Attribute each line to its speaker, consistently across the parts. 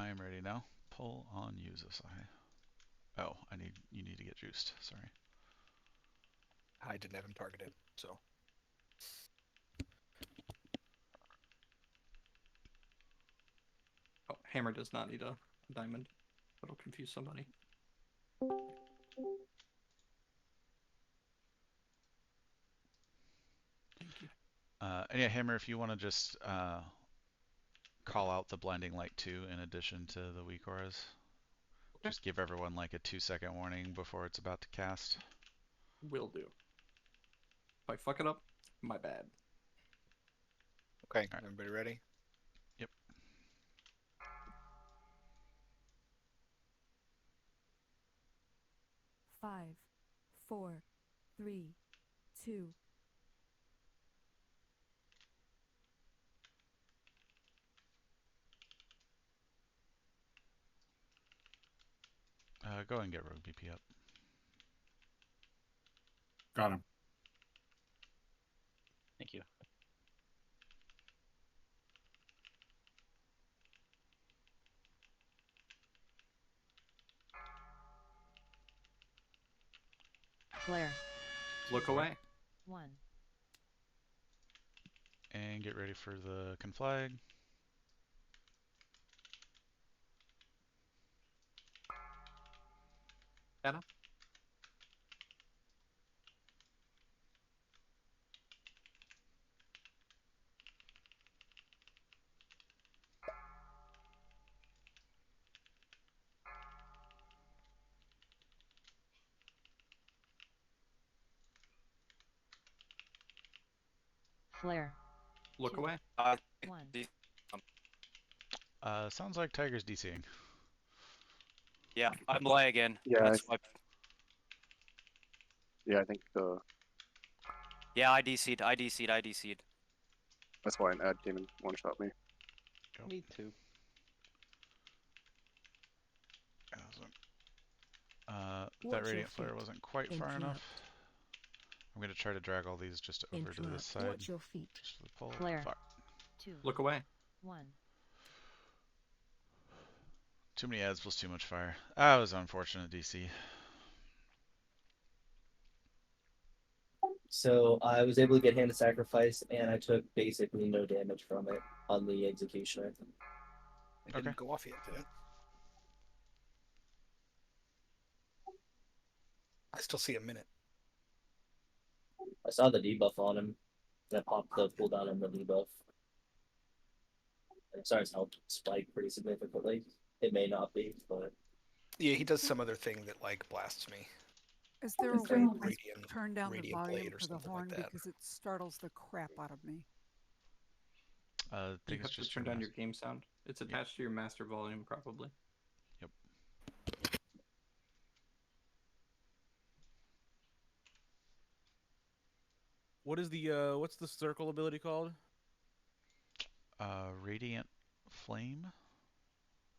Speaker 1: I am ready now. Pull on use SI. Oh, you need to get juiced. Sorry.
Speaker 2: I didn't have him targeted, so.
Speaker 3: Oh, hammer does not need a diamond. That'll confuse somebody. Thank you.
Speaker 1: And yeah, Hammer, if you want to just call out the blinding light too, in addition to the weak auras,
Speaker 3: Okay.
Speaker 1: just give everyone like a 2-second warning before it's about to cast.
Speaker 3: Will do. If I fuck it up, my bad.
Speaker 2: Okay,
Speaker 1: right.
Speaker 2: Everybody ready?
Speaker 1: Yep.
Speaker 4: Five, 4, 3, 2.
Speaker 1: Go and get Rogue BP up.
Speaker 5: Got him.
Speaker 6: Thank you.
Speaker 4: Flare.
Speaker 3: Look away.
Speaker 4: 1.
Speaker 1: And get ready for the conflag.
Speaker 3: Anna?
Speaker 4: Flare.
Speaker 3: Look
Speaker 4: 2,
Speaker 3: away.
Speaker 4: 1.
Speaker 1: Sounds like Tiger's DCing.
Speaker 6: Yeah, I'm lay again.
Speaker 7: Yeah,
Speaker 6: That's why.
Speaker 7: Yeah, I think
Speaker 6: Yeah, I DC'd. I DC'd. I DC'd.
Speaker 7: that's why an ad came and one-shot me.
Speaker 6: Me too.
Speaker 1: That Radiant Flare wasn't quite far
Speaker 4: Interrupt.
Speaker 1: enough. I'm going to try to drag all these just over to this side.
Speaker 4: Watch your feet.
Speaker 1: Just for the pull.
Speaker 4: Flare.
Speaker 1: Fuck.
Speaker 4: 2,
Speaker 3: Look away.
Speaker 4: 1.
Speaker 1: Too many ads plus too much fire. That was unfortunate, DC.
Speaker 8: So I was able to get Hand of Sacrifice, and I took basically no damage from it on the Executioner.
Speaker 2: It didn't
Speaker 1: Okay.
Speaker 2: go off yet, did it? I still see a minute.
Speaker 8: I saw the debuff on him, and I popped the cooldown on the debuff. It starts to help spike pretty significantly. It may not be, but
Speaker 2: Yeah, he does some other thing that like blasts me.
Speaker 9: Is there a
Speaker 2: It's
Speaker 9: way
Speaker 2: like
Speaker 9: to turn down the
Speaker 2: Radiant
Speaker 9: volume
Speaker 2: Blade or
Speaker 9: for the
Speaker 2: something
Speaker 9: horn
Speaker 2: like that.
Speaker 9: because it startles the crap out of me?
Speaker 1: I
Speaker 3: You
Speaker 1: think
Speaker 3: have
Speaker 1: it's
Speaker 3: to
Speaker 1: just
Speaker 3: turn down your
Speaker 1: master.
Speaker 3: game sound. It's attached to your master volume, probably.
Speaker 1: Yep.
Speaker 5: What is the what's the circle ability called?
Speaker 1: Radiant Flame?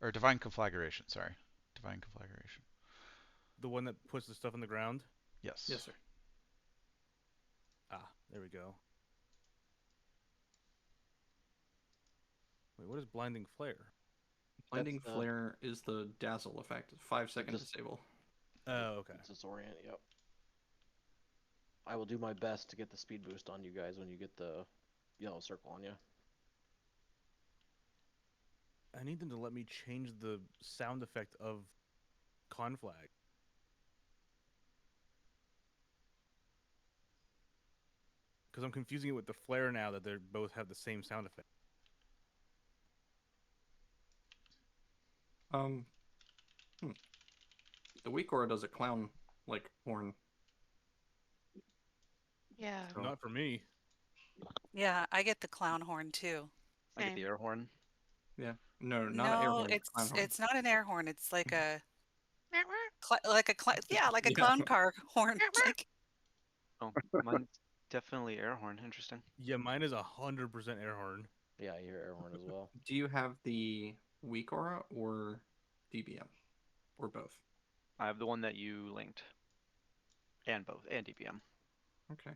Speaker 1: Or Divine Conflagration, sorry. Divine Conflagration.
Speaker 5: The one that puts the stuff on the ground?
Speaker 1: Yes.
Speaker 3: Yes, sir.
Speaker 5: Ah, there we go. Wait, what is Blinding Flare?
Speaker 3: Blinding Flare is the dazzle effect. 5-second
Speaker 10: Just-
Speaker 3: disable.
Speaker 5: Oh, okay.
Speaker 10: It's disorient, yep. I will do my best to get the speed boost on you guys when you get the yellow circle on you.
Speaker 5: I need them to let me change the sound effect of Conflag. Because I'm confusing it with the flare now that they both have the same sound effect.
Speaker 3: The weak aura does a clown like horn.
Speaker 11: Yeah.
Speaker 5: Not for me.
Speaker 11: Yeah, I get the clown horn too.
Speaker 6: I get the air horn.
Speaker 3: Yeah. No, not an air
Speaker 11: No,
Speaker 3: horn. Clown horn.
Speaker 11: it's not an air horn. It's like a like a clown car horn. Like,
Speaker 6: Oh, mine's definitely air horn. Interesting.
Speaker 5: Yeah, mine is 100% air horn.
Speaker 10: Yeah, I hear air horn as well.
Speaker 3: Do you have the weak aura or DBM? Or both?
Speaker 6: I have the one that you linked. And both. And DPM.
Speaker 3: Okay.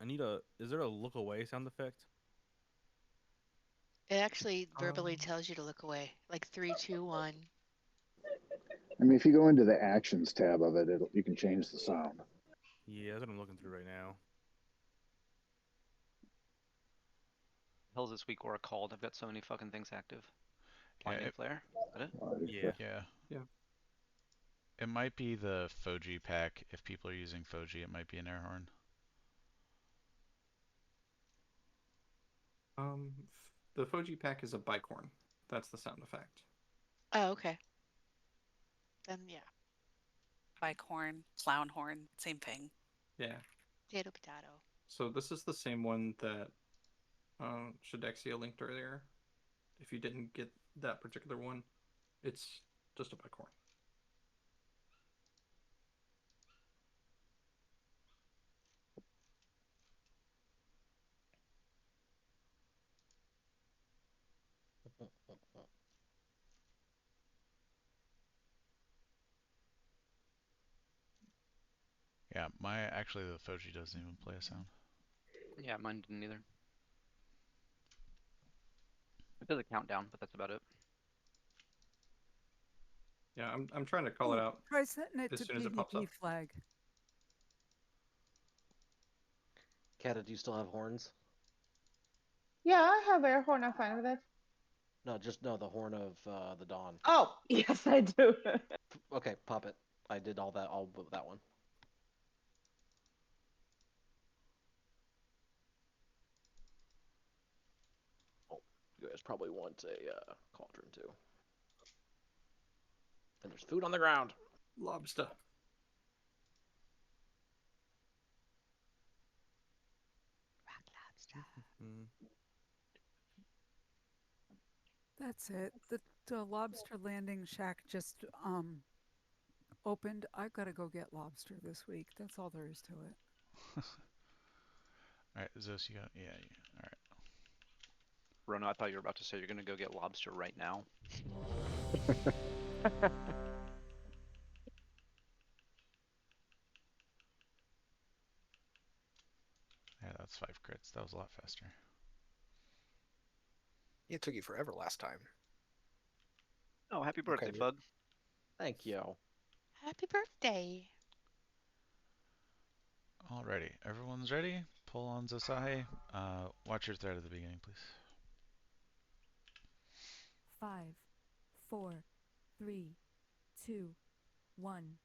Speaker 5: I need a... Is there a look away sound effect?
Speaker 12: It actually verbally
Speaker 3: Um,
Speaker 12: tells you to look away. Like 3, 2, 1.
Speaker 13: I mean, if you go into the actions tab of it, you can change the sound.
Speaker 5: Yeah, that's what I'm looking through right now.
Speaker 6: Hell's this week or called? I've got so many fucking things active.
Speaker 1: Yeah,
Speaker 6: Blinding flare. Is that it?
Speaker 5: Yeah.
Speaker 1: yeah.
Speaker 3: Yeah.
Speaker 1: It might be the Foji pack. If people are using Foji, it might be an air horn.
Speaker 3: The Foji pack is a bicorn. That's the sound effect.
Speaker 12: Oh, okay. Then yeah.
Speaker 11: Bike horn, clown horn, same thing.
Speaker 3: Yeah.
Speaker 12: Potato, potato.
Speaker 3: So this is the same one that Shadexia linked earlier. If you didn't get that particular one, it's just a bicorn.
Speaker 1: Yeah, actually the Foji doesn't even play a sound.
Speaker 6: Yeah, mine didn't either. It does a countdown, but that's about it.
Speaker 3: Yeah, I'm trying to call it out
Speaker 9: Try setting it
Speaker 3: as
Speaker 9: to
Speaker 3: soon as it pops up.
Speaker 9: PvP flag.
Speaker 10: Kata, do you still have horns?
Speaker 14: Yeah, I have air horn. I'm fine with it.
Speaker 10: No, the horn of the dawn.
Speaker 14: Oh, yes, I do.
Speaker 10: Okay, pop it. I did all but that one. Oh, you guys probably want a cauldron too. And there's food on the ground.
Speaker 3: Lobster.
Speaker 12: Rock lobster.
Speaker 9: That's it. The lobster landing shack just opened. I've got to go get lobster this week. That's all there is to it.
Speaker 1: Alright, Zos, you got yeah. Alright.
Speaker 6: Rono, I thought you were about to say you're gonna go get lobster right now.
Speaker 1: Yeah, that's 5 crits. That was a lot faster.
Speaker 2: It took you forever last time.
Speaker 6: Oh, happy birthday,
Speaker 2: Okay.
Speaker 6: bug.
Speaker 10: Thank you.
Speaker 12: Happy birthday.
Speaker 1: Alrighty, everyone's ready? Pull on Zasahe. Watch your thread at the beginning, please.
Speaker 4: 5, 4, 3, 2, 1.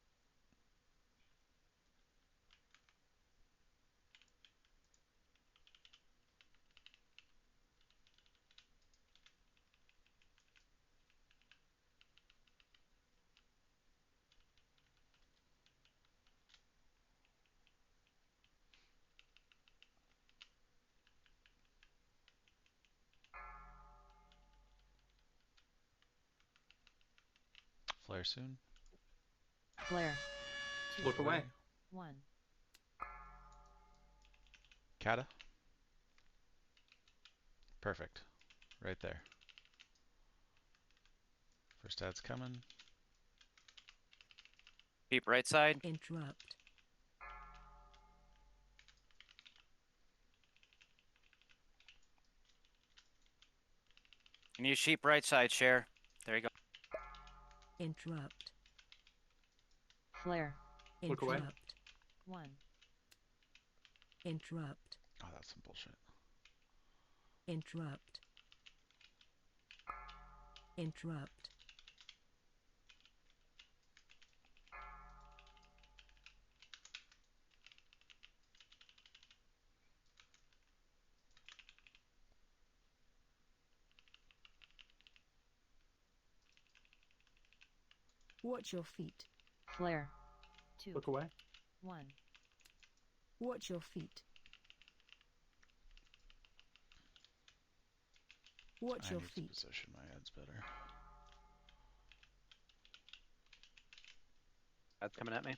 Speaker 1: Flare soon.
Speaker 4: Flare. 2,
Speaker 3: Look away.
Speaker 4: 1.
Speaker 1: Kata. Perfect. Right there. First ad's coming.
Speaker 15: Keep right side.
Speaker 4: Interrupt.
Speaker 15: And you sheep right side, share. There you go.
Speaker 4: Interrupt. Flare.
Speaker 3: Look away.
Speaker 4: Interrupt. 1. Interrupt.
Speaker 1: Oh, that's some bullshit.
Speaker 4: Interrupt. Interrupt. Watch your feet. Flare. 2.
Speaker 3: Look away.
Speaker 4: 1. Watch your feet. Watch
Speaker 1: I
Speaker 4: your
Speaker 1: need to
Speaker 4: feet.
Speaker 1: position my ads better.
Speaker 6: That's coming at me.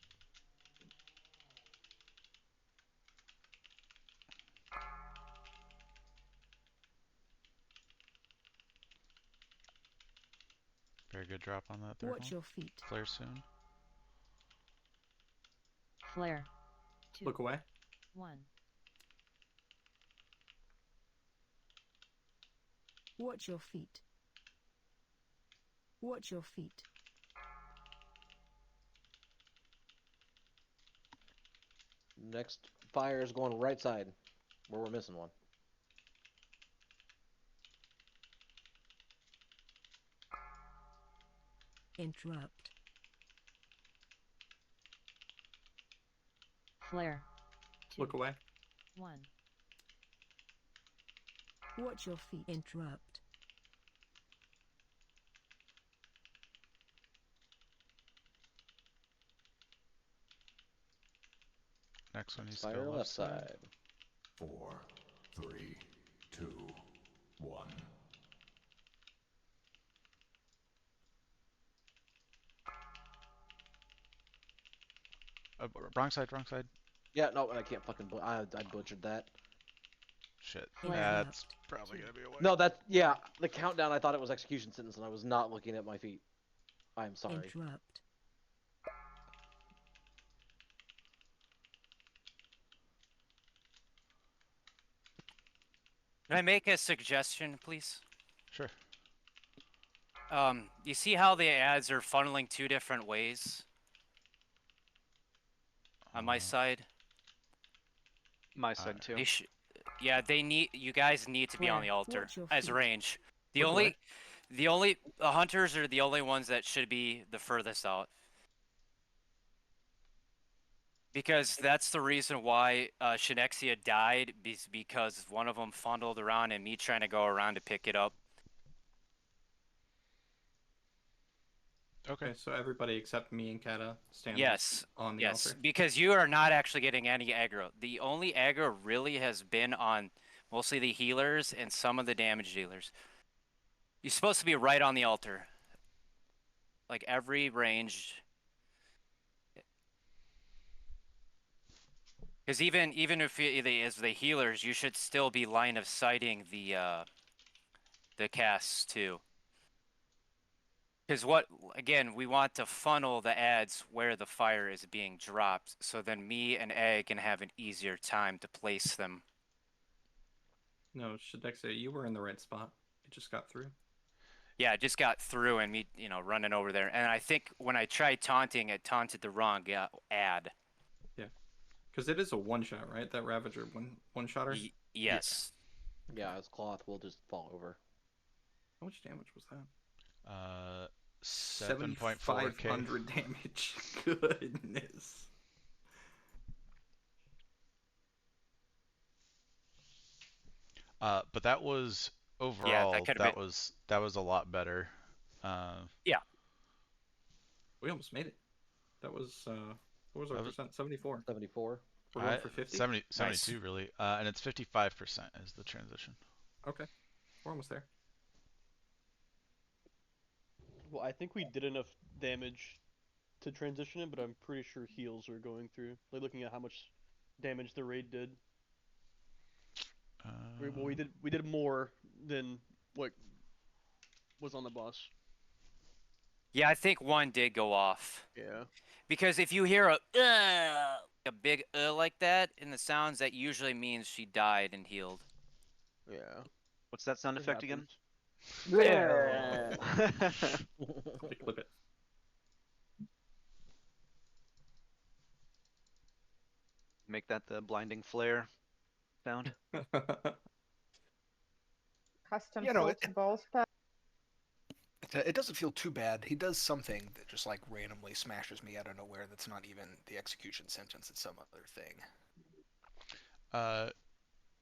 Speaker 1: Very good drop on that third
Speaker 4: Watch
Speaker 1: one.
Speaker 4: your feet.
Speaker 1: Flare soon.
Speaker 4: Flare. 2.
Speaker 3: Look away.
Speaker 4: 1. Watch your feet. Watch your feet.
Speaker 10: Next fire is going right side, where we're missing one.
Speaker 4: Interrupt. Flare. 2.
Speaker 3: Look away.
Speaker 4: 1. Watch your feet. Interrupt.
Speaker 1: Next one needs to
Speaker 10: Fire
Speaker 1: go
Speaker 10: left side.
Speaker 16: 4, 3, 2, 1.
Speaker 1: Wrong side, wrong side.
Speaker 10: Yeah, no, I can't fucking. I butchered that.
Speaker 1: Shit.
Speaker 4: Flare
Speaker 1: That's
Speaker 4: left.
Speaker 1: probably
Speaker 4: 2.
Speaker 1: gonna be a way.
Speaker 10: No, that yeah. The countdown. I thought it was execution sentence, and I was not looking at my feet. I'm sorry.
Speaker 4: Interrupt.
Speaker 15: Can I make a suggestion, please?
Speaker 1: Sure.
Speaker 15: You see how the ads are funneling 2 different ways on my side?
Speaker 6: My side too.
Speaker 15: Yeah, you guys need to be on
Speaker 4: Flare.
Speaker 15: the altar
Speaker 4: Watch your
Speaker 15: as
Speaker 4: feet.
Speaker 15: range. The
Speaker 3: Look away.
Speaker 15: hunters are the only ones that should be the furthest out. Because that's the reason why Shinexia died, because one of them fondled around and me trying to go around to pick it up.
Speaker 1: Okay.
Speaker 3: Okay, so everybody except me and Kata stand
Speaker 15: Yes,
Speaker 3: on the
Speaker 15: yes,
Speaker 3: altar.
Speaker 15: because you are not actually getting any aggro. The only aggro really has been on mostly the healers and some of the damage dealers. You're supposed to be right on the altar. Like every range. Because even if it is the healers, you should still be line of sighting the casts too. Because again, we want to funnel the ads where the fire is being dropped, so then me and Egg can have an easier time to place them.
Speaker 3: No, Shadexia, you were in the right spot. It just got through.
Speaker 15: Yeah, it just got through and me, running over there. And I think when I tried taunting, it taunted the wrong ad.
Speaker 3: Yeah, because it is a one-shot, right? That Ravager one-shotter?
Speaker 15: Yes.
Speaker 10: Yeah, his cloth will just fall over.
Speaker 3: How much damage was that?
Speaker 1: 7.4k.
Speaker 3: 7,500 damage. Goodness.
Speaker 1: But that was overall.
Speaker 15: that could've
Speaker 1: that
Speaker 15: been-
Speaker 1: was a lot better.
Speaker 15: Yeah.
Speaker 3: We almost made it. That was what was our
Speaker 1: That was-
Speaker 3: percent? 74.
Speaker 10: 74.
Speaker 3: We're going for 50.
Speaker 1: 72 really, and it's 55% is the transition.
Speaker 3: Okay, we're almost there.
Speaker 17: Well, I think we did enough damage to transition it, but I'm pretty sure heals are going through. Like looking at how much damage the raid did. We did more than what was on the boss.
Speaker 15: Yeah, I think one did go off.
Speaker 17: Yeah.
Speaker 15: Because if you hear a big like that in the sounds, that usually means she died and healed.
Speaker 17: Yeah.
Speaker 6: What's that sound effect again?
Speaker 10: Yeah.
Speaker 3: Clip it.
Speaker 6: Make that the blinding flare sound.
Speaker 14: Custom
Speaker 2: You know,
Speaker 14: floatable spell.
Speaker 2: It doesn't feel too bad. He does something that just like randomly smashes me out of nowhere. That's not even the execution sentence. It's some other thing.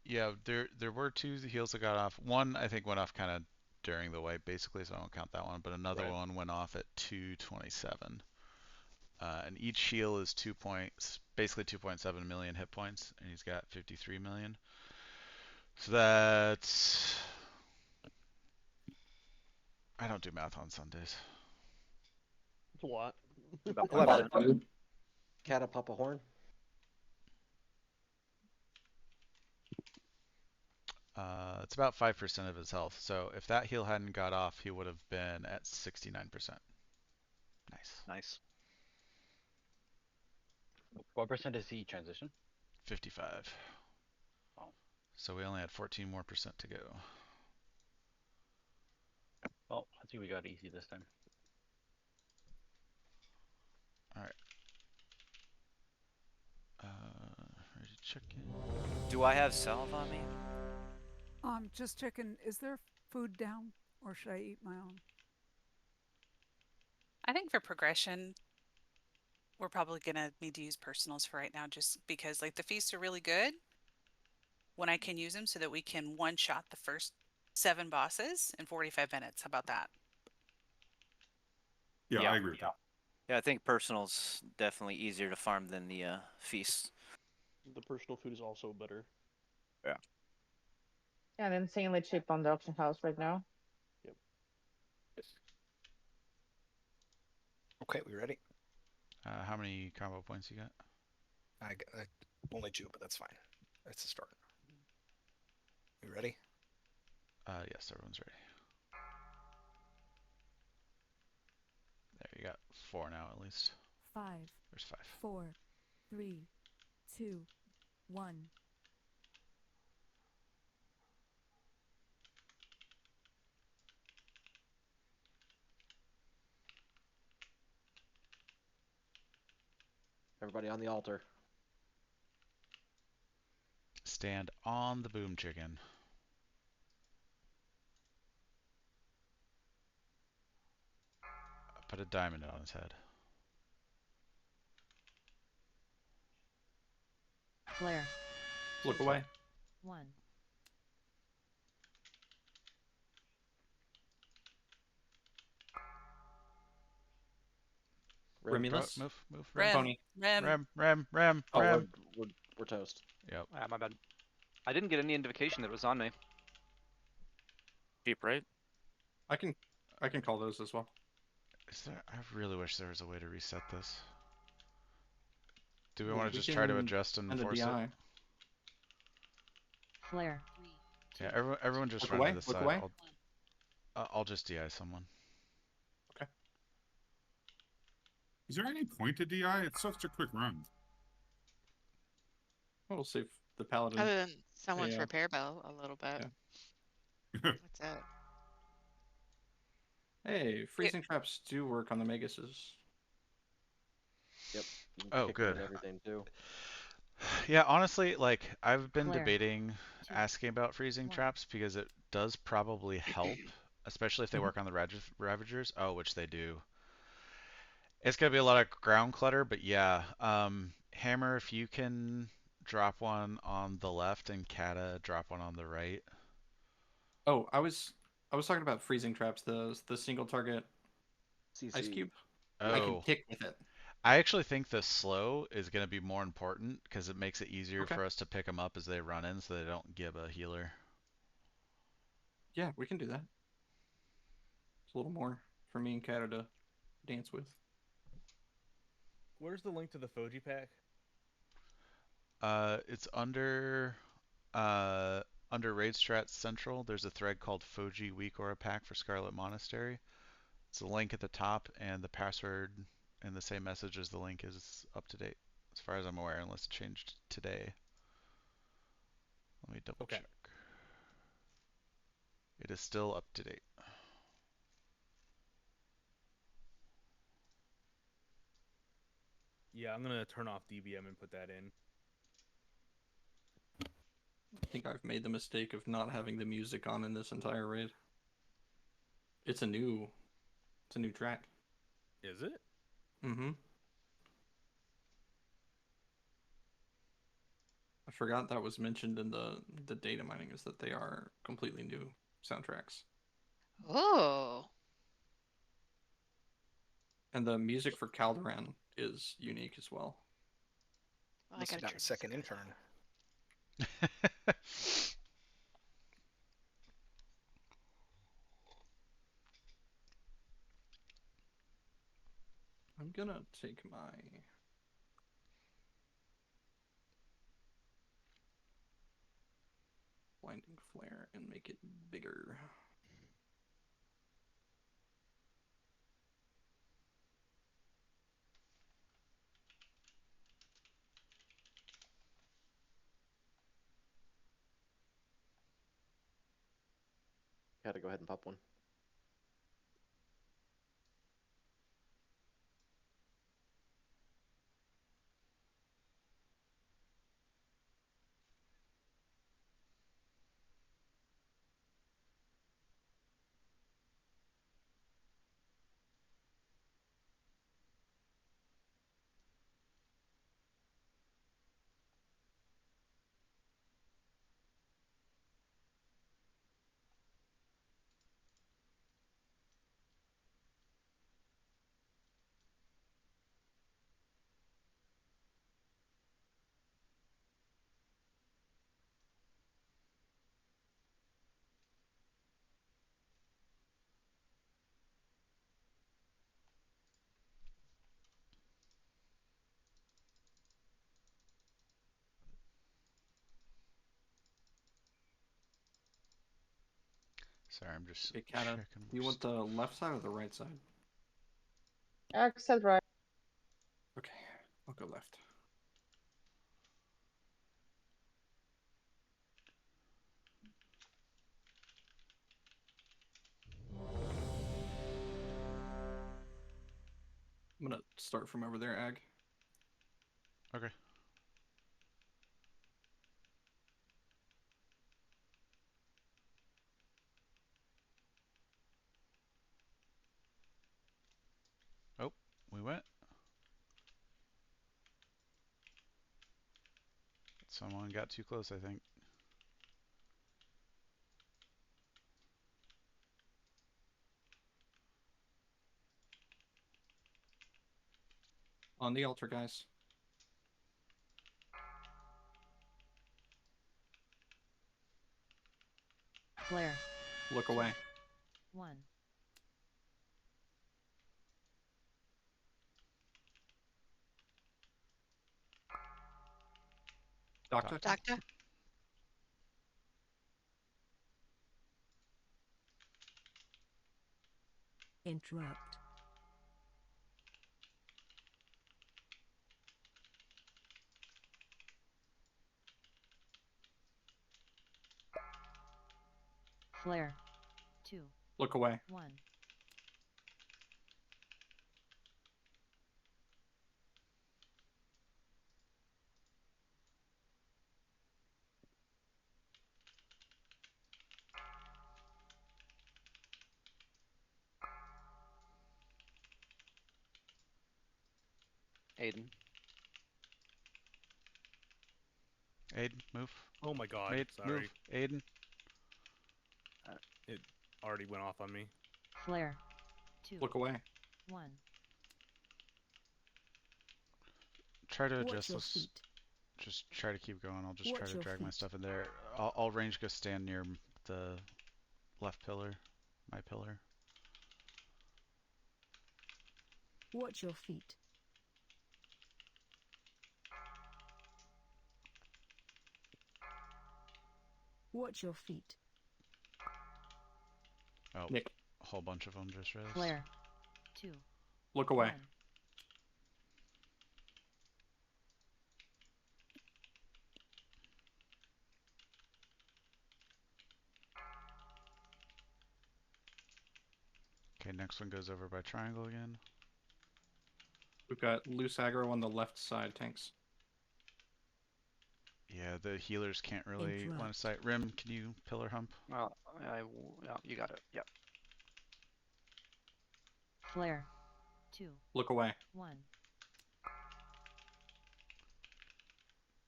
Speaker 1: Yeah, there were 2 heals that got off. One I think went off kind of during the wipe, basically, so I don't count that one. But another one went off at 227. And each heal is basically 2.7 million hit points, and he's got 53 million. So that's, I don't do math on Sundays.
Speaker 17: It's a lot.
Speaker 6: About
Speaker 10: 11. Kata pop a horn.
Speaker 1: It's about 5% of his health. So if that heal hadn't got off, he would have been at 69%. Nice.
Speaker 6: Nice.
Speaker 18: What percent is he transition?
Speaker 1: 55.
Speaker 18: Oh.
Speaker 1: So we only had 14% more to go.
Speaker 18: think we got easy this time.
Speaker 1: All right. Ready to check in.
Speaker 15: Do I have salve on me?
Speaker 9: Just checking, is there food down or should I eat my own?
Speaker 11: I think for progression, we're probably gonna need to use personals for right now, just because like the feasts are really good when I can use them, so that we can one shot the first 7 bosses in 45 minutes. How about that?
Speaker 16: Yeah, I agree with that.
Speaker 15: Yeah, I think personal's definitely easier to farm than the feast.
Speaker 17: The personal food is also better.
Speaker 15: Yeah.
Speaker 14: Yeah, and insanely cheap on the auction house right now.
Speaker 17: Yep.
Speaker 2: Okay, we ready?
Speaker 1: How many combo points you got?
Speaker 2: I only 2, but that's fine. That's the start. We ready?
Speaker 1: Yes, everyone's ready. There, you got 4 now at least.
Speaker 4: 5.
Speaker 1: There's 5.
Speaker 4: 4, 3, 2, 1.
Speaker 10: Everybody on the altar.
Speaker 1: Stand on the boom chicken. Put a diamond on his head.
Speaker 4: Flare.
Speaker 3: Look away.
Speaker 4: 1.
Speaker 3: Remulus.
Speaker 1: Move.
Speaker 11: Rem.
Speaker 3: Pony.
Speaker 1: Rem.
Speaker 10: Oh, we're toast.
Speaker 1: Yep.
Speaker 6: Ah, my bad. I didn't get any indication that it was on me.
Speaker 15: Cheap, right?
Speaker 3: I can call those as well.
Speaker 1: I really wish there was a way to reset this. Do we
Speaker 3: Well,
Speaker 1: want to
Speaker 3: we
Speaker 1: just try to
Speaker 3: can
Speaker 1: adjust and
Speaker 3: send a
Speaker 1: force it?
Speaker 3: DI.
Speaker 4: Flare.
Speaker 1: Yeah, everyone just
Speaker 3: Look
Speaker 1: run
Speaker 3: away,
Speaker 1: to this
Speaker 3: look
Speaker 1: side.
Speaker 3: away.
Speaker 1: I'll just DI someone.
Speaker 3: Okay.
Speaker 16: Is there any point to DI? It's such a quick run.
Speaker 3: We'll save the paladin.
Speaker 12: Other than someone's
Speaker 3: Yeah.
Speaker 12: repair bow a little bit.
Speaker 16: Yeah.
Speaker 12: What's that?
Speaker 3: Hey, freezing traps do work on the Megases.
Speaker 10: Yep. You can
Speaker 1: Oh,
Speaker 10: kick them
Speaker 1: good.
Speaker 10: and everything too.
Speaker 1: Yeah, honestly, like I've been
Speaker 4: Flare.
Speaker 1: debating
Speaker 4: 2,
Speaker 1: asking about freezing
Speaker 4: 1.
Speaker 1: traps because it does probably help, especially if they work on the Ravagers. Oh, which they do. It's gonna be a lot of ground clutter, but yeah. Hammer, if you can drop one on the left and Kata drop one on the right.
Speaker 3: Oh, I was talking about freezing traps. The single target ice
Speaker 10: CC.
Speaker 3: cube. I can
Speaker 1: Oh.
Speaker 3: kick with it.
Speaker 1: I actually think the slow is going to be more important because it makes it easier
Speaker 3: Okay.
Speaker 1: for us to pick them up as they run in so they don't give a healer.
Speaker 3: Yeah, we can do that. It's a little more for me and Kata to dance with.
Speaker 5: Where's the link to the Foji pack?
Speaker 1: It's under Raid Strat Central. There's a thread called Foji Week or a pack for Scarlet Monastery. It's a link at the top, and the password and the same message as the link is up to date, as far as I'm aware, unless it changed today. Let me double check. It is still up to date.
Speaker 5: Yeah, I'm gonna turn off DBM and put that in.
Speaker 3: I think I've made the mistake of not having the music on in this entire raid. It's a new track.
Speaker 5: Is it?
Speaker 3: Mm-hmm. I forgot that was mentioned in the data mining, is that they are completely new soundtracks.
Speaker 12: Oh.
Speaker 3: And the music for Caldoran is unique as well.
Speaker 12: Well, I
Speaker 2: Must
Speaker 12: gotta
Speaker 2: have got
Speaker 12: turn
Speaker 2: a second
Speaker 12: this up.
Speaker 2: intern.
Speaker 3: I'm gonna take my blinding flare and make it bigger.
Speaker 10: Gotta go ahead and pop one.
Speaker 1: Sorry, I'm just
Speaker 3: Okay, Kata,
Speaker 1: checking.
Speaker 3: do you want the left side or the right side?
Speaker 14: Eric said right.
Speaker 3: Okay, I'll go left. I'm gonna start from over there, Ag.
Speaker 1: Okay. Oh, we went. Someone got too close, I think.
Speaker 3: On the altar, guys.
Speaker 4: Flare.
Speaker 3: Look away.
Speaker 4: 1.
Speaker 3: Doctor?
Speaker 12: Doctor?
Speaker 4: Interrupt. Flare. 2.
Speaker 3: Look away.
Speaker 4: 1.
Speaker 6: Aiden.
Speaker 1: Aiden, move.
Speaker 5: Oh my god,
Speaker 1: Mate,
Speaker 5: sorry.
Speaker 1: move. Aiden.
Speaker 5: It already went off on me.
Speaker 4: Flare. 2.
Speaker 3: Look away.
Speaker 4: 1.
Speaker 1: Try to
Speaker 4: Watch
Speaker 1: adjust
Speaker 4: your
Speaker 1: this.
Speaker 4: feet.
Speaker 1: Just try to keep going. I'll just try
Speaker 4: Watch
Speaker 1: to
Speaker 4: your
Speaker 1: drag my
Speaker 4: feet.
Speaker 1: stuff in there. I'll range go stand near the left pillar, my pillar.
Speaker 4: Watch your feet. Watch your feet.
Speaker 1: Oh,
Speaker 3: Nick.
Speaker 1: a whole bunch of them just raised.
Speaker 4: Flare. 2.
Speaker 3: Look away.
Speaker 4: 1.
Speaker 1: Okay, next one goes over by triangle again.
Speaker 3: We've got loose aggro on the left side, tanks.
Speaker 1: Yeah, the healers can't really line of
Speaker 4: Interrupt.
Speaker 1: sight. Rim, can you pillar hump?
Speaker 6: Well, yeah, you got it. Yeah.
Speaker 4: Flare. 2.
Speaker 3: Look away.
Speaker 4: 1.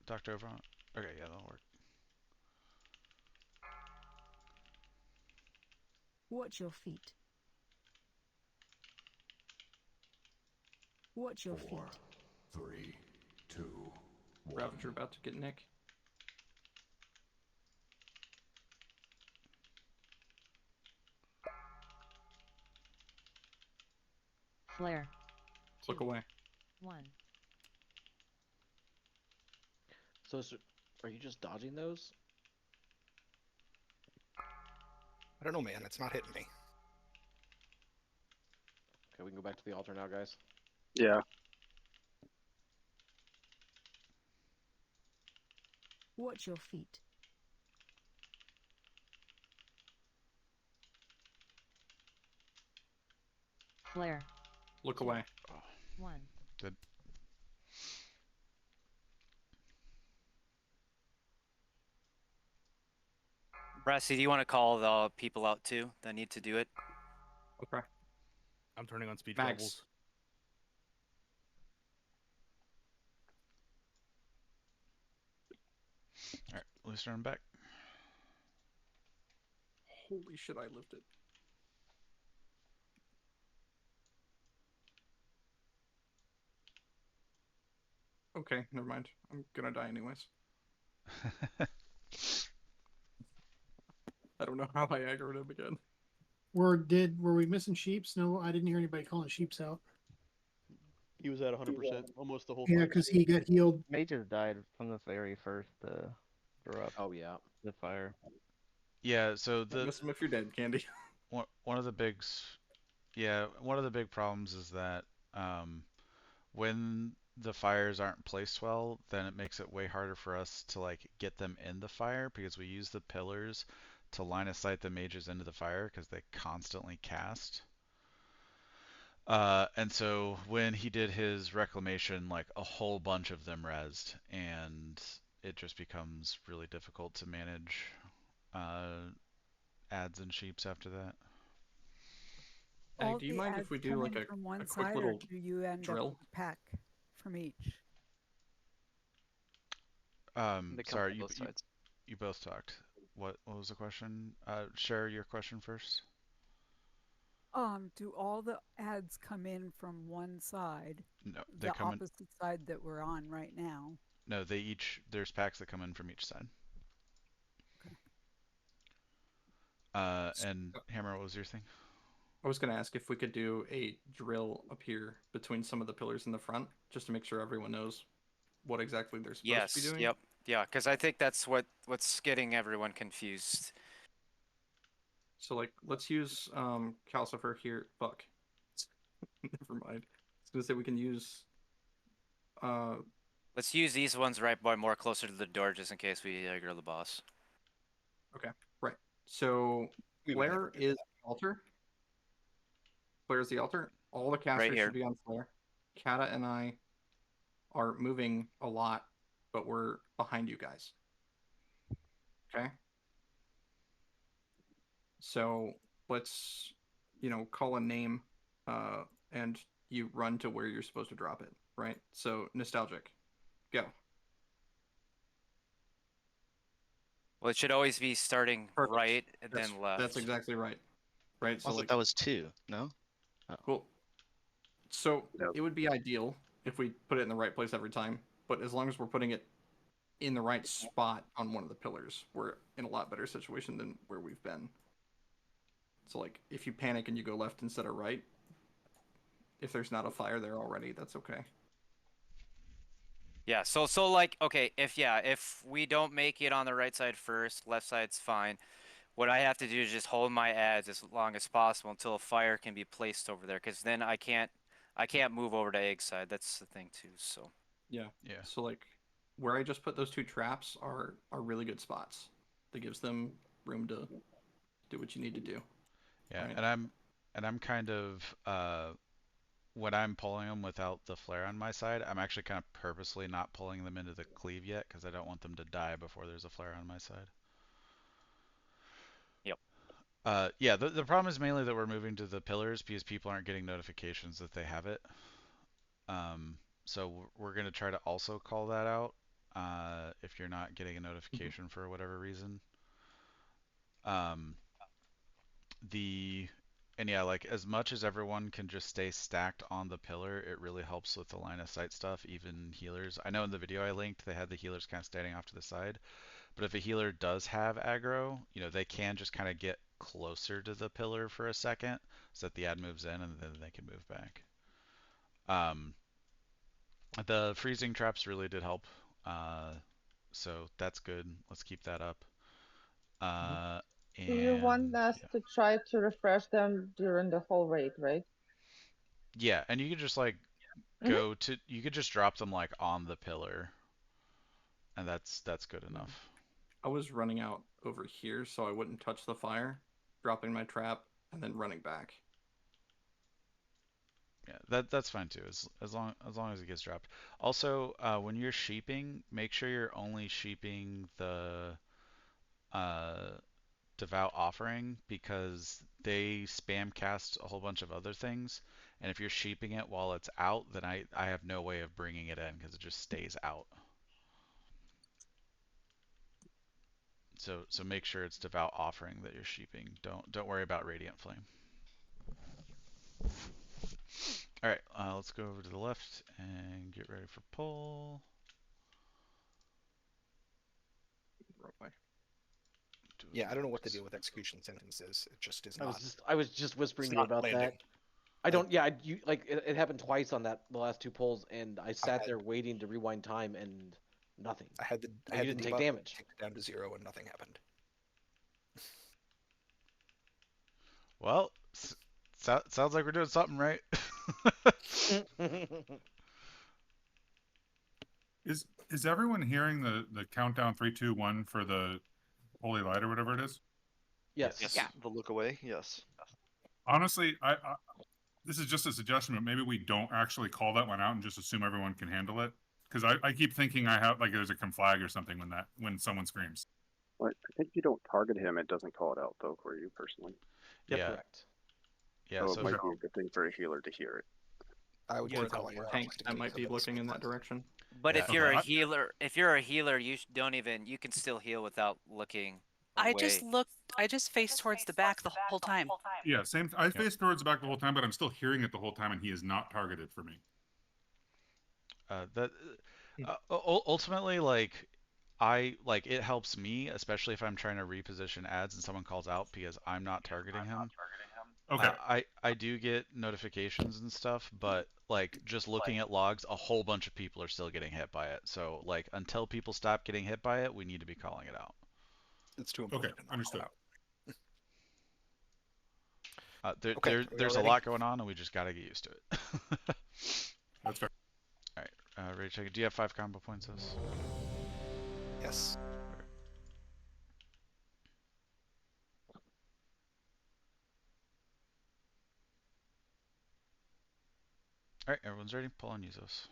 Speaker 1: Doctor over on. Okay, yeah, that'll work.
Speaker 4: Watch your feet. Watch your feet.
Speaker 19: 3, 2, 1.
Speaker 3: Ravager about to get Nick.
Speaker 4: Flare. 2.
Speaker 3: Look away.
Speaker 4: 1.
Speaker 10: So, are you just dodging those?
Speaker 2: I don't know, man. It's not hitting me.
Speaker 10: Okay, we can go back to the altar now, guys.
Speaker 7: Yeah.
Speaker 4: Watch your feet. Flare.
Speaker 3: Look away.
Speaker 4: 1.
Speaker 1: Good.
Speaker 15: Brassy, do you want to call the people out too that need to do it?
Speaker 3: Okay.
Speaker 5: I'm turning on speech
Speaker 3: Max.
Speaker 5: bubbles.
Speaker 1: Alright, let's turn back.
Speaker 3: Holy shit, I lived it. Okay, never mind. I'm gonna die anyways. I don't know how I aggroed him again.
Speaker 20: Were we missing sheeps? No, I didn't hear anybody calling sheeps out.
Speaker 17: He was at 100% almost the whole
Speaker 20: Yeah,
Speaker 17: fight.
Speaker 20: because he got healed.
Speaker 21: Mages died from the very first drop.
Speaker 10: Oh yeah.
Speaker 21: The fire.
Speaker 1: Yeah, so
Speaker 3: Miss them if you're dead, Candy.
Speaker 1: one of the one of the big problems is that when the fires aren't placed well, then it makes it way harder for us to like get them in the fire because we use the pillars to line of sight the mages into the fire because they constantly cast. And so when he did his reclamation, like a whole bunch of them rezzed, and it just becomes really difficult to manage ads and sheeps after that.
Speaker 9: All
Speaker 3: Do you
Speaker 9: the
Speaker 3: mind
Speaker 9: ads
Speaker 3: if we do
Speaker 9: come
Speaker 3: like
Speaker 9: in from one
Speaker 3: a quick
Speaker 9: side, or
Speaker 3: little
Speaker 9: do you end up
Speaker 3: drill?
Speaker 9: with a pack from each?
Speaker 6: They come
Speaker 1: Sorry,
Speaker 6: from both sides.
Speaker 1: you both talked. What was the question? Share your question first.
Speaker 9: Do all the ads come in from one side?
Speaker 1: No, they
Speaker 9: The
Speaker 1: come in.
Speaker 9: opposite side that we're on right now.
Speaker 1: No, there's packs that come in from each side.
Speaker 9: Okay.
Speaker 1: And Hammer, what was your thing?
Speaker 3: I was going to ask if we could do a drill up here between some of the pillars in the front, just to make sure everyone knows what exactly they're supposed to be doing.
Speaker 15: Yep. Yeah, because I think that's what's getting everyone confused.
Speaker 3: So like, let's use Calcifer here. Fuck. Never mind. I was gonna say we can use.
Speaker 15: Let's use these ones right by more closer to the door, just in case we aggro the boss.
Speaker 3: Okay. Right. So Flare is the altar. Flare is the altar. All the casters
Speaker 15: here.
Speaker 3: should be on Flare. Kata and I are moving a lot, but we're behind you guys. Okay. So let's, call a name, and you run to where you're supposed to drop it, right? So nostalgic, go.
Speaker 15: Well, it should always be starting right and then left.
Speaker 3: That's exactly right. Right. So
Speaker 21: I thought that was 2. No. Oh.
Speaker 3: Well, so it would be ideal if we put it in the right place every time, but as long as we're putting it in the right spot on one of the pillars, we're in a lot better situation than where we've been. So like, if you panic and you go left instead of right, if there's not a fire there already, that's okay.
Speaker 15: Yeah, so like, okay, if we don't make it on the right side first, left side's fine. What I have to do is just hold my ads as long as possible until a fire can be placed over there, because then I can't move over to egg side. That's the thing too. So
Speaker 3: yeah. So like, where I just put those 2 traps are really good spots. That gives them room to do what you need to do.
Speaker 1: Yeah,
Speaker 3: right?
Speaker 1: and I'm kind of when I'm pulling them without the flare on my side, I'm actually kind of purposely not pulling them into the cleave yet because I don't want them to die before there's a flare on my side.
Speaker 15: Yep.
Speaker 1: Yeah, the problem is mainly that we're moving to the pillars because people aren't getting notifications that they have it. So we're going to try to also call that out if you're not getting a notification for whatever reason. And yeah, like as much as everyone can just stay stacked on the pillar, it really helps with the line of sight stuff, even healers. I know in the video I linked, they had the healers kind of standing off to the side, but if a healer does have aggro, they can just kind of get closer to the pillar for a second so that the ad moves in and then they can move back. The freezing traps really did help, so that's good. Let's keep that up.
Speaker 14: Do you want us to try to refresh them during the whole raid, right?
Speaker 1: Yeah, and you could just like you could just drop them like on the pillar, and that's good enough.
Speaker 3: I was running out over here so I wouldn't touch the fire, dropping my trap, and then running back.
Speaker 1: Yeah, that's fine too, as long as it gets dropped. Also, when you're sheeping, make sure you're only sheeping the devout offering because they spam cast a whole bunch of other things, and if you're sheeping it while it's out, then I have no way of bringing it in because it just stays out. So make sure it's devout offering that you're sheeping. Don't worry about radiant flame. All right, let's go over to the left and get ready for pull.
Speaker 2: Yeah, I don't know what the deal with execution sentence is. It just is not.
Speaker 10: I was just whispering to you about that. I don't. Yeah, it happened twice on the last 2 pulls, and I sat there waiting to rewind time, and nothing.
Speaker 2: I had
Speaker 10: you didn't take damage.
Speaker 2: Take it down to 0, and nothing happened.
Speaker 1: Well, sounds like we're doing something right.
Speaker 16: Is everyone hearing the countdown 3, 2, 1 for the holy light or whatever it is?
Speaker 10: Yes.
Speaker 8: Yeah. The look away. Yes.
Speaker 16: Honestly, I this is just a suggestion, but maybe we don't actually call that one out and just assume everyone can handle it. Because I keep thinking I have like there's a conflag or something when someone screams.
Speaker 7: Well, I think if you don't target him, it doesn't call it out though for you personally.
Speaker 1: Yeah.
Speaker 10: Correct.
Speaker 1: Yeah.
Speaker 7: So
Speaker 1: So
Speaker 7: it might be a good thing for a healer to hear it.
Speaker 2: I would
Speaker 3: Yeah,
Speaker 2: keep calling it out.
Speaker 3: tank
Speaker 2: just in
Speaker 3: that
Speaker 2: case
Speaker 3: might be
Speaker 2: somebody
Speaker 3: looking in that
Speaker 2: screams.
Speaker 3: direction.
Speaker 15: But
Speaker 1: Yeah.
Speaker 15: if you're
Speaker 16: Okay.
Speaker 15: a healer, you don't even. You can still heal without looking
Speaker 11: I
Speaker 15: away.
Speaker 11: just faced towards the back the whole time.
Speaker 16: Yeah, same. I face towards the back the whole time, but I'm still hearing it the whole time, and he is not targeted for me.
Speaker 1: Ultimately, like it helps me, especially if I'm trying to reposition ads and someone calls out because I'm not targeting him.
Speaker 16: Okay.
Speaker 1: I do get notifications and stuff, but like just looking at logs, a whole bunch of people are still getting hit by it. So like until people stop getting hit by it, we need to be calling it out.
Speaker 2: It's too important.
Speaker 16: Okay, understood.
Speaker 1: There's a lot going on, and we just got to get used to it.
Speaker 16: That's fair.
Speaker 1: All right, ready to check it. Do you have 5 combo points?
Speaker 2: Yes.
Speaker 1: All right, everyone's ready. Pull on Yuzos.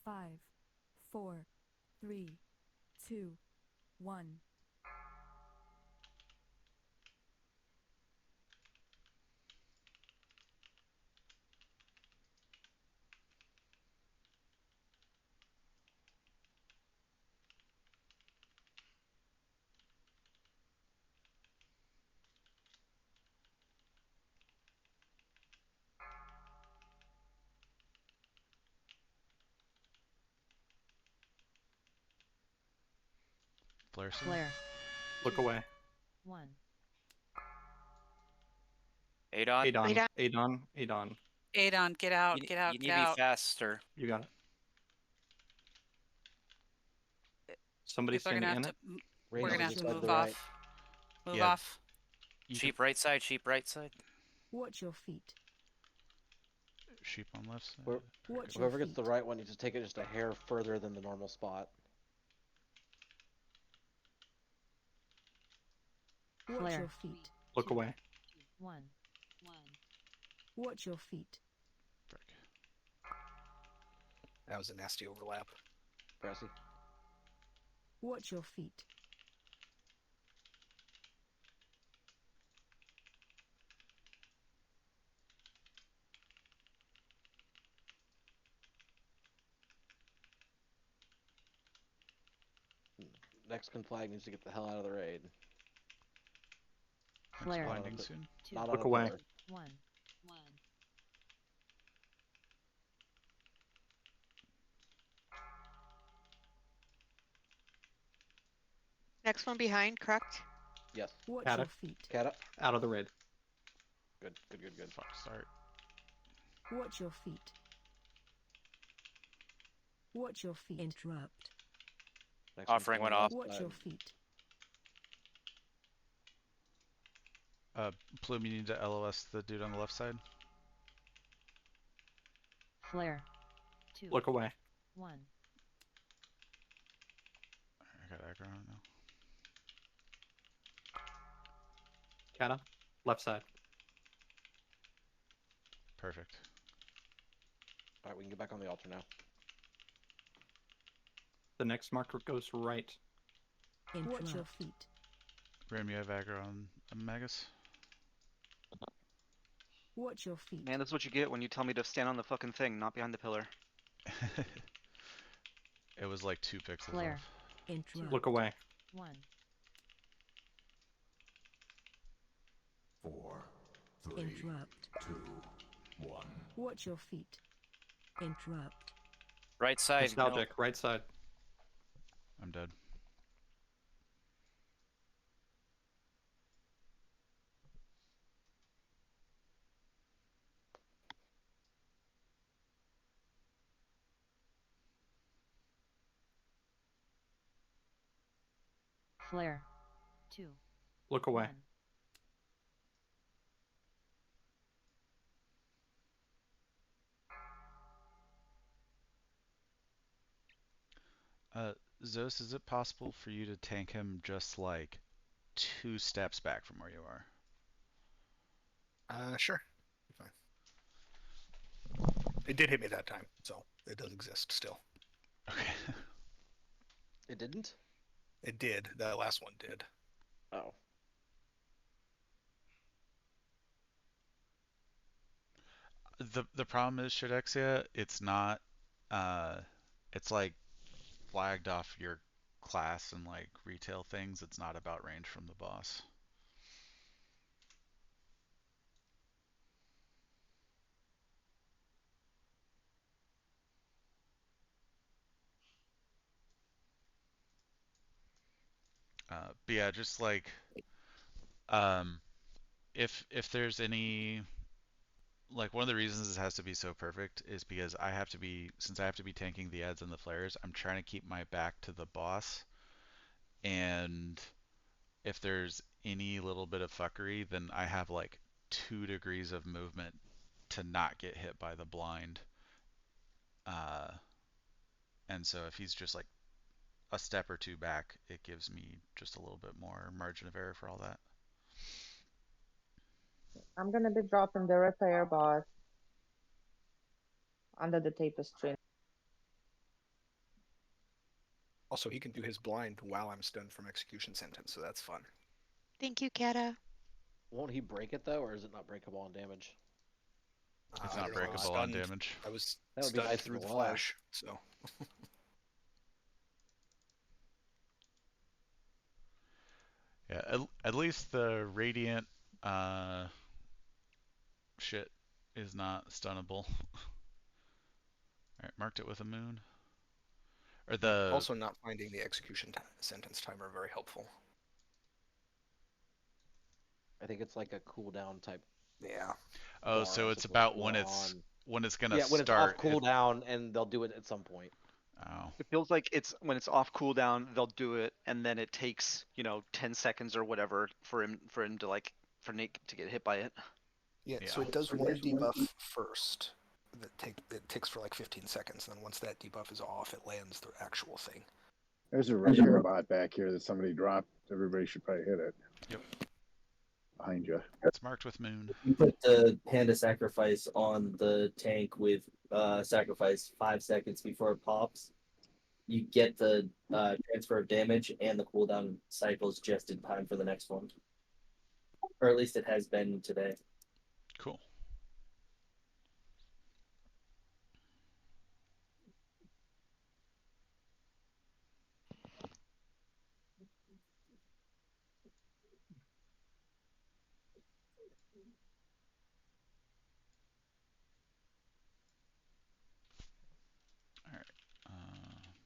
Speaker 4: Five, 4, 3, 2, 1.
Speaker 1: Flare.
Speaker 4: Flare.
Speaker 3: Look away.
Speaker 4: 1.
Speaker 15: Adon.
Speaker 3: Adon.
Speaker 11: Adon, get out, get out,
Speaker 15: You need
Speaker 11: get
Speaker 15: to be
Speaker 11: out.
Speaker 15: faster.
Speaker 3: You got it. Somebody
Speaker 11: People are gonna
Speaker 3: standing
Speaker 11: have
Speaker 3: in
Speaker 11: to.
Speaker 3: it.
Speaker 11: We're gonna have to move
Speaker 10: right.
Speaker 11: off. Move
Speaker 1: Yeah.
Speaker 11: off.
Speaker 15: Sheep right side. Sheep right side.
Speaker 4: Watch your feet.
Speaker 1: Sheep on left side.
Speaker 4: Watch your
Speaker 10: Whoever gets
Speaker 4: feet.
Speaker 10: the right one needs to take it just a hair further than the normal spot.
Speaker 4: Watch
Speaker 11: Flare.
Speaker 4: your feet.
Speaker 3: Look away.
Speaker 4: 1. Watch your feet.
Speaker 2: That was a nasty overlap.
Speaker 10: Brassy.
Speaker 4: Watch your feet.
Speaker 10: Next conflag needs to get the hell out of the raid.
Speaker 4: Flare.
Speaker 1: Blinding soon.
Speaker 10: Not
Speaker 3: Look
Speaker 10: on a
Speaker 3: away.
Speaker 10: pillar.
Speaker 4: 1.
Speaker 12: Next one behind, correct?
Speaker 10: Yes.
Speaker 4: Watch
Speaker 3: Cat
Speaker 4: your
Speaker 3: it.
Speaker 4: feet.
Speaker 10: Cat up.
Speaker 3: Out of the raid.
Speaker 10: Good.
Speaker 1: Fuck start.
Speaker 4: Watch your feet. Watch your feet. Interrupt.
Speaker 10: Next
Speaker 15: Offering
Speaker 10: one's
Speaker 15: went
Speaker 10: on
Speaker 15: off.
Speaker 10: the
Speaker 4: Watch
Speaker 10: left
Speaker 4: your
Speaker 10: side.
Speaker 4: feet.
Speaker 1: Plume, you need to LOS the dude on the left side.
Speaker 4: Flare. 2.
Speaker 3: Look away.
Speaker 4: 1.
Speaker 1: I got aggro on it now.
Speaker 3: Kata. Left side.
Speaker 1: Perfect.
Speaker 10: Alright, we can get back on the altar now.
Speaker 3: The next marker goes right.
Speaker 4: Watch your feet.
Speaker 1: Rim, you have aggro on Magus.
Speaker 4: Watch your feet.
Speaker 6: Man, that's what you get when you tell me to stand on the fucking thing, not behind the pillar.
Speaker 1: It was like 2 pixels
Speaker 4: Flare.
Speaker 1: off.
Speaker 4: Interrupt.
Speaker 3: Look away.
Speaker 4: 1.
Speaker 19: 4, 3,
Speaker 4: Interrupt.
Speaker 19: 2, 1.
Speaker 4: Watch your feet. Interrupt.
Speaker 15: Right side.
Speaker 3: Nostalgic. Right side.
Speaker 1: I'm dead.
Speaker 4: Flare. 2.
Speaker 3: Look away.
Speaker 4: 1.
Speaker 1: Zeus, is it possible for you to tank him just like 2 steps back from where you are?
Speaker 2: Sure. Fine. It did hit me that time, so it does exist still.
Speaker 1: Okay.
Speaker 10: It didn't?
Speaker 2: It did. That last one did.
Speaker 10: Oh.
Speaker 1: The problem is Shadexia, it's not it's like flagged off your class and like retail things. It's not about range from the boss. But yeah, just like um, if there's any like one of the reasons it has to be so perfect is because I have to be since I have to be tanking the ads and the flares, I'm trying to keep my back to the boss, and if there's any little bit of fuckery, then I have like 2 degrees of movement to not get hit by the blind. Uh, and so if he's just like a step or 2 back, it gives me just a little bit more margin of error for all that.
Speaker 14: I'm gonna be dropping the repair boss under the tapestry.
Speaker 2: Also, he can do his blind while I'm stunned from execution sentence, so that's fun.
Speaker 12: Thank you, Kata.
Speaker 10: Won't he break it though, or is it not breakable on damage?
Speaker 1: It's
Speaker 2: I
Speaker 1: not
Speaker 2: don't know, I was
Speaker 1: breakable on
Speaker 2: stunned.
Speaker 1: damage.
Speaker 2: I was
Speaker 10: That would be
Speaker 2: stunned
Speaker 10: nice
Speaker 2: through
Speaker 10: if it
Speaker 2: the
Speaker 10: was.
Speaker 2: flash, so.
Speaker 1: Yeah, at least the radiant shit is not stunnable. Alright, marked it with a moon. Or the
Speaker 2: Also, not finding the execution sentence timer very helpful.
Speaker 10: I think it's like a cooldown type.
Speaker 2: Yeah.
Speaker 1: Oh, so it's about when it's gonna
Speaker 10: when
Speaker 1: start.
Speaker 10: it's off cooldown, and they'll do it at some point.
Speaker 1: Oh.
Speaker 6: It feels like it's when it's off cooldown, they'll do it, and then it takes 10 seconds or whatever for him to like for Nick to get hit by it.
Speaker 2: Yeah, so it does one debuff first. It ticks for like 15 seconds, and then once that debuff is off, it lands the actual thing.
Speaker 13: There's a repair bot back here that somebody dropped. Everybody should probably hit it.
Speaker 1: Yep.
Speaker 13: Behind you.
Speaker 1: It's marked with moon.
Speaker 8: You put the panda sacrifice on the tank with sacrifice 5 seconds before it pops. You get the transfer of damage and the cooldown cycles just in time for the next one. Or at least it has been today.
Speaker 1: Cool. Alright.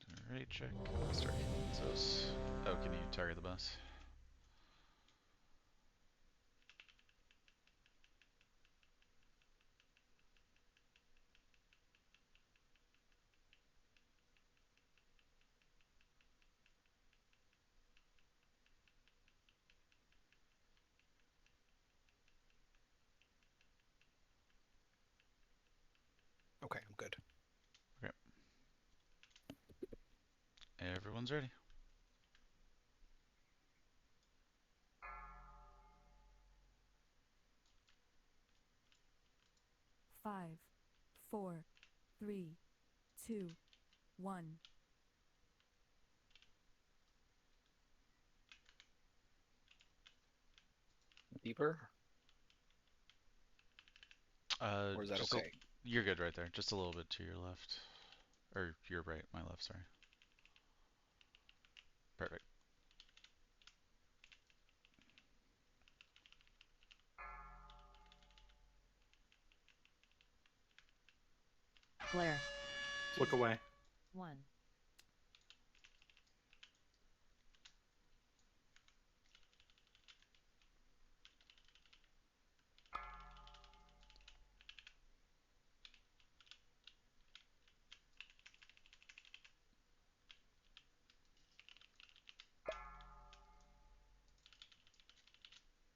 Speaker 1: Do a raid check. Start healing Zeus. Oh, can you target the boss?
Speaker 2: Okay, I'm good.
Speaker 1: Okay. Everyone's ready.
Speaker 4: Five, 4, 3, 2, 1.
Speaker 2: Deeper? Or is that
Speaker 1: Just
Speaker 2: okay?
Speaker 1: You're good right there. Just a little bit to your left. Or your right, my left, sorry. Perfect.
Speaker 4: Flare.
Speaker 3: Look away.
Speaker 4: 1.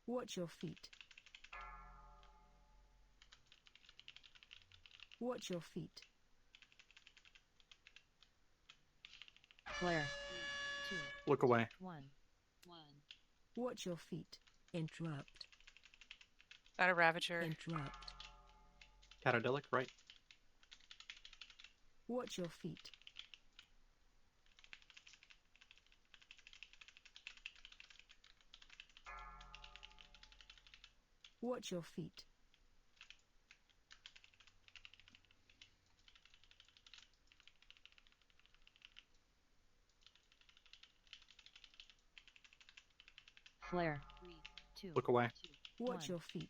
Speaker 4: Watch your feet. Watch your feet. Flare. 3, 2,
Speaker 3: Look away.
Speaker 4: 1. Watch your feet. Interrupt.
Speaker 11: Got a Ravager.
Speaker 4: Interrupt.
Speaker 3: Catadelic, right?
Speaker 4: Watch your feet. Watch your feet. Flare. 3, 2.
Speaker 3: Look away.
Speaker 4: Watch your feet.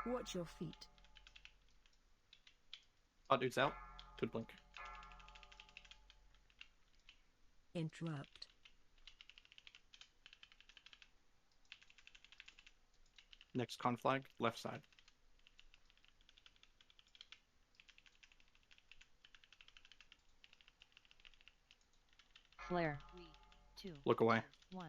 Speaker 4: Watch your feet.
Speaker 3: Hot dude's out. Good blink.
Speaker 4: Interrupt.
Speaker 3: Next conflag, left side.
Speaker 4: Flare. 3, 2.
Speaker 3: Look away.
Speaker 4: 1.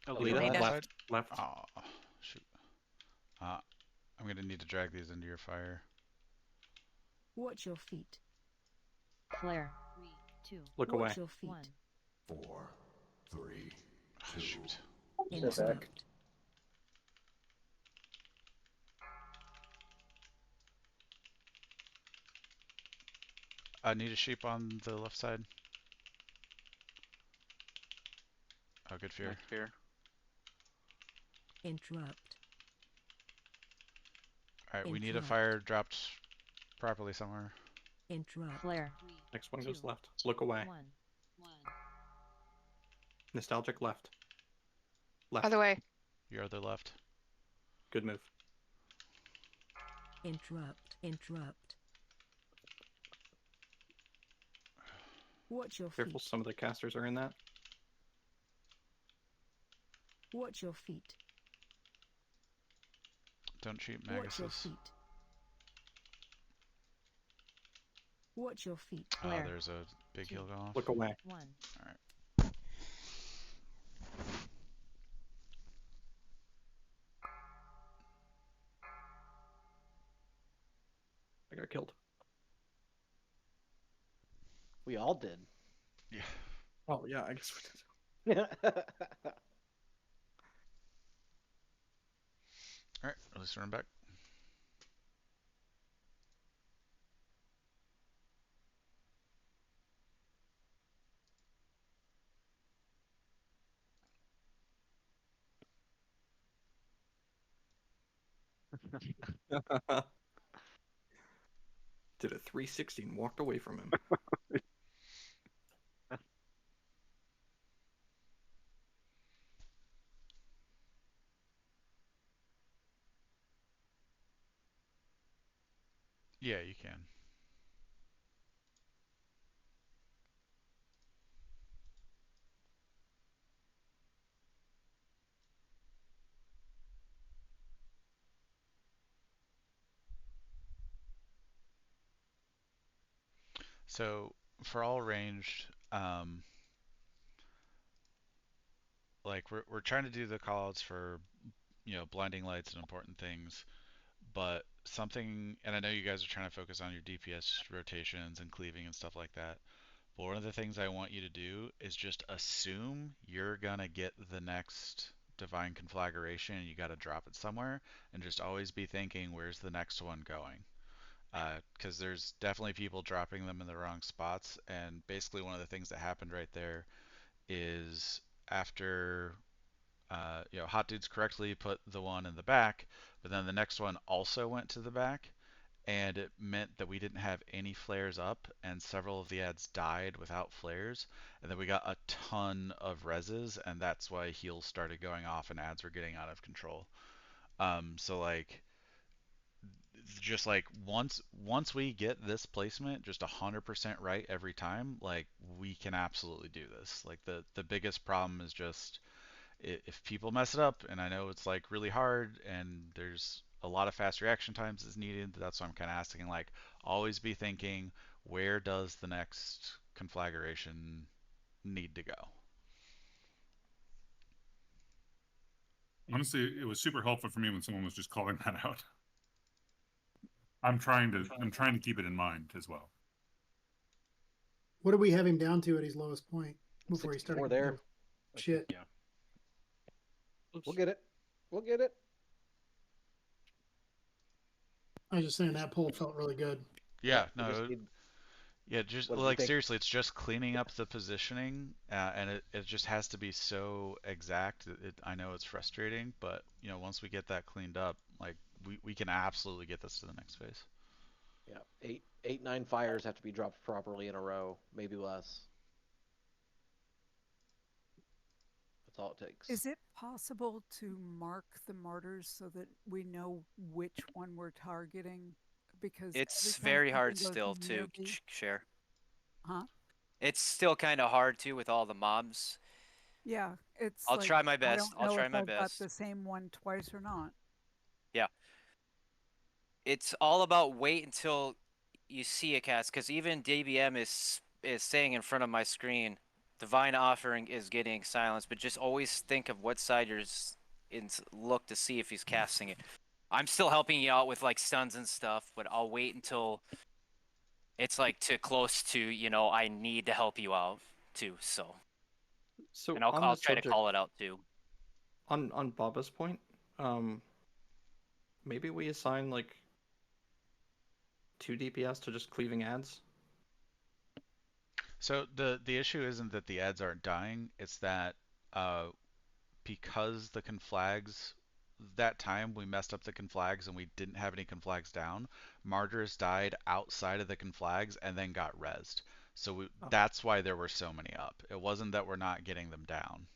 Speaker 3: Alita,
Speaker 1: Left
Speaker 3: left.
Speaker 1: side?
Speaker 3: Left.
Speaker 1: Oh, shoot. I'm gonna need to drag these into your fire.
Speaker 4: Watch your feet. Flare. 3, 2.
Speaker 3: Look
Speaker 4: Watch
Speaker 3: away.
Speaker 4: your feet.
Speaker 19: 4, 3, 2.
Speaker 1: Shoot.
Speaker 4: Interrupt.
Speaker 1: I need a sheep on the left side. Oh, good fear.
Speaker 6: Good fear.
Speaker 4: Interrupt.
Speaker 1: Alright, we need a
Speaker 4: Interrupt.
Speaker 1: fire dropped properly somewhere.
Speaker 4: Interrupt. Flare.
Speaker 3: Next one goes left. Look away.
Speaker 4: 1.
Speaker 3: Nostalgic left. Left.
Speaker 12: Other way.
Speaker 1: Your other left.
Speaker 3: Good move.
Speaker 4: Interrupt. Interrupt. Watch your
Speaker 3: Careful,
Speaker 4: feet.
Speaker 3: some of the casters are in that.
Speaker 4: Watch your feet.
Speaker 1: Don't shoot
Speaker 4: Watch your
Speaker 1: Maguses.
Speaker 4: feet. Watch your feet.
Speaker 1: Oh,
Speaker 4: Flare.
Speaker 1: there's a big heal going off.
Speaker 3: Look away.
Speaker 4: 1.
Speaker 1: Alright.
Speaker 3: I got killed.
Speaker 10: We all did.
Speaker 1: Yeah.
Speaker 3: Oh, yeah, I guess we did.
Speaker 1: Alright, release run back.
Speaker 3: Did a 360 and walked away from him.
Speaker 1: Yeah, you can. So for all ranged, like we're trying to do the callouts for blinding lights and important things, but something, and I know you guys are trying to focus on your DPS rotations and cleaving and stuff like that. But one of the things I want you to do is just assume you're gonna get the next divine conflagration and you got to drop it somewhere, and just always be thinking, where's the next one going? Because there's definitely people dropping them in the wrong spots, and basically one of the things that happened right there is after Hot Dudes correctly put the one in the back, but then the next one also went to the back, and it meant that we didn't have any flares up, and several of the ads died without flares, and then we got a ton of reses, and that's why heals started going off and ads were getting out of control. So like just like once we get this placement just 100% right every time, like we can absolutely do this. Like the biggest problem is just if people mess it up, and I know it's like really hard and there's a lot of fast reaction times is needed. That's why I'm kind of asking, like, always be thinking, where does the next conflagration need to go?
Speaker 16: Honestly, it was super helpful for me when someone was just calling that out. I'm trying to keep it in mind as well.
Speaker 20: What do we have him down to at his lowest point before he started?
Speaker 10: 64 there.
Speaker 20: Shit.
Speaker 5: Yeah.
Speaker 10: We'll get it. We'll get it.
Speaker 20: I was just saying that poll felt really good.
Speaker 1: Yeah,
Speaker 10: we
Speaker 1: no,
Speaker 10: just need-
Speaker 1: yeah, just
Speaker 10: what do you
Speaker 1: like
Speaker 10: think?
Speaker 1: seriously, it's just cleaning up the positioning, and it just has to be so exact. I know it's frustrating, but you know, once we get that cleaned up, like we can absolutely get this to the next phase.
Speaker 10: Yeah, eight, 9 fires have to be dropped properly in a row, maybe less. That's all it takes.
Speaker 9: Is it possible to mark the martyrs so that we know which one we're targeting? Because
Speaker 15: It's
Speaker 9: every time
Speaker 15: very hard
Speaker 9: something
Speaker 15: still
Speaker 9: goes
Speaker 15: to
Speaker 9: near the-
Speaker 15: share.
Speaker 9: Huh?
Speaker 15: It's still kind of hard too with all the mobs.
Speaker 9: Yeah, it's
Speaker 15: I'll
Speaker 9: like
Speaker 15: try my
Speaker 9: I
Speaker 15: best.
Speaker 9: don't
Speaker 15: I'll
Speaker 9: know
Speaker 15: try
Speaker 9: if
Speaker 15: my
Speaker 9: I've got
Speaker 15: best.
Speaker 9: the same one twice or not.
Speaker 15: Yeah. It's all about wait until you see a cast, because even DBM is saying in front of my screen, Divine Offering is getting silenced, but just always think of what side you're in, look to see if he's casting it. I'm still helping you out with like stuns and stuff, but I'll wait until it's like too close to, you know, I need to help you out too. So and I'll
Speaker 3: on this
Speaker 15: try to
Speaker 3: subject,
Speaker 15: call it out too.
Speaker 3: On Baba's point, maybe we assign like 2 DPS to just cleaving ads.
Speaker 1: So the issue isn't that the ads aren't dying; it's that because the conflags that time we messed up the conflags and we didn't have any conflags down, martyrs died outside of the conflags and then got rezzed. So that's why there were so many up. It wasn't that we're not getting them down.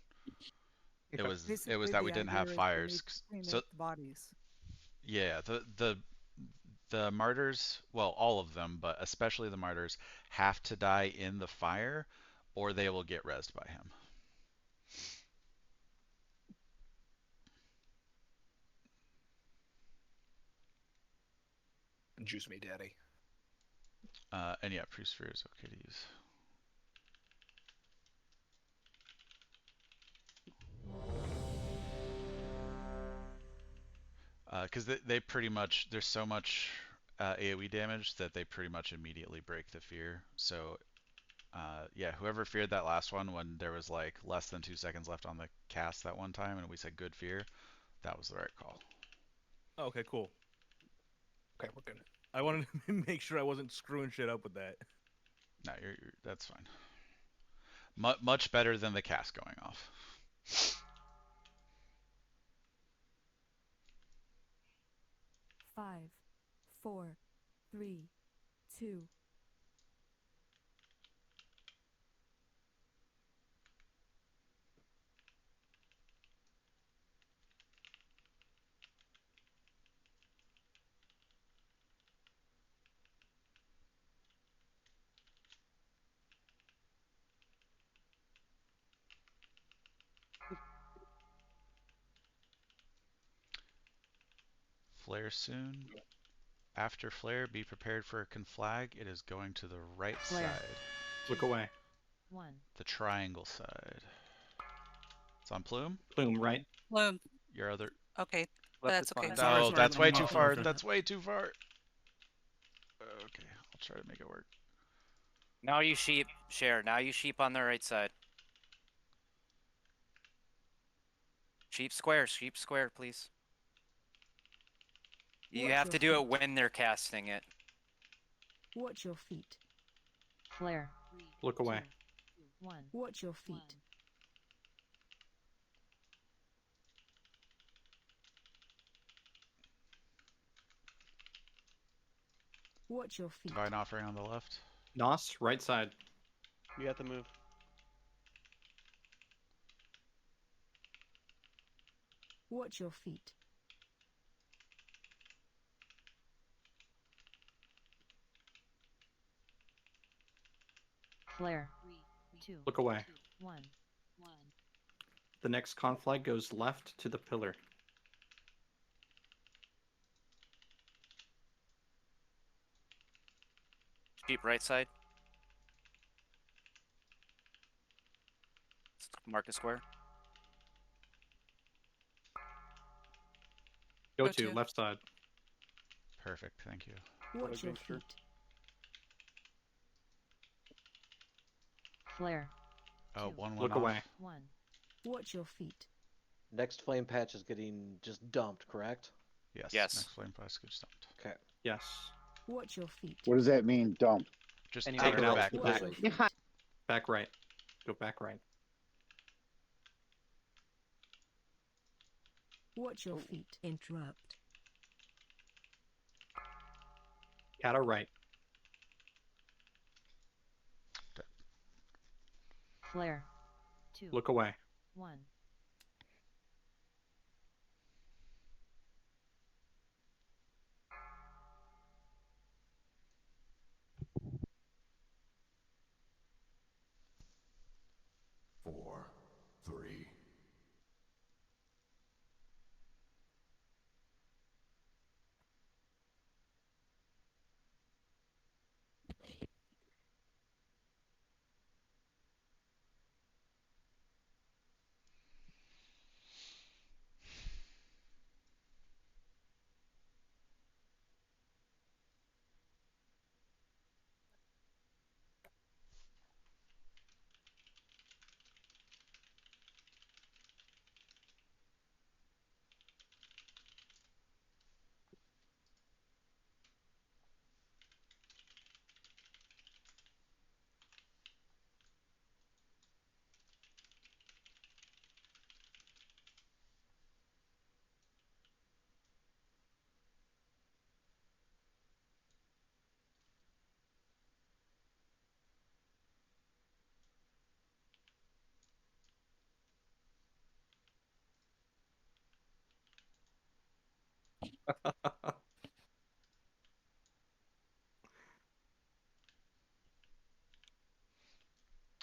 Speaker 1: It was
Speaker 9: Basically,
Speaker 1: that
Speaker 9: the
Speaker 1: we didn't have
Speaker 9: idea is we need
Speaker 1: fires.
Speaker 9: to clean
Speaker 1: So
Speaker 9: up the bodies.
Speaker 1: yeah, the martyrs, well, all of them, but especially the martyrs, have to die in the fire, or they will get rezzed by him.
Speaker 2: Juice me, daddy.
Speaker 1: And yeah, Priest Sphere is okay to use. Because they pretty much, there's so much AoE damage that they pretty much immediately break the fear. So yeah, whoever feared that last one when there was like less than 2 seconds left on the cast that one time and we said good fear, that was the right call.
Speaker 5: Okay, cool.
Speaker 2: Okay, we're good.
Speaker 5: I wanted to make sure I wasn't screwing shit up with that.
Speaker 1: No, that's fine. Much better than the cast going off.
Speaker 4: Five, 4, 3, 2.
Speaker 1: Flare soon. After flare, be prepared for a conflag. It is going to the right
Speaker 4: Flare.
Speaker 1: side.
Speaker 3: Look away.
Speaker 4: 1.
Speaker 1: The triangle side. It's on Plume?
Speaker 3: Plume, right?
Speaker 11: Bloom.
Speaker 1: Your other...
Speaker 11: Okay,
Speaker 6: Left
Speaker 11: that's
Speaker 6: is
Speaker 11: okay.
Speaker 6: fine.
Speaker 1: No, that's way too far.
Speaker 16: Okay.
Speaker 1: That's way too far. Okay, I'll try to make it work.
Speaker 15: Now you sheep, share. Now you sheep on the right side. Sheep square, please. You
Speaker 4: Watch
Speaker 15: have
Speaker 4: your
Speaker 15: to do it
Speaker 4: feet.
Speaker 15: when they're casting it.
Speaker 4: Watch your feet. Flare.
Speaker 3: Look away.
Speaker 4: 1. Watch your feet. Watch your feet.
Speaker 1: Divine Offering on the left.
Speaker 3: Nos, right side.
Speaker 17: You have to move.
Speaker 4: Watch your feet. Flare. 3, 2,
Speaker 3: Look away.
Speaker 4: 1.
Speaker 3: The next conflag goes left to the pillar.
Speaker 15: Sheep right side. Mark a square.
Speaker 3: Go
Speaker 11: Go
Speaker 3: to
Speaker 11: to.
Speaker 3: left side.
Speaker 1: Perfect. Thank you.
Speaker 4: Watch your
Speaker 17: gangster.
Speaker 4: feet. Flare.
Speaker 1: Oh,
Speaker 4: 2,
Speaker 1: one went
Speaker 3: Look
Speaker 1: off.
Speaker 3: away.
Speaker 4: 1. Watch your feet.
Speaker 10: Next flame patch is getting just dumped, correct?
Speaker 1: Yes.
Speaker 15: Yes.
Speaker 1: Next flame pass gets dumped.
Speaker 10: Okay.
Speaker 3: Yes.
Speaker 4: Watch your feet.
Speaker 13: What does that mean? Dump.
Speaker 1: Just
Speaker 15: Any
Speaker 1: take
Speaker 3: Take
Speaker 1: her
Speaker 3: it out.
Speaker 1: back.
Speaker 3: Back.
Speaker 4: Watch your feet.
Speaker 14: Behind.
Speaker 3: Back right. Go back right.
Speaker 4: Watch your feet. Interrupt.
Speaker 3: Cata right.
Speaker 4: Flare. 2,
Speaker 3: Look away.
Speaker 4: 1.
Speaker 19: Four, three.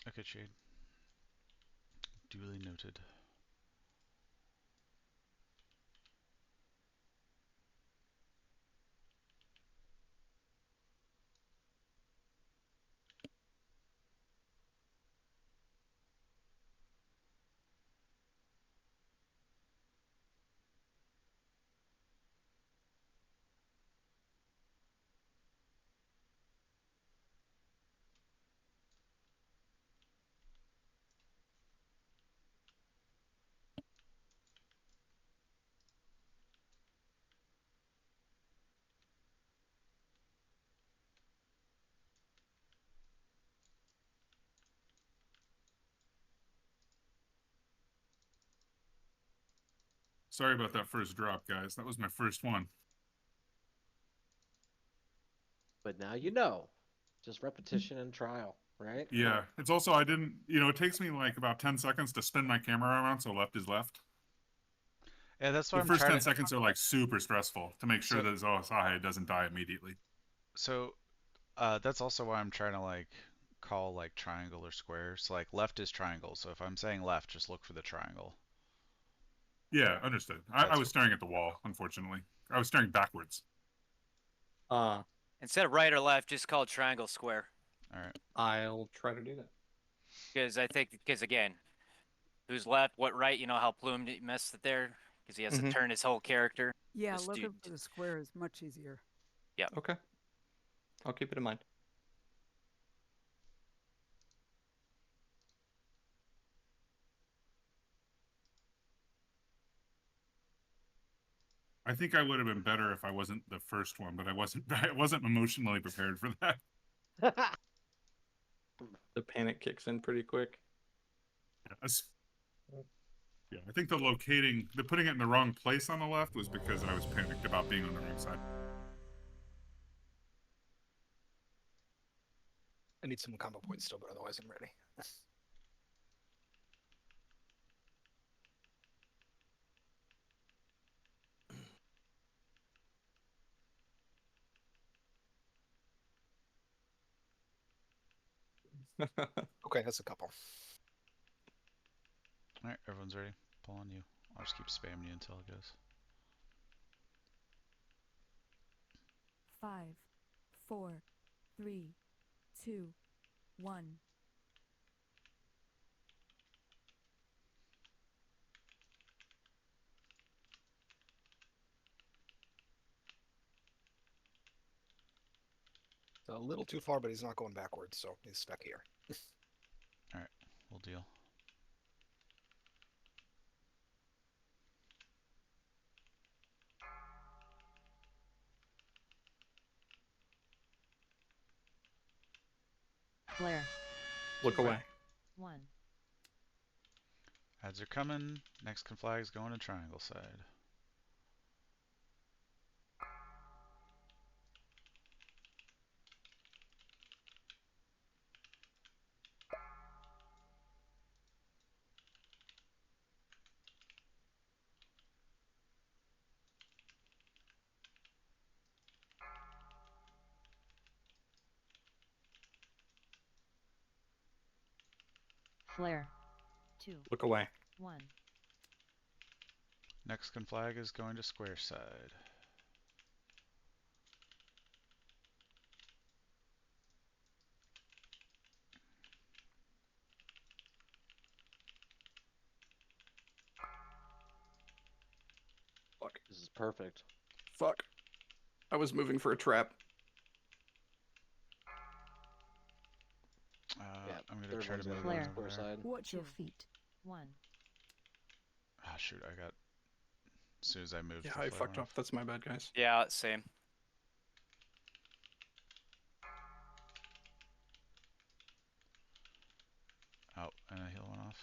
Speaker 1: Okay, Shade. Duly noted.
Speaker 16: Sorry about that first drop, guys. That was my first one.
Speaker 10: But now you know. Just repetition and trial, right?
Speaker 16: Yeah. It's also, I didn't, it takes me like about 10 seconds to spin my camera around so left is left.
Speaker 1: Yeah, that's
Speaker 16: The
Speaker 1: why I'm
Speaker 16: first
Speaker 1: trying
Speaker 16: 10
Speaker 1: to.
Speaker 16: seconds are like super stressful to make sure
Speaker 1: So-
Speaker 16: that Zahe doesn't die immediately.
Speaker 1: So, that's also why I'm trying to like call like triangle or square. So like left is triangle. So if I'm saying left, just look for the triangle.
Speaker 16: Yeah, understood. I was staring at the wall, unfortunately. I was staring backwards.
Speaker 15: Instead of right or left, just call it triangle square.
Speaker 1: All right.
Speaker 3: I'll try to do that.
Speaker 15: Because again, who's left, what right? You know how Plume messed it there because he has to turn his whole character.
Speaker 9: Yeah,
Speaker 15: Just
Speaker 9: looking for the square is much easier.
Speaker 15: Yeah.
Speaker 3: Okay. I'll keep it in mind.
Speaker 16: I think I would have been better if I wasn't the first one, but I wasn't. I wasn't emotionally prepared for that.
Speaker 3: The panic kicks in pretty quick.
Speaker 16: Yeah, I think the putting it in the wrong place on the left was because I was panicked about being on the wrong side.
Speaker 2: I need some combo points still, but otherwise I'm ready. Okay, that's a couple.
Speaker 1: All right, everyone's ready. Pull on you. I'll just keep spamming you until it goes.
Speaker 4: 5, 4, 3, 2, 1.
Speaker 2: It's a little too far, but he's not going backwards, so he's stuck here.
Speaker 1: All right, we'll deal.
Speaker 4: Flare.
Speaker 3: Look away.
Speaker 4: 1.
Speaker 1: Ads are coming. Next conflag's going to triangle side.
Speaker 4: Flare. 2.
Speaker 3: Look away.
Speaker 4: 1.
Speaker 1: Next conflag is going to square side.
Speaker 3: Fuck.
Speaker 10: This is perfect.
Speaker 3: Fuck. I was moving for a trap.
Speaker 1: I'm going to
Speaker 10: third
Speaker 1: try
Speaker 10: one's
Speaker 1: to
Speaker 10: gonna
Speaker 1: move
Speaker 10: go
Speaker 1: one
Speaker 10: on
Speaker 1: over
Speaker 10: square
Speaker 1: there.
Speaker 10: side.
Speaker 4: Watch your feet. 1.
Speaker 1: Ah, shoot, I got... As soon as I moved,
Speaker 3: Yeah,
Speaker 1: the
Speaker 3: I
Speaker 1: flare
Speaker 3: fucked
Speaker 1: went
Speaker 3: up. That's my bad, guys.
Speaker 15: Yeah, same.
Speaker 1: Oh, and a heal went off.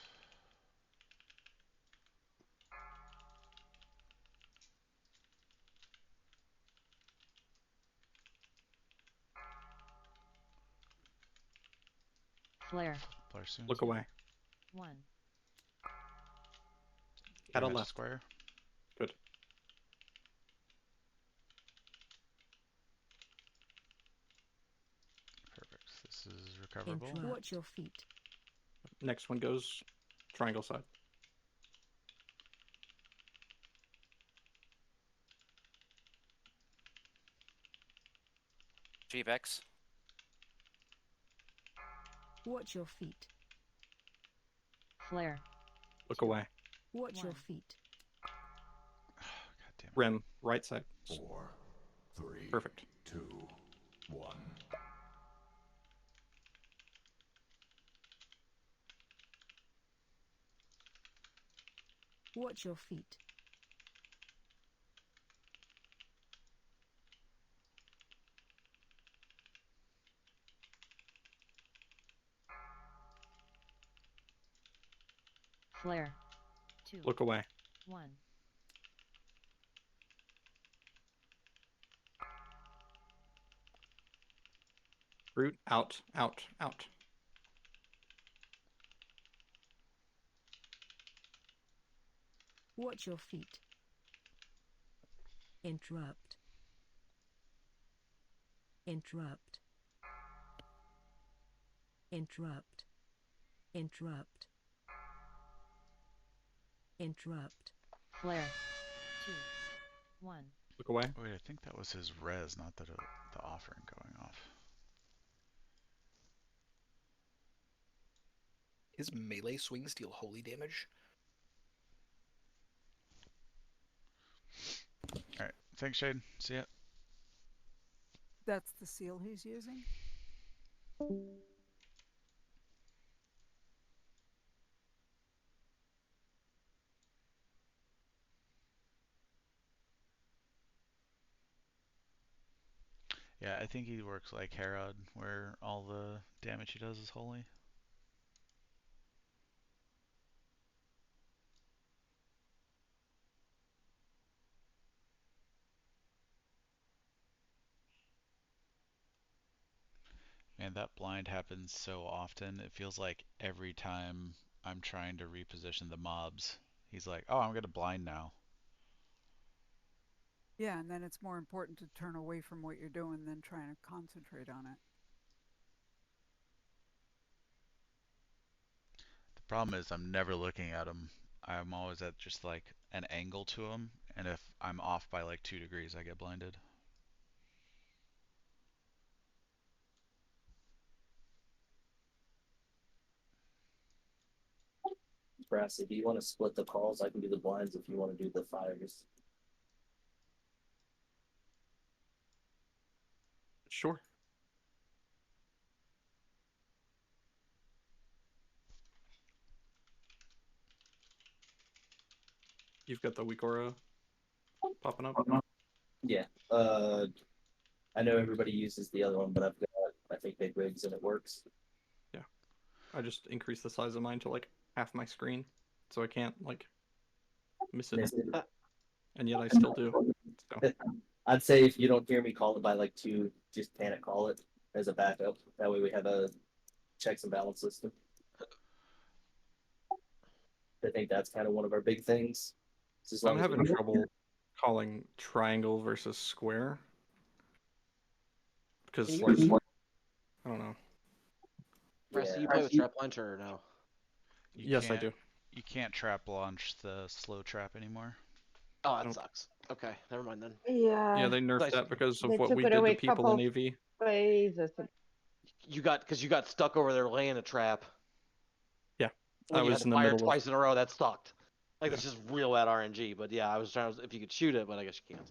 Speaker 4: Flare.
Speaker 1: Flare soon.
Speaker 3: Look away.
Speaker 4: 1.
Speaker 3: Had a
Speaker 1: Damage
Speaker 3: left.
Speaker 1: square.
Speaker 3: Good.
Speaker 1: Perfect. This is recoverable.
Speaker 4: Watch your feet.
Speaker 3: Next one goes triangle side.
Speaker 15: GBX.
Speaker 4: Watch your feet. Flare.
Speaker 3: Look away.
Speaker 4: Watch your
Speaker 12: 1.
Speaker 4: feet.
Speaker 1: God damn it.
Speaker 3: Rim, right side.
Speaker 19: 4, 3,
Speaker 3: Perfect.
Speaker 19: 2, 1.
Speaker 4: Watch your feet. Flare. 2.
Speaker 3: Look away.
Speaker 4: 1.
Speaker 3: Root, out, out, out.
Speaker 4: Watch your feet. Interrupt. Interrupt. Interrupt. Interrupt. Interrupt. Flare. 2. 1.
Speaker 3: Look away.
Speaker 1: Wait, I think that was his res, not the offering going off.
Speaker 2: His melee swings deal holy damage.
Speaker 1: Alright, thanks, Shade. See ya.
Speaker 9: That's the seal he's using?
Speaker 1: Yeah, I think he works like Herod, where all the damage he does is holy. Man, that blind happens so often. It feels like every time I'm trying to reposition the mobs, he's like, oh, I'm going to blind now.
Speaker 9: Yeah, and then it's more important to turn away from what you're doing than trying to concentrate on it.
Speaker 1: Problem is, I'm never looking at them. I'm always at just like an angle to them, and if I'm off by like 2 degrees, I get blinded.
Speaker 8: Brassy, do you want to split the calls? I can do the blinds if you want to do the fires.
Speaker 3: Sure. You've got the weak aura popping up.
Speaker 8: Yeah. I know everybody uses the other one, but I've got I think big rigs and it works.
Speaker 3: Yeah. I just increased the size of mine to like half my screen, so I can't like miss it. And yet I still do. So.
Speaker 8: I'd say if you don't hear me call it by like 2, just panic call it as a backup. That way we have a checks and balance system. I think that's kind of one of our big things.
Speaker 3: I'm having trouble calling triangle versus square. Because like, I don't know.
Speaker 10: Brassy, you play with trap launcher or no?
Speaker 3: Yes, I do.
Speaker 1: You can't trap launch the slow trap anymore.
Speaker 10: Oh, that sucks. Okay, never mind then.
Speaker 14: Yeah.
Speaker 3: Yeah, they nerfed that because of
Speaker 14: They
Speaker 3: what
Speaker 14: took
Speaker 3: we
Speaker 14: it
Speaker 3: did
Speaker 14: away
Speaker 3: to people in
Speaker 14: couple
Speaker 3: AV.
Speaker 14: phases.
Speaker 10: You got stuck over there laying a trap.
Speaker 3: Yeah,
Speaker 10: When
Speaker 3: I
Speaker 10: you
Speaker 3: was
Speaker 10: had
Speaker 3: in
Speaker 10: to
Speaker 3: the
Speaker 10: fire
Speaker 3: middle of.
Speaker 10: twice in a row, that sucked. Like that's just real bad RNG. But yeah, I was trying to, if you could shoot it, but I guess you can't.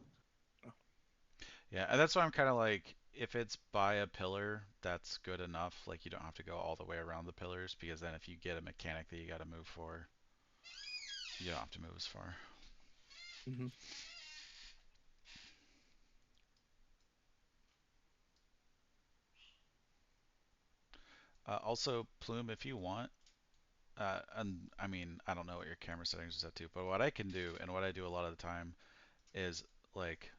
Speaker 1: Yeah, and that's why I'm kind of like, if it's by a pillar, that's good enough. Like, you don't have to go all the way around the pillars, because then if you get a mechanic that you got to move for, you don't have to move as far.
Speaker 3: Mm-hmm.
Speaker 1: Also, Plume, if you want, and I mean, I don't know what your camera settings are set to, but what I can do, and what I do a lot of the time, is like,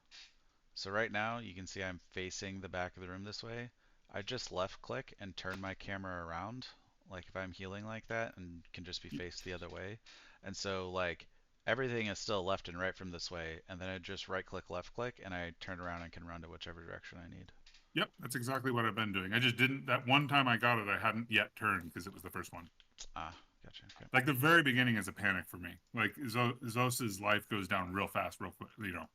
Speaker 1: so right now you can see I'm facing the back of the room this way. I just left click and turn my camera around, like if I'm healing like that, and can just be faced the other way. And so like everything is still left and right from this way, and then I just right click, left click, and I turn around and can run to whichever direction I need.
Speaker 16: Yep, that's exactly what I've been doing. I just didn't, that one time I got it, I hadn't yet turned because it was the first one.
Speaker 1: Ah, gotcha. Okay.
Speaker 16: Like the very beginning is a panic for me. Like Zos's life goes down real fast, real quick, you know.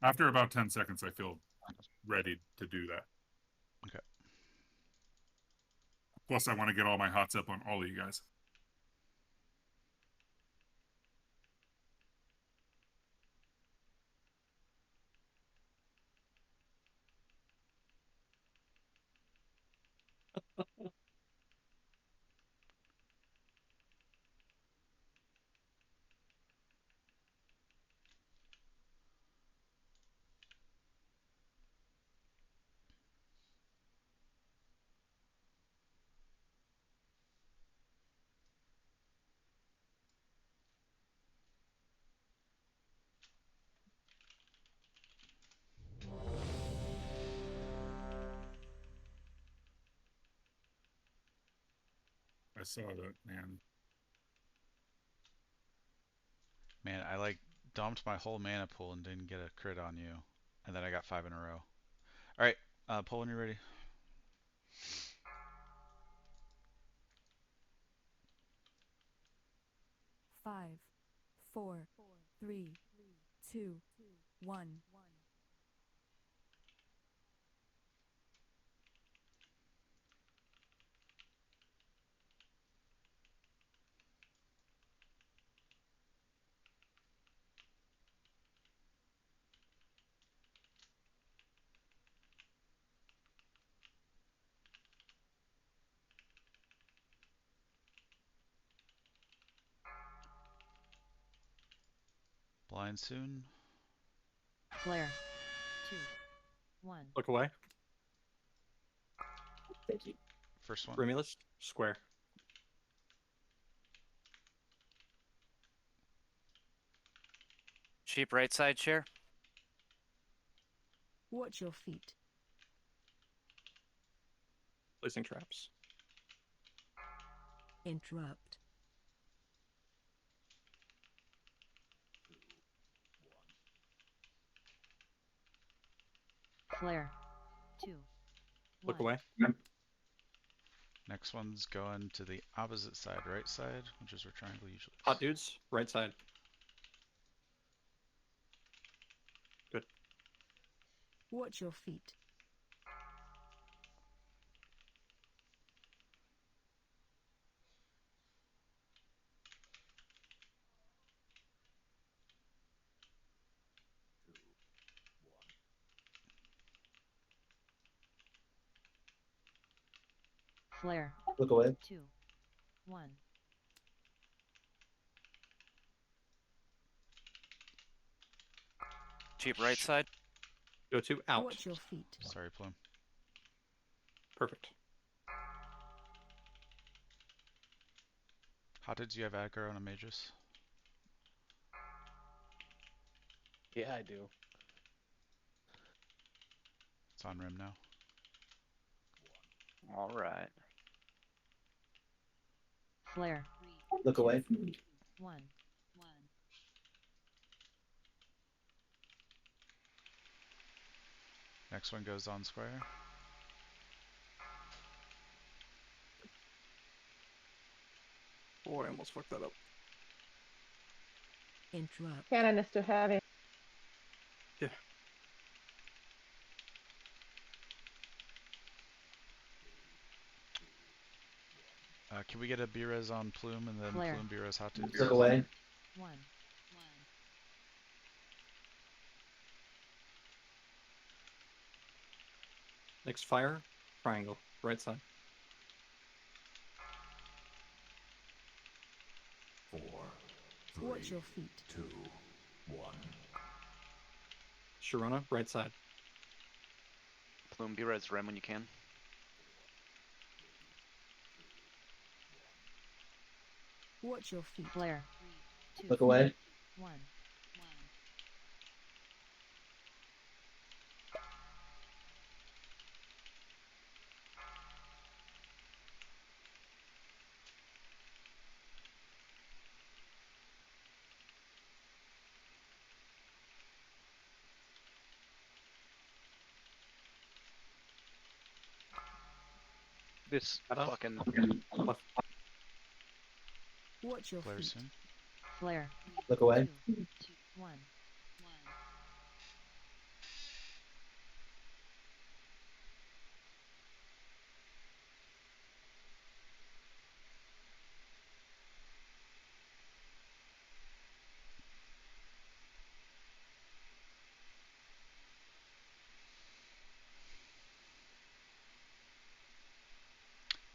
Speaker 16: After about 10 seconds, I feel ready to do that.
Speaker 1: Okay.
Speaker 16: Plus, I want to get all my hots up on all of you guys. I saw that, man.
Speaker 1: Man, I like dumped my whole mana pool and didn't get a crit on you, and then I got 5 in a row. All right, pull when you're ready.
Speaker 4: Five, four, three, two, one.
Speaker 1: Blind soon.
Speaker 4: Flare. 2, 1.
Speaker 3: Look away.
Speaker 8: Thank you.
Speaker 1: First one.
Speaker 3: Remulus, square.
Speaker 15: Sheep right side chair.
Speaker 4: Watch your feet.
Speaker 3: Placing traps.
Speaker 4: Interrupt. Flare. 2,
Speaker 3: Look
Speaker 4: 1.
Speaker 3: away.
Speaker 1: Next one's going to the opposite side, right side, which is where triangle usually is.
Speaker 3: Hot dudes, right side. Good.
Speaker 4: Watch your feet. Flare.
Speaker 8: Look away.
Speaker 4: 2, 1.
Speaker 15: Cheap right side.
Speaker 3: Go to out.
Speaker 4: Watch your feet.
Speaker 1: Sorry, Plume.
Speaker 3: Perfect.
Speaker 1: How did you have aggro on a Magus?
Speaker 10: Yeah, I do.
Speaker 1: It's on rim now.
Speaker 6: All right.
Speaker 4: Flare.
Speaker 8: Look away.
Speaker 4: 1.
Speaker 1: Next one goes on square.
Speaker 3: Boy, I almost fucked that up.
Speaker 4: Interrupt.
Speaker 14: Cannon is too heavy.
Speaker 3: Yeah.
Speaker 1: Can we get a B-res on Plume and then
Speaker 4: Flare.
Speaker 1: Plume B-res hot dudes?
Speaker 8: Look away.
Speaker 4: 1.
Speaker 3: Next fire, triangle, right side.
Speaker 19: 4, 3,
Speaker 4: Watch your feet.
Speaker 19: 2, 1.
Speaker 3: Sharona, right side.
Speaker 6: Plume B-res rim when you can.
Speaker 4: Watch your feet. Flare. 2.
Speaker 8: Look away.
Speaker 4: 1.
Speaker 6: This fucking
Speaker 4: Watch your
Speaker 1: Flare
Speaker 4: feet.
Speaker 1: soon.
Speaker 4: Flare.
Speaker 8: Look away.
Speaker 4: 2, 1.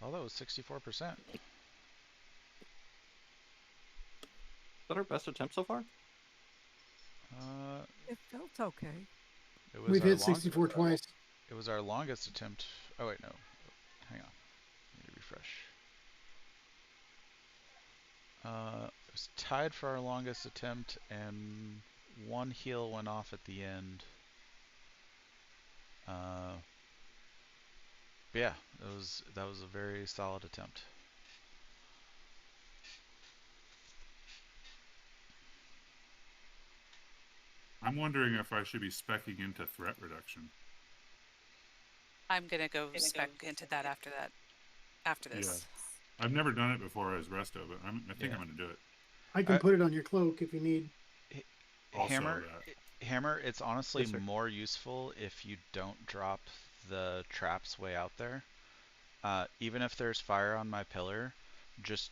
Speaker 1: Oh, that was 64%.
Speaker 3: Is that our best attempt so far?
Speaker 9: It felt okay.
Speaker 1: It was
Speaker 20: We've
Speaker 1: our
Speaker 20: hit 64 twice.
Speaker 1: It was our longest attempt. Oh wait, no. Hang on. Let me refresh. It was tied for our longest attempt, and one heal went off at the end. But yeah, that was a very solid attempt.
Speaker 16: I'm wondering if I should be speccing into threat reduction.
Speaker 11: I'm gonna go spec into that after this.
Speaker 16: Yeah. I've never done it before as resto, but I think I'm going to do it.
Speaker 20: I can put it on your cloak if you need.
Speaker 1: Hammer, it's honestly
Speaker 3: Yes, sir.
Speaker 1: more useful if you don't drop the traps way out there. Even if there's fire on my pillar, just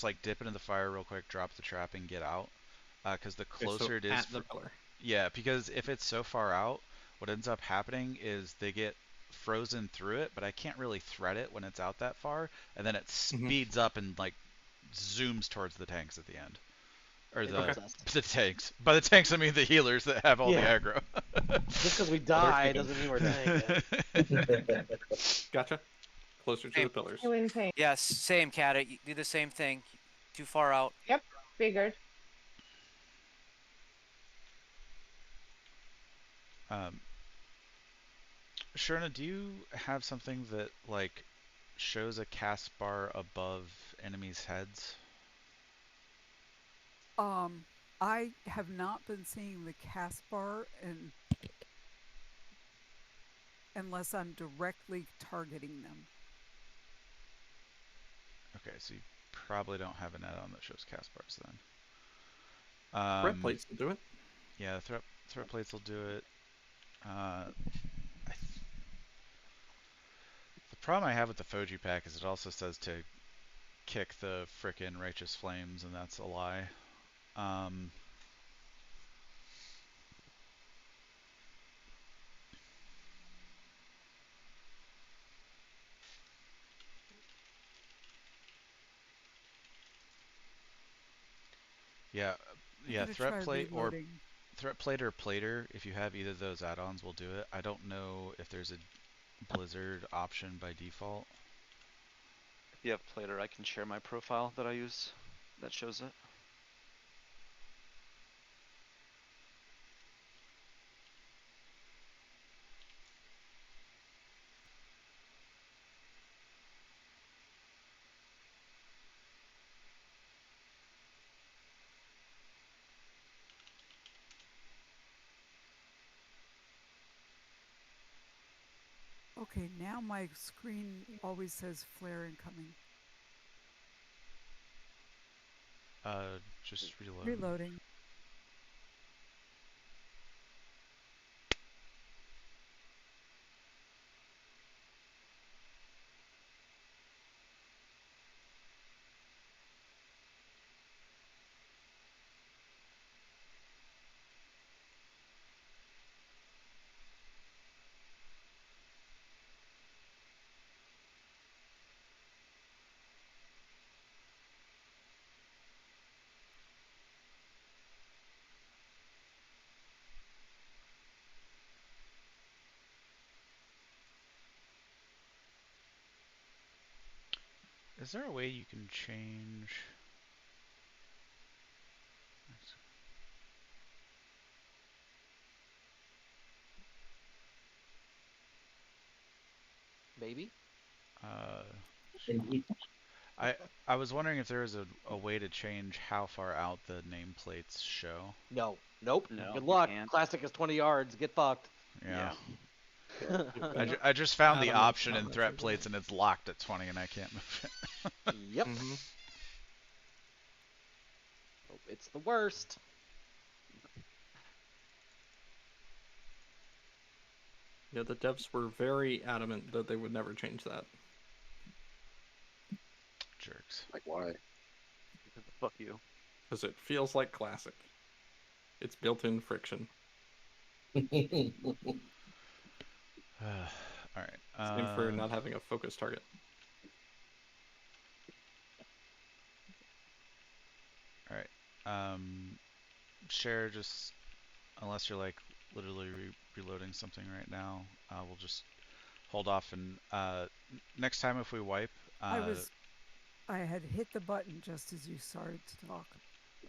Speaker 1: like dip into the fire real quick, drop the trap and get out. Because the closer it is,
Speaker 3: at the pillar.
Speaker 1: yeah, because if it's so far out, what ends up happening is they get frozen through it, but I can't really thread it when it's out that far, and then it speeds up and like zooms towards the tanks at the end. Or the tanks. By the tanks, I mean the healers that have all the aggro.
Speaker 10: Just because we die doesn't mean we're tanking.
Speaker 3: Gotcha. Closer to the pillars.
Speaker 14: Healing pain.
Speaker 15: Yes, same cat. You do the same thing. Too far out.
Speaker 14: Yep, figured.
Speaker 1: Sherna, do you have something that like shows a cast bar above enemies' heads?
Speaker 9: I have not been seeing the cast bar unless I'm directly targeting them.
Speaker 1: Okay, so you probably don't have an add-on that shows cast bars then.
Speaker 3: Threat plates will do it.
Speaker 1: Yeah, threat plates will do it. The problem I have with the Foji pack is it also says to kick the frickin' righteous flames, and that's a lie. Yeah, yeah, threat plate or plater. If you have either of those add-ons, will do it. I don't know if there's a Blizzard option by default.
Speaker 6: If you have Plater, I can share my profile that I use that shows it.
Speaker 9: Okay, now my screen always says flare incoming.
Speaker 1: Just reload.
Speaker 9: Reloading.
Speaker 1: Is there a way you can change?
Speaker 10: Maybe.
Speaker 1: I was wondering if there was a way to change how far out the nameplates show.
Speaker 10: No. Nope.
Speaker 6: No,
Speaker 10: Good
Speaker 6: you
Speaker 10: luck.
Speaker 6: can't.
Speaker 10: Classic is 20 yards. Get fucked.
Speaker 1: Yeah.
Speaker 10: Yeah.
Speaker 1: I just found the
Speaker 3: Adamant
Speaker 1: option in
Speaker 3: about
Speaker 1: threat
Speaker 3: that.
Speaker 1: plates and it's locked at 20 and I can't move it.
Speaker 10: Yep.
Speaker 3: Mm-hmm.
Speaker 10: Oh, it's the worst.
Speaker 3: Yeah, the devs were very adamant that they would never change that.
Speaker 1: Jerks.
Speaker 7: Like why?
Speaker 6: Fuck you.
Speaker 3: Because it feels like classic. It's built-in friction.
Speaker 1: All right.
Speaker 3: Same for not having a focus target.
Speaker 1: All right. Share just unless you're like literally reloading something right now, we'll just hold off and next time if we wipe.
Speaker 9: I had hit the button just as you started to talk.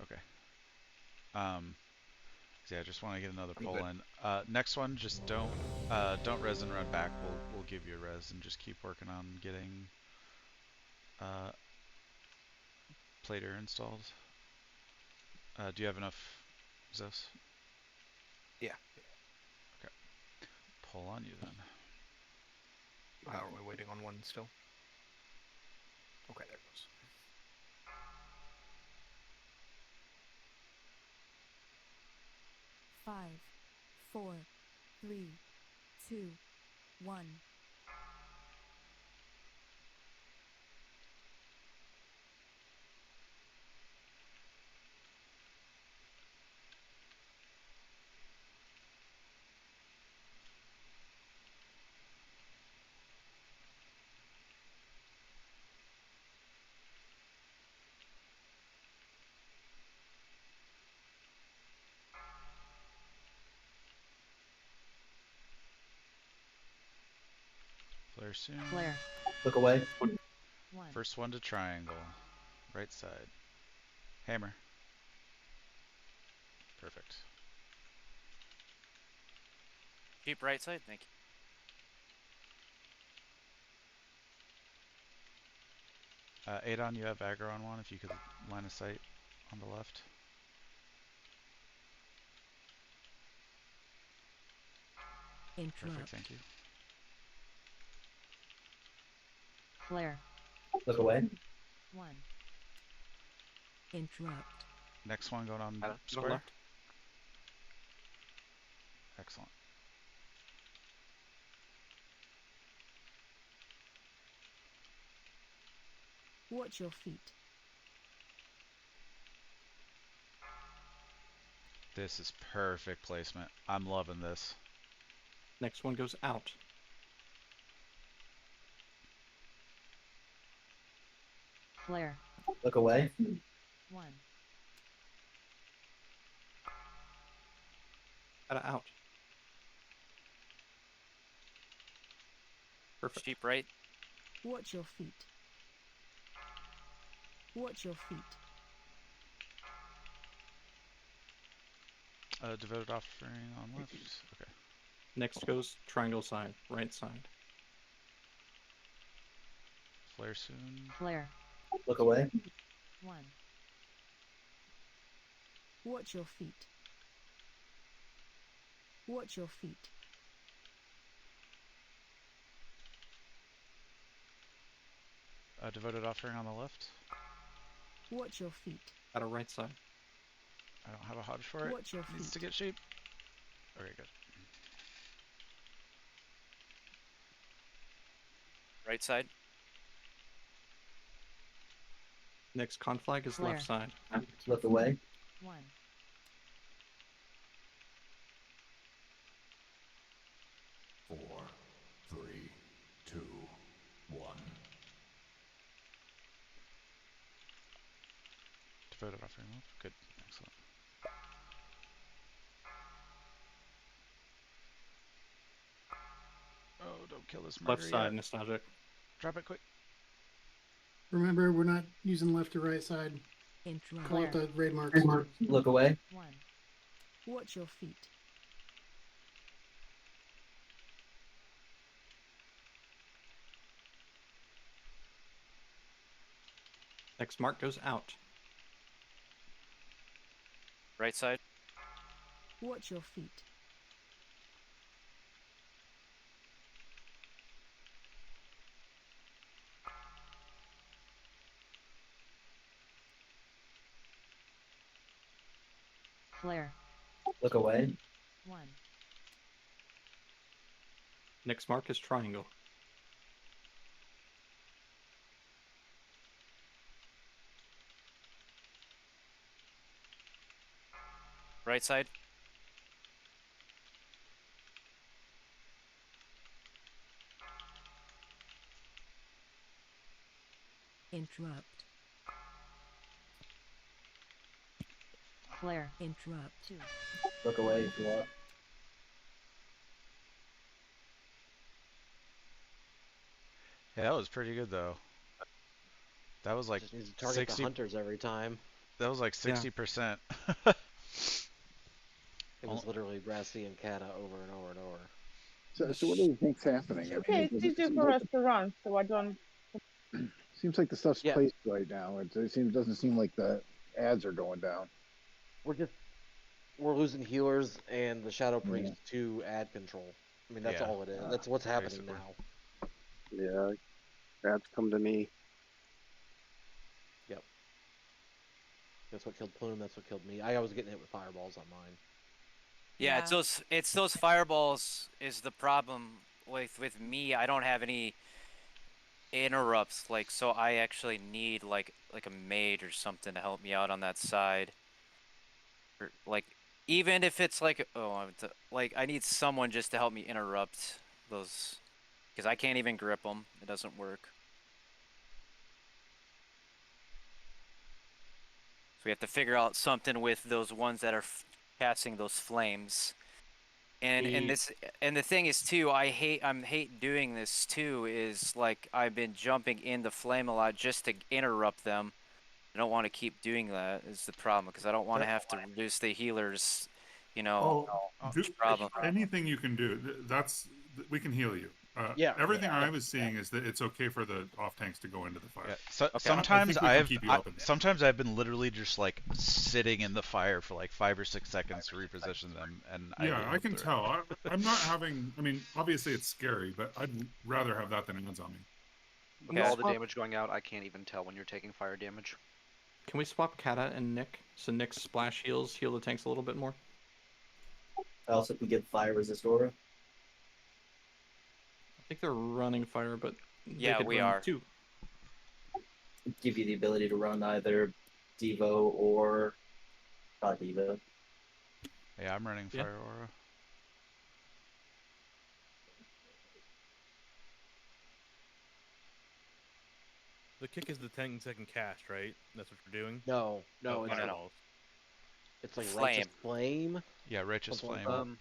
Speaker 1: Okay. Yeah, I just want to get another
Speaker 2: I'm
Speaker 1: pull
Speaker 2: good.
Speaker 1: in. Next one, just don't res and run back. We'll give you a res and just keep working on getting Plater installed. Do you have enough Zeus?
Speaker 2: Yeah.
Speaker 1: Okay. Pull on you then.
Speaker 2: How are we waiting on one still? Okay, there it goes.
Speaker 4: Five, 4, 3, 2, 1.
Speaker 1: Flare soon.
Speaker 4: Flare.
Speaker 8: Look away.
Speaker 4: 1.
Speaker 1: First one to triangle. Right side. Hammer. Perfect.
Speaker 15: Keep right side. Thank you.
Speaker 1: Adon, you have aggro on one if you could line of sight on the left.
Speaker 4: Interrupt.
Speaker 1: Perfect, thank you.
Speaker 4: Flare.
Speaker 8: Look away.
Speaker 4: 1. Interrupt.
Speaker 1: Next one going on
Speaker 3: Go
Speaker 1: square.
Speaker 3: left.
Speaker 1: Excellent.
Speaker 4: Watch your feet.
Speaker 1: This is perfect placement. I'm loving this.
Speaker 3: Next one goes out.
Speaker 4: Flare.
Speaker 8: Look away.
Speaker 4: 1.
Speaker 3: Out. Perfect.
Speaker 15: Sheep right.
Speaker 4: Watch your feet. Watch your feet.
Speaker 1: Devoted offering on left. Okay.
Speaker 3: Next goes triangle side, right side.
Speaker 1: Flare soon.
Speaker 4: Flare.
Speaker 8: Look away.
Speaker 4: 1. Watch your feet. Watch your feet.
Speaker 1: Devoted offering on the left.
Speaker 4: Watch your feet.
Speaker 3: At a right side.
Speaker 1: I don't have a hodge for it.
Speaker 4: Watch your
Speaker 1: Needs
Speaker 4: feet.
Speaker 1: to get sheep. Okay, good.
Speaker 15: Right side.
Speaker 3: Next conflag is
Speaker 4: Flare.
Speaker 3: left side.
Speaker 8: Look away.
Speaker 4: 1.
Speaker 19: Four, three, two, one.
Speaker 1: Devoted offering left. Good. Excellent. Oh, don't kill this murder
Speaker 3: Left side,
Speaker 1: yet.
Speaker 3: nostalgic.
Speaker 1: Drop it quick.
Speaker 20: Remember, we're not using left or right side.
Speaker 4: Interrupt.
Speaker 20: Call out the raid marks.
Speaker 8: Look away.
Speaker 4: 1. Watch your feet.
Speaker 3: Next mark goes out.
Speaker 15: Right side.
Speaker 4: Watch your feet. Flare.
Speaker 8: Look away.
Speaker 4: 1.
Speaker 3: Next mark is triangle.
Speaker 15: Right side.
Speaker 4: Interrupt. Flare. Interrupt. 2.
Speaker 8: Look away if you want.
Speaker 1: Yeah, that was pretty good though. That was like
Speaker 10: Just needs to target
Speaker 1: 60.
Speaker 10: the hunters every time.
Speaker 1: That was like 60%.
Speaker 10: It was literally Brassy and Kata over and over and over.
Speaker 13: So what do you think's happening? It
Speaker 14: Okay, it's easier for us to run, so I don't.
Speaker 13: seems like the stuff's
Speaker 10: Yeah.
Speaker 13: placed right now. Doesn't seem like the ads are going down.
Speaker 10: We're losing healers and the Shadow Priest to ad control. I mean, that's
Speaker 1: Yeah.
Speaker 10: all it is. That's what's happening
Speaker 1: basically.
Speaker 10: now.
Speaker 7: Yeah, ads come to me.
Speaker 10: Yep. That's what killed Plume. That's what killed me. I was getting hit with fireballs on mine.
Speaker 15: Yeah, it's those fireballs is the problem with me. I don't have any interrupts, like, so I actually need like a mage or something to help me out on that side. Or like, even if it's like, like I need someone just to help me interrupt those, because I can't even grip them. It doesn't work. So we have to figure out something with those ones that are casting those flames. And the thing is too, I hate doing this too, is like I've been jumping in the flame a lot just to interrupt them. I don't want to keep doing that is the problem, because I don't want to have to reduce the healers, you know. Problem.
Speaker 16: Anything you can do, we can heal you. Everything I was seeing is that it's okay for the off tanks to go into the fire.
Speaker 1: Yeah. So,
Speaker 16: Okay.
Speaker 1: sometimes
Speaker 16: Sometimes
Speaker 1: I've been literally just like sitting in the fire for like 5 or 6 seconds to reposition them, and
Speaker 16: I can tell. I'm not having. I mean, obviously it's scary, but I'd rather have that than ads on me.
Speaker 6: With
Speaker 3: Okay.
Speaker 6: all the damage going out, I can't even tell when you're taking fire damage.
Speaker 3: Can we swap Kata and Nick? So Nick's splash heals heal the tanks a little bit more.
Speaker 8: I also can give fire resist aura.
Speaker 3: I think they're running fire, but they
Speaker 15: Yeah,
Speaker 3: could
Speaker 15: we
Speaker 3: run
Speaker 15: are.
Speaker 3: too.
Speaker 8: Give you the ability to run either Devo or not Devo.
Speaker 1: Yeah, I'm running
Speaker 3: Yeah.
Speaker 1: fire aura.
Speaker 5: The kick is the 10-second cast, right? That's what you're doing?
Speaker 10: No, no,
Speaker 5: Oh,
Speaker 10: it's
Speaker 5: fireballs.
Speaker 10: it's like
Speaker 15: Flame.
Speaker 10: righteous flame.
Speaker 1: Yeah, righteous
Speaker 10: Something like
Speaker 1: flame.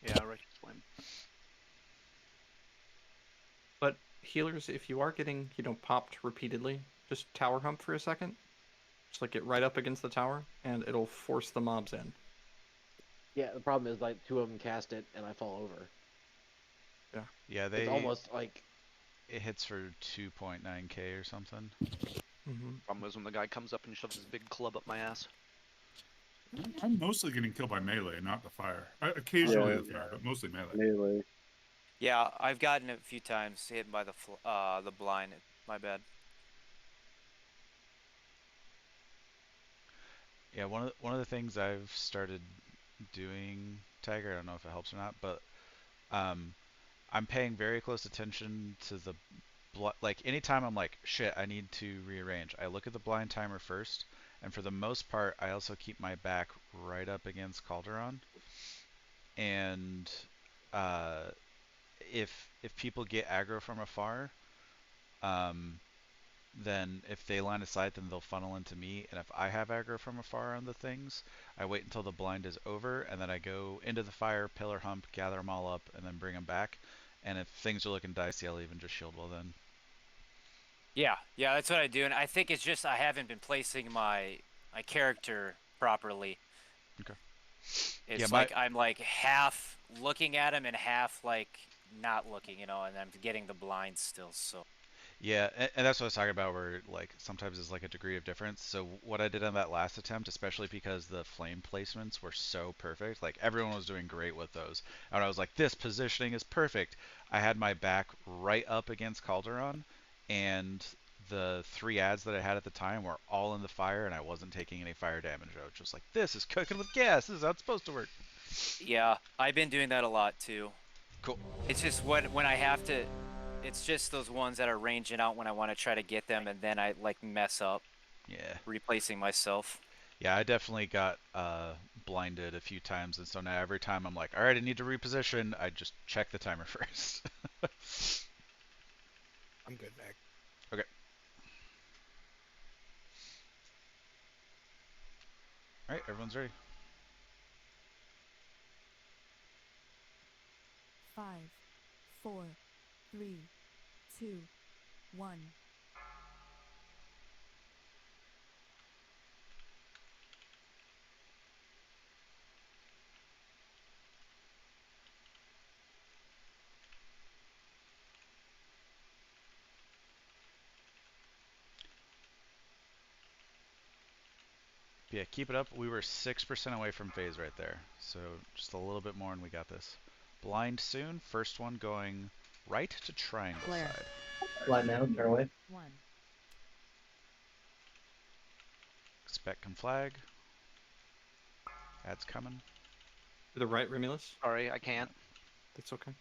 Speaker 10: that.
Speaker 6: Yeah, righteous flame.
Speaker 3: But healers, if you are getting, popped repeatedly, just tower hump for a second. Just like get right up against the tower, and it'll force the mobs in.
Speaker 10: Yeah, the problem is like 2 of them cast it and I fall over.
Speaker 3: Yeah.
Speaker 1: Yeah,
Speaker 10: It's almost like
Speaker 1: it hits for 2.9k or something.
Speaker 6: Problem is when the guy comes up and shoves his big club up my ass.
Speaker 16: I'm mostly getting killed by melee, not the fire. Occasionally the fire, but mostly melee.
Speaker 7: Melee.
Speaker 15: Yeah, I've gotten it a few times hit by the blind. My bad.
Speaker 1: Yeah, one of the things I've started doing, Tiger, I don't know if it helps or not, but I'm paying very close attention to the like anytime I'm like, shit, I need to rearrange. I look at the blind timer first, and for the most part, I also keep my back right up against Calderon. And if people get aggro from afar, then if they line of sight, then they'll funnel into me. And if I have aggro from afar on the things, I wait until the blind is over, and then I go into the fire, pillar hump, gather them all up, and then bring them back. And if things are looking dicey, I'll even just shield well then.
Speaker 15: Yeah, that's what I do, and I think it's just I haven't been placing my character properly.
Speaker 1: Okay.
Speaker 15: It's
Speaker 1: Yeah,
Speaker 15: like I'm like half looking at him and half like not looking, and I'm getting the blinds still. So.
Speaker 1: Yeah, and that's what I was talking about, where like sometimes there's like a degree of difference. So what I did on that last attempt, especially because the flame placements were so perfect, like everyone was doing great with those, and I was like, this positioning is perfect. I had my back right up against Calderon, and the 3 ads that I had at the time were all in the fire, and I wasn't taking any fire damage. I was just like, this is cooking with gas. This is how it's supposed to work.
Speaker 15: Yeah, I've been doing that a lot too.
Speaker 1: Cool.
Speaker 15: It's just when I have to. It's just those ones that are ranging out when I want to try to get them, and then I like mess up.
Speaker 1: Yeah.
Speaker 15: Replacing myself.
Speaker 1: Yeah, I definitely got blinded a few times, and so now every time I'm like, all right, I need to reposition, I just check the timer first.
Speaker 2: I'm good, Meg.
Speaker 1: Okay. All right, everyone's ready.
Speaker 4: 5, 4, 3, 2, 1.
Speaker 1: Yeah, keep it up. We were 6% away from phase right there, so just a little bit more and we got this. Blind soon. First one going right to triangle
Speaker 4: Flare.
Speaker 1: side.
Speaker 8: Blind now, turn away.
Speaker 4: 1.
Speaker 1: Spec can flag. Ad's coming.
Speaker 3: To the right, Remulus.
Speaker 6: Sorry, I can't.
Speaker 3: That's okay.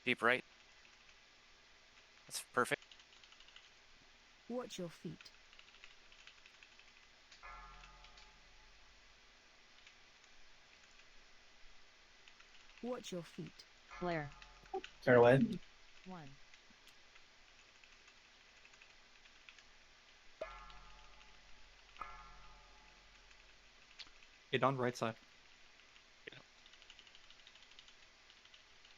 Speaker 15: Deep right. That's perfect.
Speaker 4: Watch your feet. Watch your feet. Flare.
Speaker 8: Turn away.
Speaker 4: 1.
Speaker 3: Hit on right side.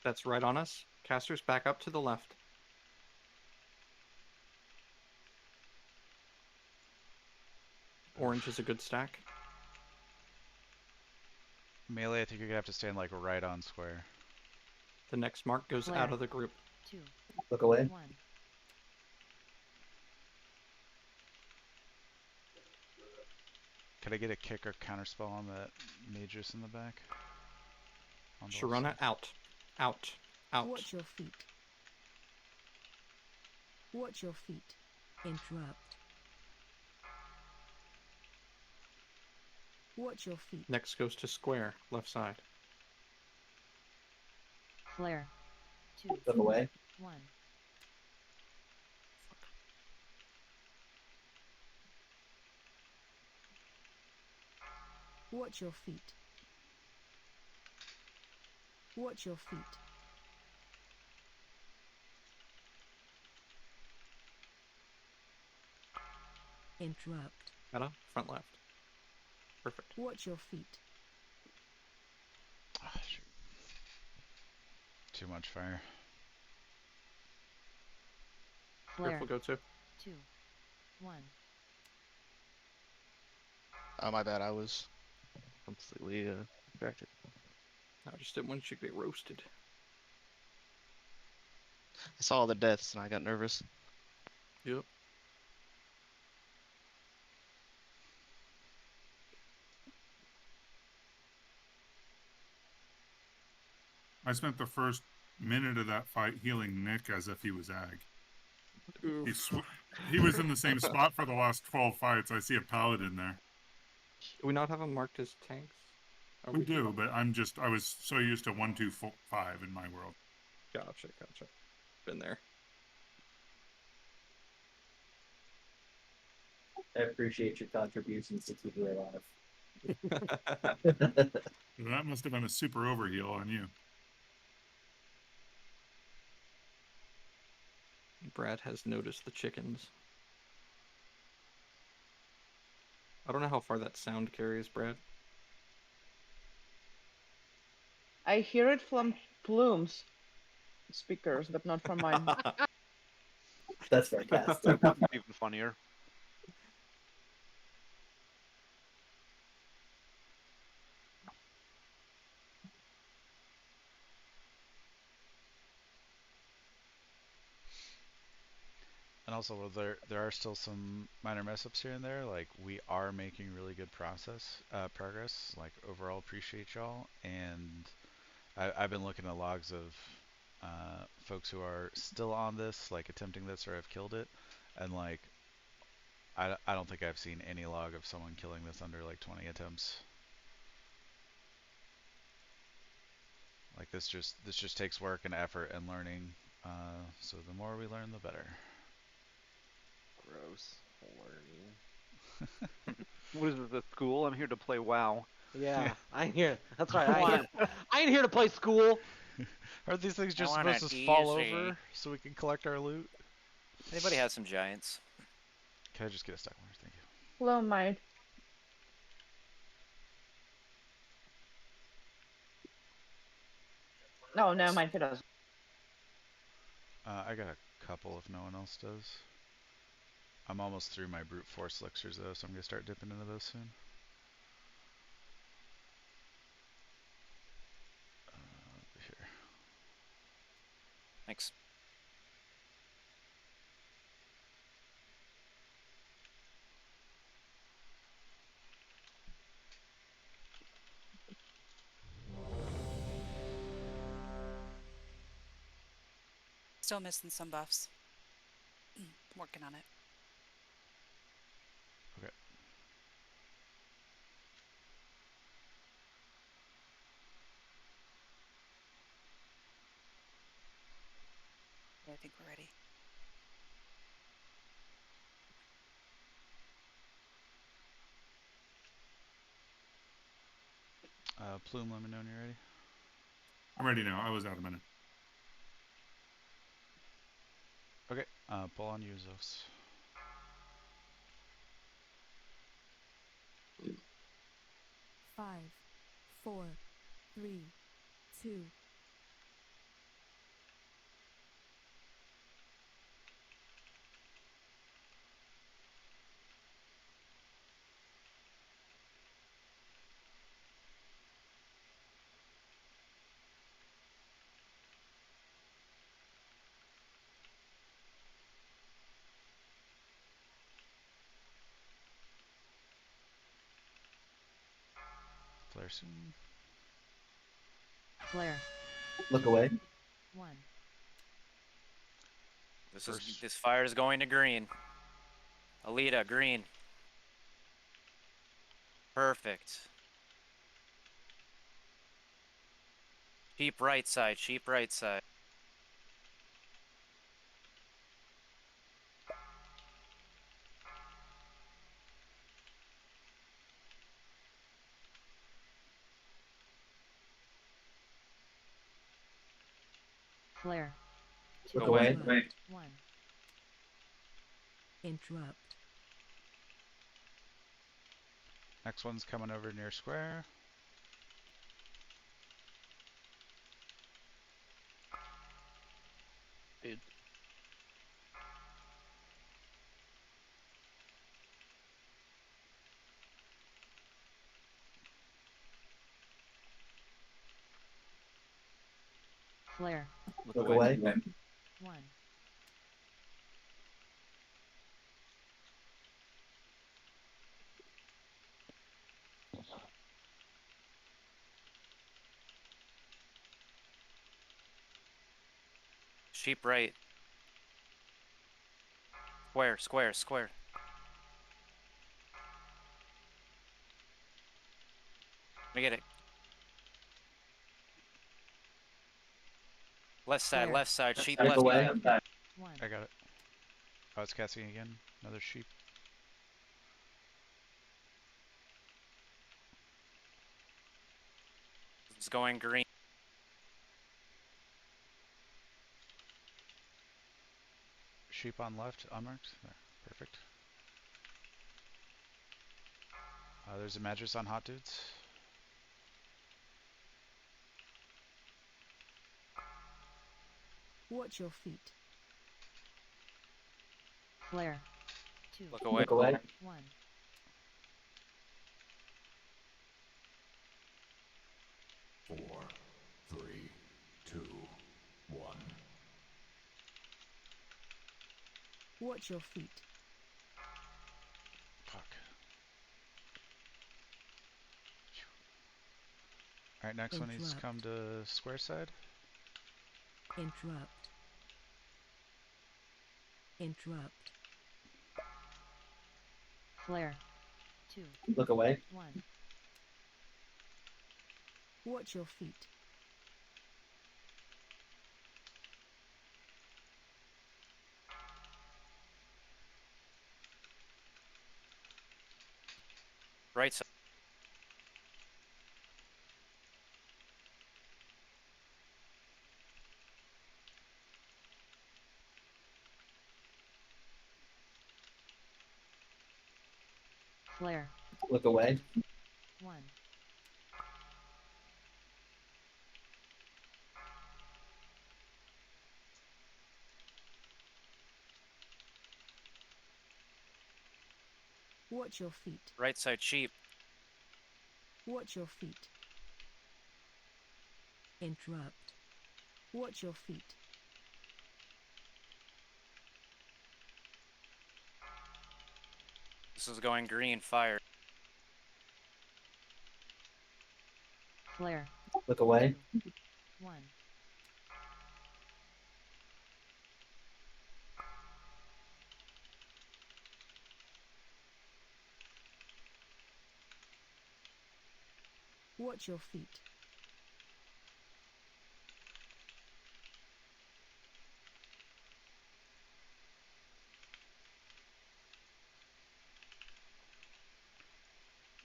Speaker 3: That's right on us. Casters back up to the left. Orange is a good stack.
Speaker 1: Melee, I think you're gonna have to stand like right on square.
Speaker 3: The next mark goes
Speaker 4: Flare.
Speaker 3: out of the group.
Speaker 4: 2.
Speaker 8: Look away.
Speaker 4: 1.
Speaker 1: Could I get a kick or counterspell on that Magus in the back? On the left
Speaker 3: Sharona
Speaker 1: side?
Speaker 3: out. Out. Out.
Speaker 4: Watch your feet. Watch your feet. Interrupt. Watch your feet.
Speaker 3: Next goes to square, left side.
Speaker 4: Flare. 2.
Speaker 8: Look away.
Speaker 4: 1. Watch your feet. Watch your feet. Interrupt.
Speaker 3: Meta, front left. Perfect.
Speaker 4: Watch your feet.
Speaker 1: Ah, shoot. Too much fire.
Speaker 4: Flare.
Speaker 3: Careful, go to.
Speaker 4: 2. 1.
Speaker 21: Oh, my bad. I was completely distracted.
Speaker 3: I just didn't want you to get roasted.
Speaker 21: I saw all the deaths and I got nervous.
Speaker 3: Yep.
Speaker 16: I spent the first minute of that fight healing Nick as if he was Ag. He was in the same spot for the last 12 fights. I see a paladin there.
Speaker 3: Do we not have him marked as tanks?
Speaker 16: We do, but I was so used to 1, 2, 4, 5 in my world.
Speaker 3: Gotcha. Been there.
Speaker 8: I appreciate your contributions to keeping it alive.
Speaker 16: That must have been a super overheal on you.
Speaker 3: Brad has noticed the chickens. I don't know how far that sound carries, Brad.
Speaker 14: I hear it from Plume's speakers, but not from mine.
Speaker 8: That's fantastic.
Speaker 6: Even funnier.
Speaker 1: And also, there are still some minor mess ups here and there. Like, we are making really good progress. Like, overall, appreciate y'all. And I've been looking at logs of folks who are still on this, like attempting this or have killed it. And like, I don't think I've seen any log of someone killing this under like 20 attempts. Like, this just takes work and effort and learning. So the more we learn, the better.
Speaker 6: Gross. Learning. What is this, at school? I'm here to play WoW.
Speaker 10: Yeah, I ain't here. That's right. I ain't here to play school.
Speaker 1: Are these things just
Speaker 15: want
Speaker 1: supposed
Speaker 15: it
Speaker 1: to fall
Speaker 15: easy.
Speaker 1: over so we can collect our loot?
Speaker 15: Anybody has some giants?
Speaker 1: Can I just get a stack more? Thank you.
Speaker 14: Hello, mate. No, never mind. He doesn't.
Speaker 1: I got a couple if no one else does. I'm almost through my brute force elixirs though, so I'm gonna start dipping into those soon. Here.
Speaker 15: Thanks.
Speaker 11: Still missing some buffs. Working on it.
Speaker 1: Okay.
Speaker 11: I think we're ready.
Speaker 1: Plume, let me know when you're ready.
Speaker 16: I'm ready now. I was out a minute.
Speaker 1: Okay, pull on Yuzos.
Speaker 4: Five, 4, 3, 2.
Speaker 1: Flare soon.
Speaker 4: Flare.
Speaker 8: Look away.
Speaker 4: 1.
Speaker 15: This fire is going to green. Alita, green. Perfect. Sheep right side, sheep right side.
Speaker 4: Flare.
Speaker 8: Look
Speaker 4: 2.
Speaker 8: away.
Speaker 4: Interrupt. 1. Interrupt.
Speaker 1: Next one's coming over near square.
Speaker 21: Dude.
Speaker 4: Flare.
Speaker 8: Look away.
Speaker 4: 1.
Speaker 15: Sheep right. Square, square, square. Let me get it.
Speaker 4: Flare.
Speaker 15: Left side, sheep
Speaker 8: Look
Speaker 15: left
Speaker 8: away.
Speaker 15: side.
Speaker 4: 1.
Speaker 1: I got it. Oh, it's casting again. Another sheep.
Speaker 15: It's going green.
Speaker 1: Sheep on left, unmarked. There. Perfect. There's a mattress on hot dudes.
Speaker 4: Watch your feet. Flare. 2.
Speaker 15: Look away.
Speaker 8: Look away.
Speaker 4: 1.
Speaker 19: Four, three, two, one.
Speaker 4: Watch your feet.
Speaker 1: Fuck. Alright, next one needs to come to square side.
Speaker 4: Interrupt. Interrupt. Flare. 2.
Speaker 8: Look away.
Speaker 4: 1. Watch your feet.
Speaker 15: Right side.
Speaker 4: Flare.
Speaker 8: Look away.
Speaker 4: 1. Watch your feet.
Speaker 15: Right side, sheep.
Speaker 4: Watch your feet. Interrupt. Watch your feet.
Speaker 15: This is going green, fire.
Speaker 4: Flare.
Speaker 8: Look away.
Speaker 4: 1. Watch your feet.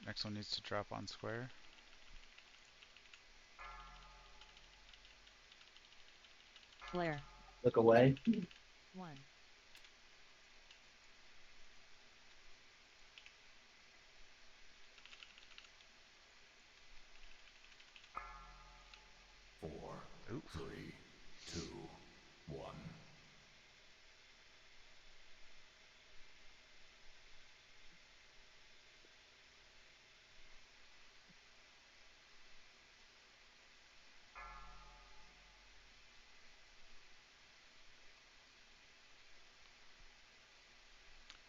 Speaker 1: Next one needs to drop on square.
Speaker 4: Flare.
Speaker 8: Look away.
Speaker 4: 1.
Speaker 19: Four, three, two, one.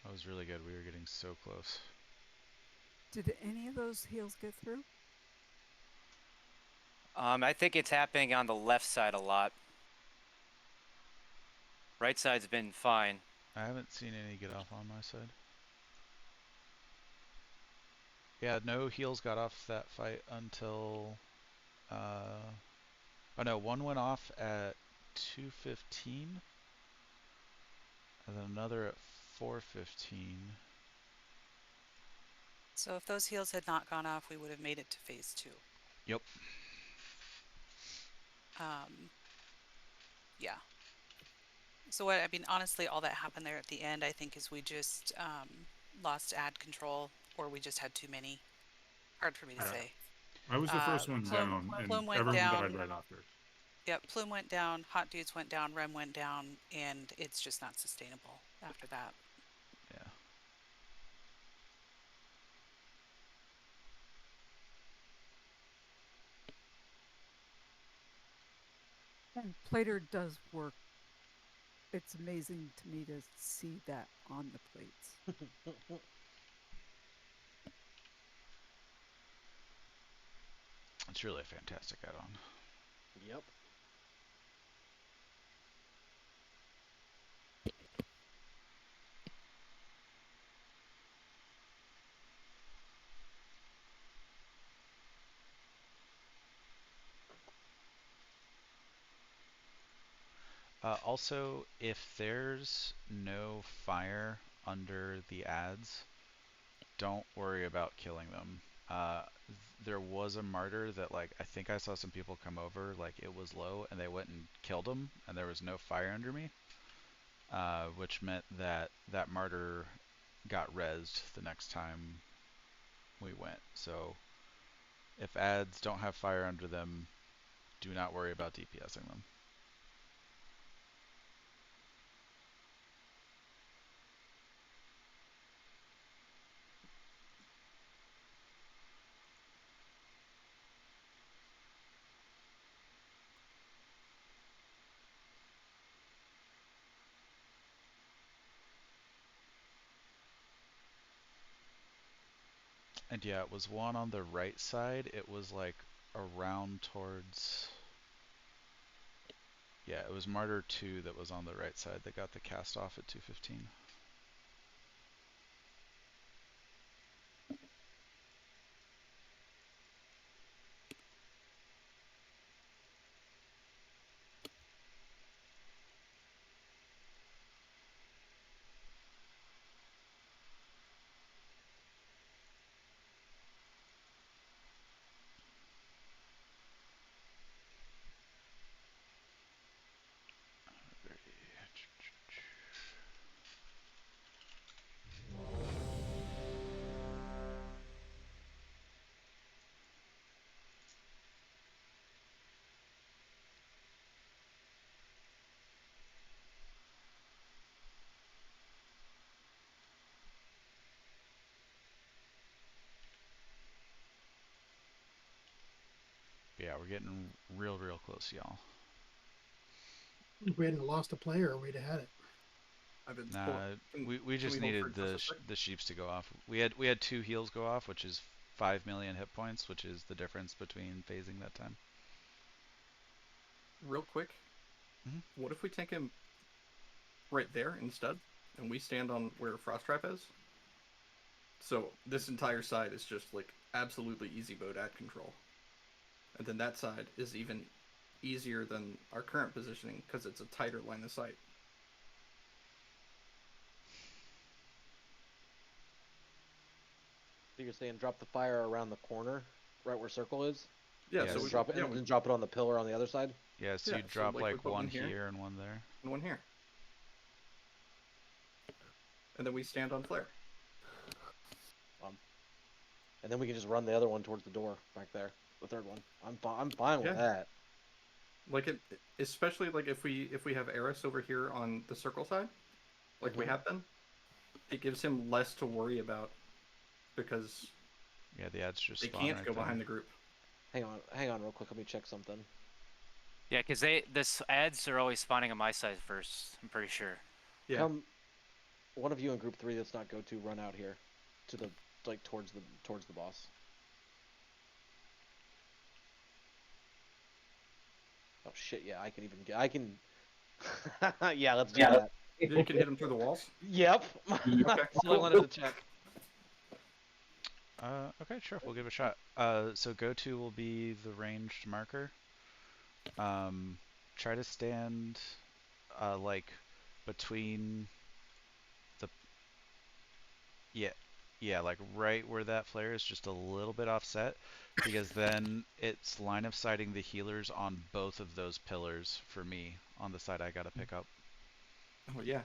Speaker 1: That was really good. We were getting so close.
Speaker 9: Did any of those heals get through?
Speaker 15: I think it's happening on the left side a lot. Right side's been fine.
Speaker 1: I haven't seen any get off on my side. Yeah, no heals got off that fight until oh no, one went off at 2:15 and then another at 4:15.
Speaker 11: So if those heals had not gone off, we would have made it to phase 2.
Speaker 1: Yep.
Speaker 11: Yeah. So what I mean, honestly, all that happened there at the end, I think, is we just lost ad control, or we just had too many. Hard for me to
Speaker 16: Yeah.
Speaker 11: say.
Speaker 16: I was the first one down, and
Speaker 11: Plume went
Speaker 16: everyone
Speaker 11: down.
Speaker 16: died right after.
Speaker 11: Yep, Plume went down, Hot Dudes went down, Rem went down, and it's just not sustainable after that.
Speaker 1: Yeah.
Speaker 9: And Plater does work. It's amazing to me to see that on the plates.
Speaker 1: It's really a fantastic add-on.
Speaker 10: Yep.
Speaker 1: Also, if there's no fire under the ads, don't worry about killing them. There was a martyr that, like, I think I saw some people come over, like, it was low, and they went and killed him, and there was no fire under me, which meant that that martyr got rezzed the next time we went. So, if ads don't have fire under them, do not worry about DPSing them. And yeah, it was one on the right side. It was like around towards... Yeah, it was Martyr 2 that was on the right side that got the cast off at 2:15. Yeah, we're getting real close, y'all.
Speaker 20: If we hadn't lost a player, we'd have had it.
Speaker 1: Nah, we just needed the sheeps to go off. We had 2 heals go off, which is 5 million hit points, which is the difference between phasing that time.
Speaker 3: Real quick, what if we take him right there instead, and we stand on where Frost Trap is? So this entire side is just like absolutely easy mode ad control, and then that side is even easier than our current positioning because it's a tighter line of sight.
Speaker 10: So you're saying drop the fire around the corner, right where circle is?
Speaker 3: Yeah,
Speaker 10: and
Speaker 3: so
Speaker 10: then
Speaker 3: we
Speaker 10: drop it, and then drop it on the pillar on the other side.
Speaker 1: Yeah, so
Speaker 3: Yeah,
Speaker 1: you
Speaker 3: so,
Speaker 1: drop
Speaker 3: like, we
Speaker 1: like
Speaker 3: put
Speaker 1: one
Speaker 3: one here.
Speaker 1: here and one there.
Speaker 3: And one here. And then we stand on flare.
Speaker 10: And then we can just run the other one towards the door back there, the third one. I'm fine with that.
Speaker 3: Like it, especially like if we have Eris over here on the circle side, like we have been, it gives him less to worry about because
Speaker 1: yeah, the ads just
Speaker 3: they
Speaker 1: spawn
Speaker 3: can't
Speaker 1: right
Speaker 3: go
Speaker 1: there.
Speaker 3: behind the group.
Speaker 10: Hang on, real quick. Let me check something.
Speaker 15: Yeah, because this ads are always spawning on my side first. I'm pretty sure.
Speaker 3: Yeah.
Speaker 10: Come, one of you in group 3 that's not go to run out here, to the towards the boss. Oh shit! Yeah, I can Yeah, let's do that.
Speaker 3: You can hit him through the walls.
Speaker 10: Yep.
Speaker 3: Okay.
Speaker 10: That's what I wanted to check.
Speaker 1: Okay, sure. We'll give it a shot. So go-to will be the ranged marker. Try to stand, like, between the... Yeah, like right where that flare is, just a little bit offset, because then it's line of sighting the healers on both of those pillars for me on the side I gotta pick up.
Speaker 3: Oh yeah.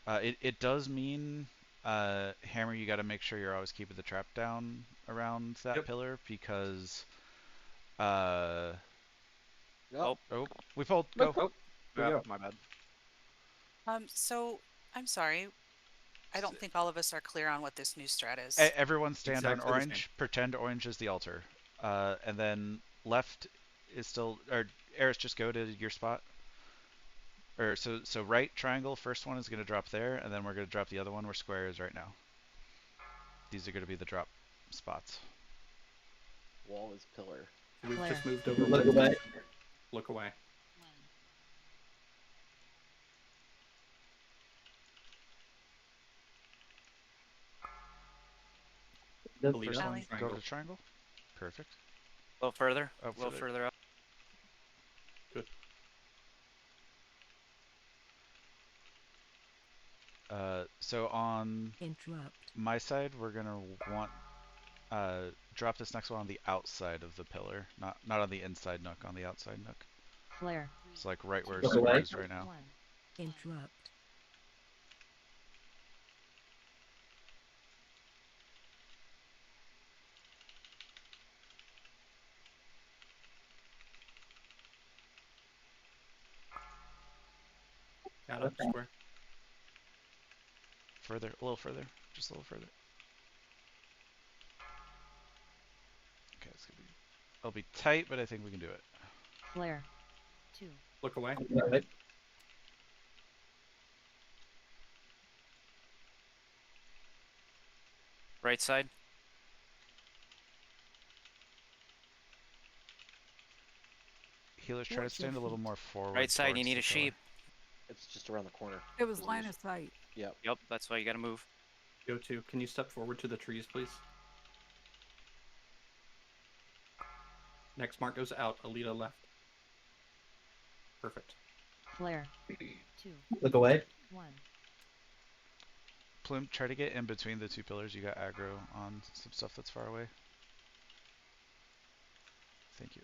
Speaker 1: It does mean, Hammer, you gotta make sure you're always keeping the trap down around that pillar, because, oh, we pulled, go.
Speaker 6: Yeah, my bad.
Speaker 11: So I'm sorry. I don't think all of us are clear on what this new strat is.
Speaker 1: Everyone stand on
Speaker 3: Exactly the same.
Speaker 1: orange, pretend orange is the altar. And then left is still, or Eris, just go to your spot. Or so right triangle, first one is going to drop there, and then we're going to drop the other one where square is right now. These are going to be the drop spots.
Speaker 10: Wall is pillar.
Speaker 3: We've
Speaker 4: Flare.
Speaker 3: just moved over.
Speaker 8: Look away.
Speaker 3: Look away.
Speaker 1: First
Speaker 11: Alley.
Speaker 1: one, go to the triangle. Perfect.
Speaker 15: A little further.
Speaker 1: Up
Speaker 15: A little further up.
Speaker 3: Good.
Speaker 1: So on
Speaker 4: Interrupt.
Speaker 1: my side, we're going to want drop this next one on the outside of the pillar, not on the inside nook, on the outside nook.
Speaker 4: Flare.
Speaker 1: It's like right where
Speaker 8: Look
Speaker 1: square
Speaker 8: away.
Speaker 1: is right now.
Speaker 4: Interrupt.
Speaker 3: Got up square.
Speaker 1: Further, a little further, just a little further. Okay, it's gonna be. It'll be tight, but I think we can do it.
Speaker 4: Flare. 2.
Speaker 3: Look away.
Speaker 15: Right side.
Speaker 1: Healers, try to
Speaker 4: Watch your
Speaker 1: stand a little
Speaker 4: feet.
Speaker 1: more forward.
Speaker 15: Right side, you
Speaker 1: towards
Speaker 15: need
Speaker 1: the
Speaker 15: a
Speaker 1: pillar.
Speaker 15: sheep.
Speaker 10: It's just around the corner.
Speaker 9: It was line of sight.
Speaker 10: Yep.
Speaker 15: Yep, that's why you gotta move.
Speaker 3: Go to. Can you step forward to the trees, please? Next mark goes out. Alita left. Perfect.
Speaker 4: Flare. 2.
Speaker 8: Look away.
Speaker 4: 1.
Speaker 1: Plume, try to get in between the two pillars. You got aggro on some stuff that's far away. Thank you.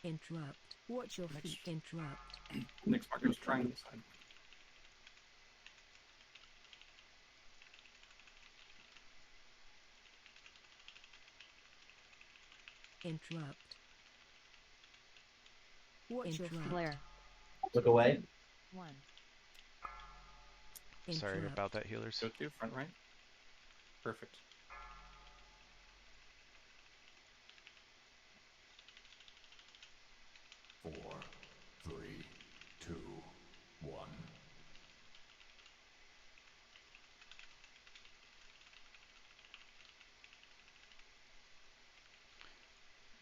Speaker 4: Interrupt. Watch your feet. Interrupt.
Speaker 3: Next mark goes triangle side.
Speaker 4: Interrupt. Watch your flare.
Speaker 8: Look away.
Speaker 4: 1.
Speaker 1: Sorry
Speaker 4: Interrupt.
Speaker 1: about that, healers.
Speaker 3: Go to front right. Perfect.
Speaker 19: Four, three, two, one.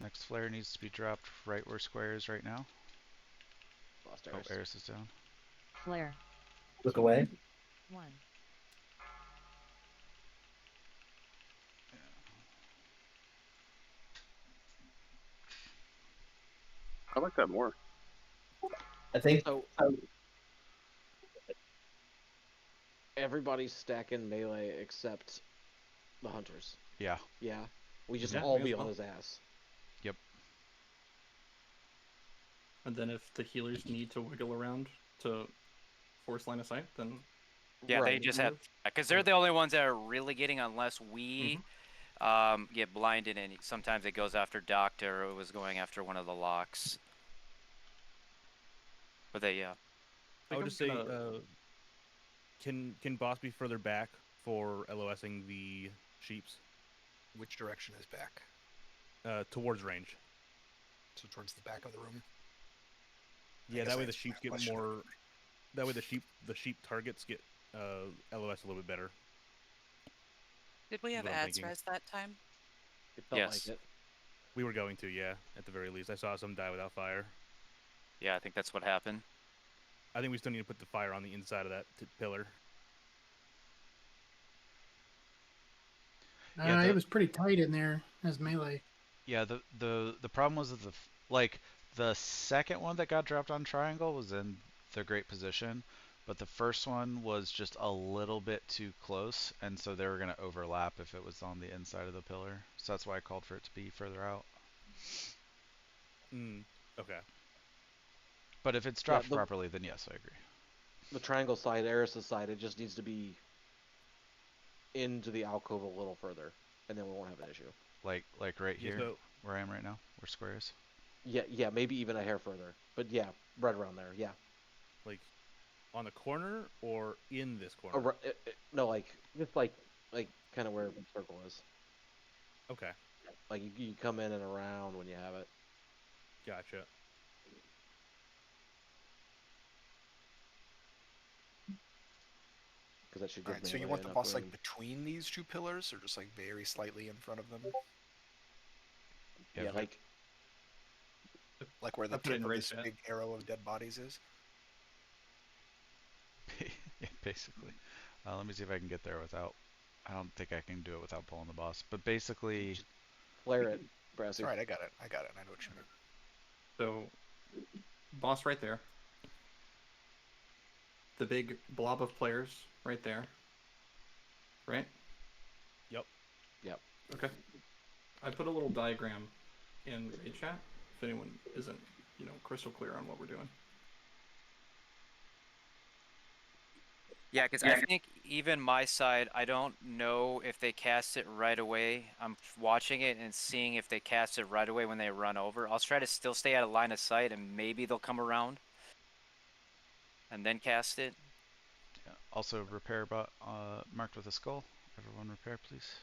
Speaker 1: Next flare needs to be dropped right where square is right now.
Speaker 10: Lost
Speaker 1: Oh,
Speaker 10: Eris.
Speaker 1: Eris is down.
Speaker 4: Flare.
Speaker 8: Look away.
Speaker 4: 1.
Speaker 7: I like that more.
Speaker 8: I think
Speaker 10: So everybody's stacking melee except the hunters.
Speaker 1: Yeah.
Speaker 10: Yeah. We just
Speaker 3: Yeah,
Speaker 10: all
Speaker 3: me
Speaker 10: be
Speaker 3: as
Speaker 10: on
Speaker 3: well.
Speaker 10: his ass.
Speaker 1: Yep.
Speaker 3: And then if the healers need to wiggle around to force line of sight, then
Speaker 15: Yeah, they
Speaker 10: Right.
Speaker 15: just have because they're the only ones that are really getting unless we get blinded and sometimes it goes after Doctor or it was going after one of the locks. But they
Speaker 5: I would just say, can boss be further back for LOSing the sheeps?
Speaker 2: Which direction is back?
Speaker 5: Towards range.
Speaker 2: So towards the back of the room.
Speaker 5: Yeah,
Speaker 2: guess
Speaker 5: that way
Speaker 2: I
Speaker 5: the
Speaker 2: answered
Speaker 5: sheep
Speaker 2: that
Speaker 5: get
Speaker 2: question
Speaker 5: more. That way the sheep targets get LOS a little bit better.
Speaker 11: Did we
Speaker 5: is
Speaker 11: have
Speaker 5: what I'm
Speaker 11: ads
Speaker 5: thinking.
Speaker 11: res that time?
Speaker 10: It felt
Speaker 15: Yes.
Speaker 10: like it.
Speaker 5: We were going to, yeah, at the very least. I saw some die without fire.
Speaker 15: Yeah, I think that's what happened.
Speaker 5: I think we still need to put the fire on the inside of that pillar.
Speaker 1: Yeah,
Speaker 20: It was pretty tight in there as melee.
Speaker 1: Yeah, the problem was that like the second one that got dropped on triangle was in the great position, but the first one was just a little bit too close, and so they were going to overlap if it was on the inside of the pillar. So that's why I called for it to be further out.
Speaker 5: Okay.
Speaker 1: But if it's dropped properly, then yes, I agree.
Speaker 10: The triangle side, Eris's side, it just needs to be into the alcove a little further, and then we won't have an issue.
Speaker 1: Like right here, where I am right now, where square is.
Speaker 10: Yeah, maybe even a hair further, but yeah, right around there. Yeah.
Speaker 5: Like on the corner or in this corner?
Speaker 10: No, like just like kind of where the circle is.
Speaker 5: Okay.
Speaker 10: Like you come in and around when you have it.
Speaker 5: Gotcha.
Speaker 10: Because that should give
Speaker 2: Alright, so you want the boss like between these two pillars, or just like very slightly in front of them?
Speaker 10: Yeah, like
Speaker 2: where the tip of this big arrow of dead bodies is?
Speaker 1: Yeah, basically. Let me see if I can get there without. I don't think I can do it without pulling the boss. But basically,
Speaker 10: flare it, Brassy.
Speaker 2: Alright, I got it. I know what you mean.
Speaker 3: So, boss right there. The big blob of players right there. Right?
Speaker 5: Yep.
Speaker 3: Okay. I put a little diagram in raid chat if anyone isn't, crystal clear on what we're doing.
Speaker 15: Yeah, because I think even my side, I don't know if they cast it right away. I'm watching it and seeing if they cast it right away when they run over. I'll try to still stay out of line of sight, and maybe they'll come around and then cast it.
Speaker 1: Yeah. Also, repair bot marked with a skull. Everyone repair, please.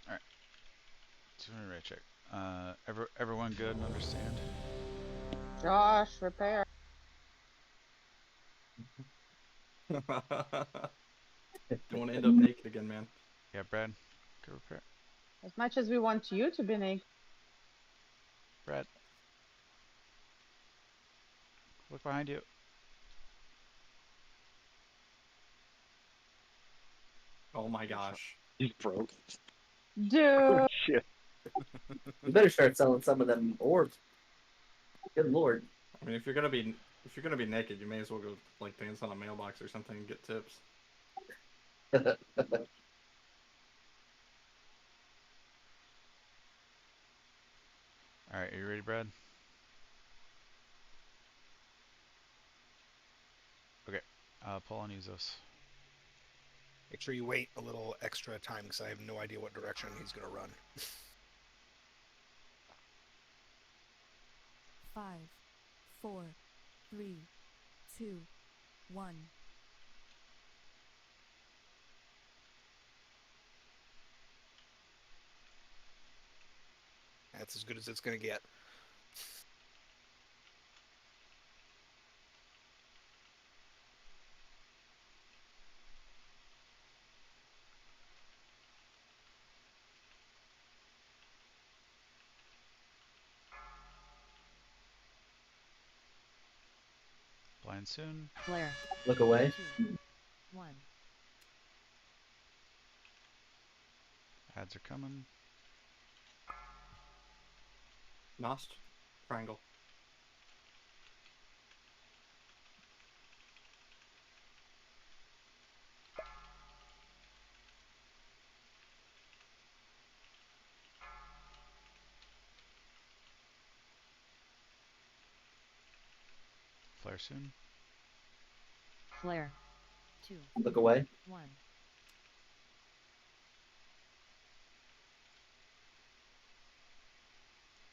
Speaker 1: Alright. 200 rate check. Everyone good and understand?
Speaker 14: Josh, repair.
Speaker 3: Don't want to end up naked again, man.
Speaker 1: Yeah, Brad, go repair.
Speaker 14: As much as we want you to be naked.
Speaker 1: Brad, look behind you.
Speaker 3: Oh my gosh.
Speaker 7: He's broke.
Speaker 14: Dude.
Speaker 7: Oh, shit.
Speaker 8: You better start selling some of them orbs. Good lord.
Speaker 3: I mean, if you're gonna be naked, you may as well go like dance on a mailbox or something and get tips.
Speaker 1: Alright, are you ready, Brad? Okay, pull on Uzos.
Speaker 2: Make sure you wait a little extra time, because I have no idea what direction he's going to run.
Speaker 4: 5, 4, 3, 2, 1.
Speaker 2: That's as good as it's going to get.
Speaker 1: Blind soon.
Speaker 4: Flare.
Speaker 8: Look away.
Speaker 4: 2, 1.
Speaker 1: Ads are coming.
Speaker 3: Nost, triangle.
Speaker 1: Flare soon.
Speaker 4: Flare. 2.
Speaker 8: Look away.
Speaker 4: 1.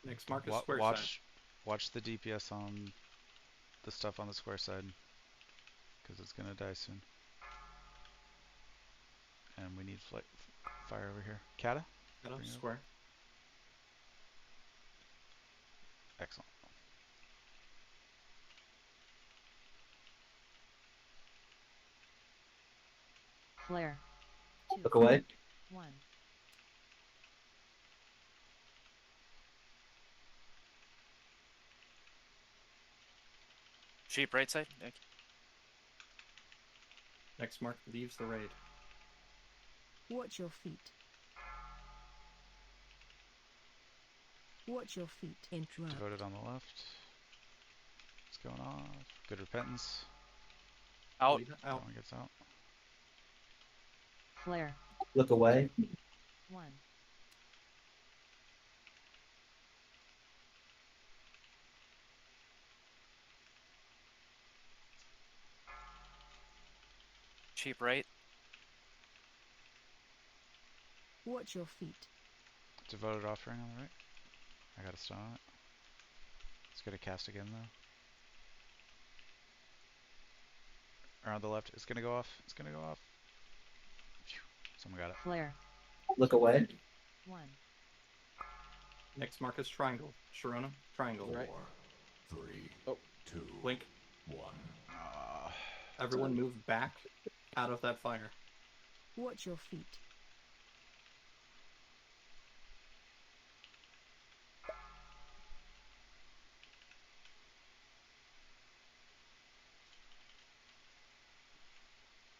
Speaker 3: Next mark is
Speaker 1: Wa-
Speaker 3: square
Speaker 1: watch,
Speaker 3: side.
Speaker 1: watch the DPS on the stuff on the square side, because it's gonna die soon. And we need fire over here. Kata?
Speaker 3: Kata,
Speaker 1: Bring it up.
Speaker 3: square.
Speaker 1: Excellent.
Speaker 4: Flare. 2.
Speaker 8: Look away.
Speaker 4: 1.
Speaker 15: Sheep right side. Okay.
Speaker 3: Next mark leaves the raid.
Speaker 4: Watch your feet. Watch your feet. Interrupt.
Speaker 1: Devoted on the left. What's going on? Good repentance.
Speaker 15: Out.
Speaker 3: Out.
Speaker 1: One gets out.
Speaker 4: Flare.
Speaker 8: Look away.
Speaker 4: 1.
Speaker 15: Sheep right.
Speaker 4: Watch your feet.
Speaker 1: Devoted offering on the right. I got a stun on it. Let's get a cast again though. Around the left. It's gonna go off. It's gonna go off. Phew. Someone got it.
Speaker 4: Flare.
Speaker 8: Look away.
Speaker 4: 1.
Speaker 3: Next mark is triangle. Sharona, triangle.
Speaker 19: Four,
Speaker 3: Right.
Speaker 19: three,
Speaker 3: Oh.
Speaker 19: two,
Speaker 3: Blink.
Speaker 19: one.
Speaker 3: Everyone move back out of that fire.
Speaker 4: Watch your feet.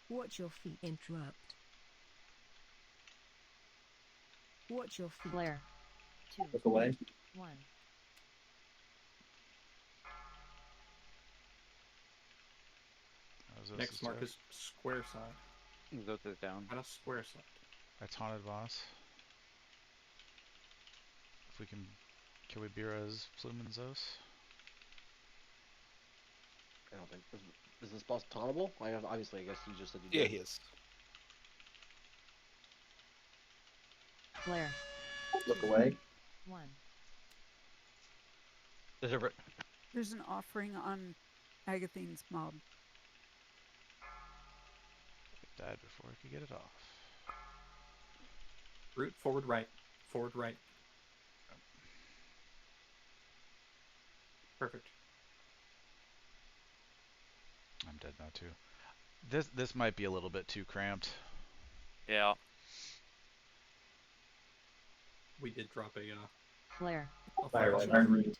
Speaker 4: Watch your feet. Interrupt. Watch your feet. Flare. 2.
Speaker 8: Look away.
Speaker 4: 1.
Speaker 3: Next mark is square side.
Speaker 6: Go to the down.
Speaker 3: Out of square side.
Speaker 1: I taunted boss. If we can we B-res Flume and Zeus?
Speaker 10: I don't think is this boss tauntable? Obviously, I guess you just said you
Speaker 2: Yeah,
Speaker 10: did.
Speaker 2: he is.
Speaker 4: Flare.
Speaker 8: Look away.
Speaker 4: 1.
Speaker 9: There's an offering on Agathine's mob.
Speaker 1: It died before I could get it off.
Speaker 3: Root forward right. Forward right. Perfect.
Speaker 1: I'm dead now too. This might be a little bit too cramped.
Speaker 15: Yeah.
Speaker 3: We did drop a
Speaker 4: Flare.
Speaker 3: a
Speaker 8: Fire
Speaker 3: fire.
Speaker 8: line.
Speaker 3: switch.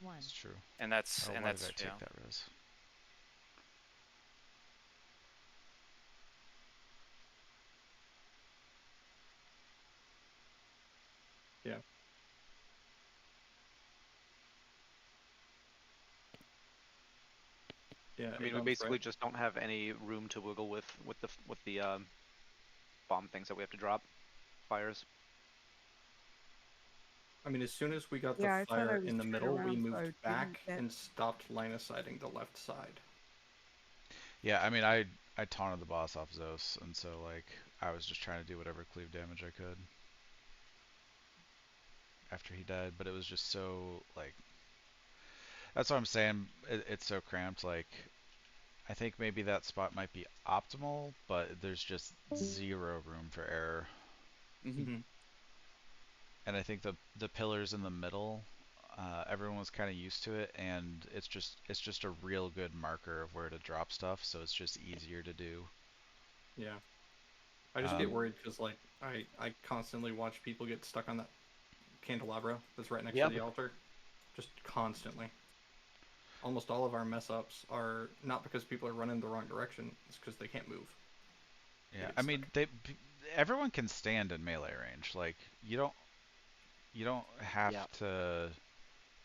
Speaker 4: 1.
Speaker 1: It's true.
Speaker 15: And that's
Speaker 1: Oh,
Speaker 15: and
Speaker 1: why
Speaker 15: that's
Speaker 1: did I take
Speaker 15: yeah.
Speaker 1: that res?
Speaker 3: Yeah. Yeah.
Speaker 6: I mean, we basically just don't have any room to wiggle with the bomb things that we have to drop. Fires.
Speaker 3: I mean, as soon as we got
Speaker 9: Yeah, I
Speaker 3: the
Speaker 9: thought I
Speaker 3: fire
Speaker 9: was
Speaker 3: in the
Speaker 9: turned
Speaker 3: middle, we
Speaker 9: around, so I
Speaker 3: moved
Speaker 9: didn't
Speaker 3: back
Speaker 9: get-
Speaker 3: and stopped line of sighting the left side.
Speaker 1: Yeah, I mean I taunted the boss off Zeus, and so like I was just trying to do whatever cleave damage I could after he died, but it was just so like that's what I'm saying. It's so cramped. Like I think maybe that spot might be optimal, but there's just zero room for error.
Speaker 3: Mm-hmm.
Speaker 1: And I think the pillars in the middle, everyone was kind of used to it, and it's just a real good marker of where to drop stuff, so it's just easier to do.
Speaker 3: Yeah. I just get worried because like I constantly watch people get stuck on that candelabra that's right next to the altar, just constantly. Almost all of our mess ups are not because people are running the wrong direction; it's because they can't move.
Speaker 1: Yeah, I mean everyone can stand in melee range. Like you don't have to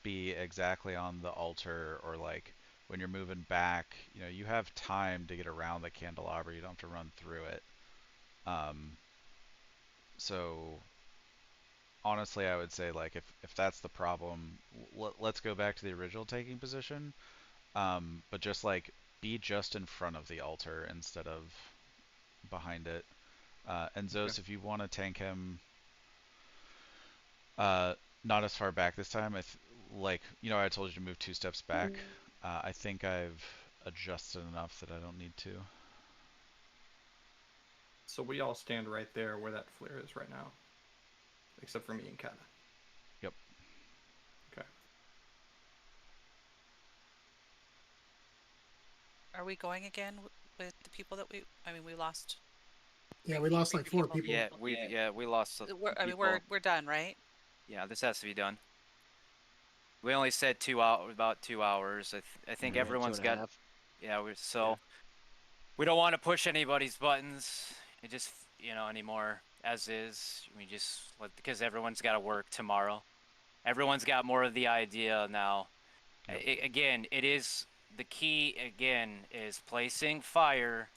Speaker 1: be exactly on the altar, or like when you're moving back, you have time to get around the candelabra. You don't have to run through it. So honestly, I would say like if that's the problem, let's go back to the original taking position. but just like be just in front of the altar instead of behind it. And Zos, if you want to tank him, not as far back this time. Like, you know, I told you to move 2 steps back. I think I've adjusted enough that I don't need to.
Speaker 3: So we all stand right there where that flare is right now, except for me and Kata.
Speaker 1: Yep.
Speaker 3: Okay.
Speaker 11: Are we going again with the people that I mean, we lost.
Speaker 20: Yeah, we lost like 4 people.
Speaker 15: Yeah, we lost.
Speaker 11: I mean, we're done, right?
Speaker 15: Yeah, this has to be done. We only said about 2 hours. I think
Speaker 10: Yeah,
Speaker 15: everyone's
Speaker 10: 2.5.
Speaker 15: got. Yeah, we don't want to push anybody's buttons. It just anymore as is. We just because everyone's got to work tomorrow. Everyone's got more of the idea now. Again, it is the key. Again, is placing fire